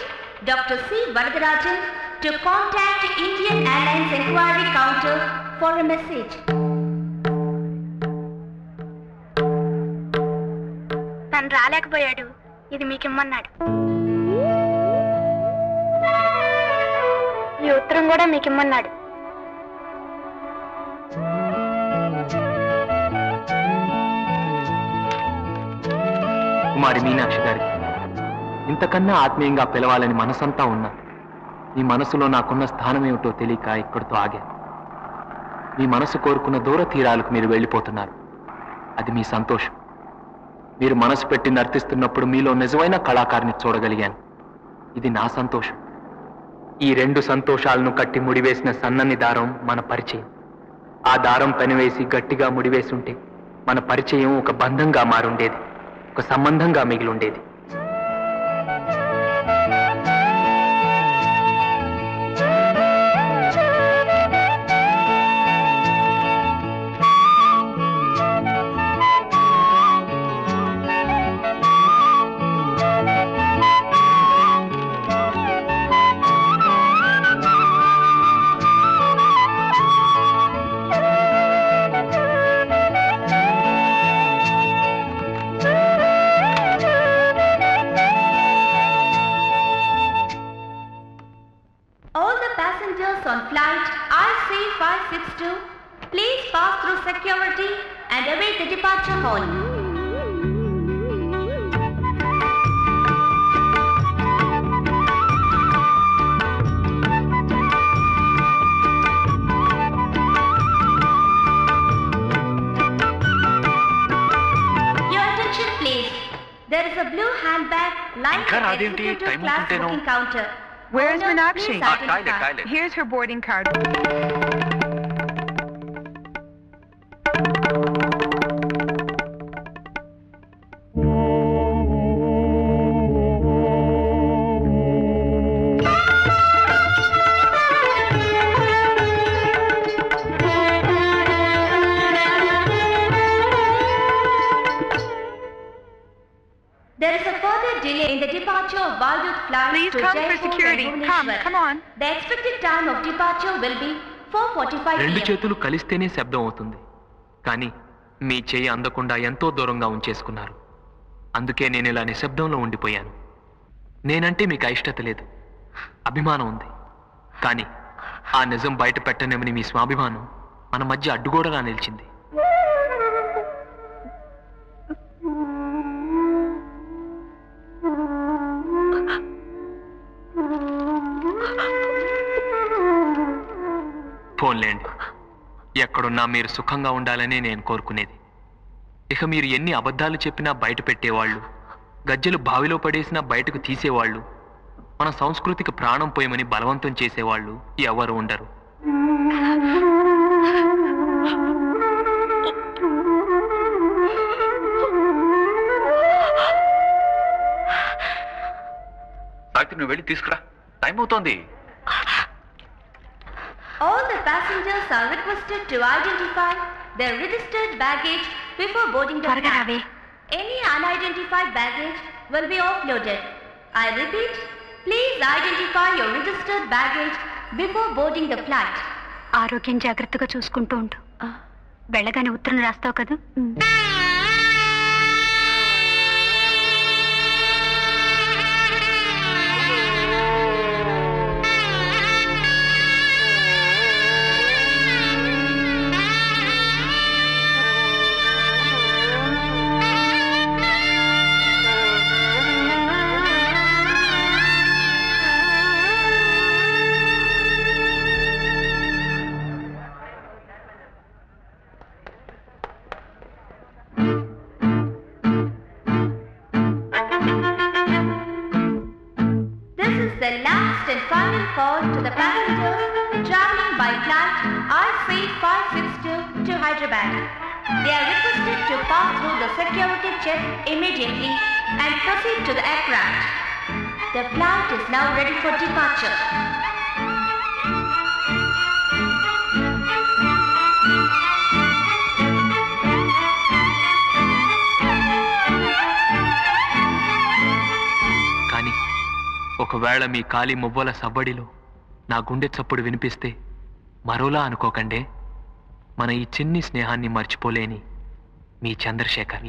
Dr. C. Varadarajan to contact Indian Airlines Inquiry Counter for a message. తను రాలేకపోయాడు. ఇది మీకు ఇమ్మన్నాడు. ఈ ఉత్తరం కూడా మీకు ఇమ్మన్నాడు. కుమారి మీనాక్షి గారికి ఇంతకన్నా ఆత్మీయంగా పిలవాలని మనసంతా ఉన్నా మీ మనసులో నాకున్న స్థానం ఏమిటో తెలియక ఇక్కడితో ఆగాను. మీ మనసు కోరుకున్న దూర తీరాలకు మీరు వెళ్ళిపోతున్నారు. అది మీ సంతోషం. మీరు మనసు పెట్టి నర్తిస్తున్నప్పుడు మీలో నిజమైన కళాకారుని చూడగలిగాను. ఇది నా సంతోషం. ఈ రెండు సంతోషాలను కట్టి ముడివేసిన సన్నని దారం మన పరిచయం. ఆ దారం పెనవేసి గట్టిగా ముడివేసుంటే మన పరిచయం ఒక బంధంగా మారుండేది, ఒక సంబంధంగా మిగిలుండేది. All the passengers on flight IC562, please pass through security and await the departure hall. Your attention please. There is a blue handbag lying ఇంకా at the రాదేంటి? executive time class అవుతుంటేనో. booking counter. Where's Owner, Meenakshi? please identify. Toilet. Here's her boarding card. There is a further delay in the departure of Waldorf flight Please to come for Jaipur security. and Come, Bhubaneswar. come on. The expected time of departure will be 4:45 రెండు p.m. చేతులు కలిస్తేనే శబ్దం అవుతుంది, కానీ మీ చేయి అందకుండా ఎంతో దూరంగా ఉంచేసుకున్నారు. అందుకే నేను ఇలా నిశ్శబ్దంలో ఉండిపోయాను. నేనంటే మీకు అయిష్టత లేదు, అభిమానం ఉంది. కానీ ఆ నిజం బయట పెట్టనేమని మీ స్వాభిమానం మన మధ్య అడ్డుగోడలా నిలిచింది. ఫోన్లేండి, ఎక్కడున్నా మీరు సుఖంగా ఉండాలని నేను కోరుకునేది. ఇక మీరు ఎన్ని అబద్ధాలు చెప్పినా బయట పెట్టేవాళ్ళు, గజ్జెలు బావిలో పడేసినా బయటకు తీసేవాళ్ళు, మన సంస్కృతికి ప్రాణం పోయమని బలవంతం చేసేవాళ్ళు ఎవరు ఉండరు. సావిత్రి, నువ్వు వెళ్ళి తీసుకురా, టైం అవుతోంది. All the passengers are requested to identify their registered baggage before boarding the flight. Any unidentified baggage will be offloaded. I repeat, please identify your registered baggage before boarding the flight. ఆరోగ్యం జాగ్రత్తగా చూసుకుంటూ ఉండు. వెళ్ళగానే ఉత్తరం రాస్తావు కదా. call to the passengers traveling by flight I-3562 to Hyderabad. They are requested to pass through the security check immediately and proceed to the aircraft. The flight is now ready for departure. కానీ ఒకవేళ మీ కాలి మువ్వల సవ్వడిలో నా గుండె చప్పుడు వినిపిస్తే మరోలా అనుకోకండే. మన ఈ చిన్ని స్నేహాన్ని మర్చిపోలేని మీ చంద్రశేఖర్.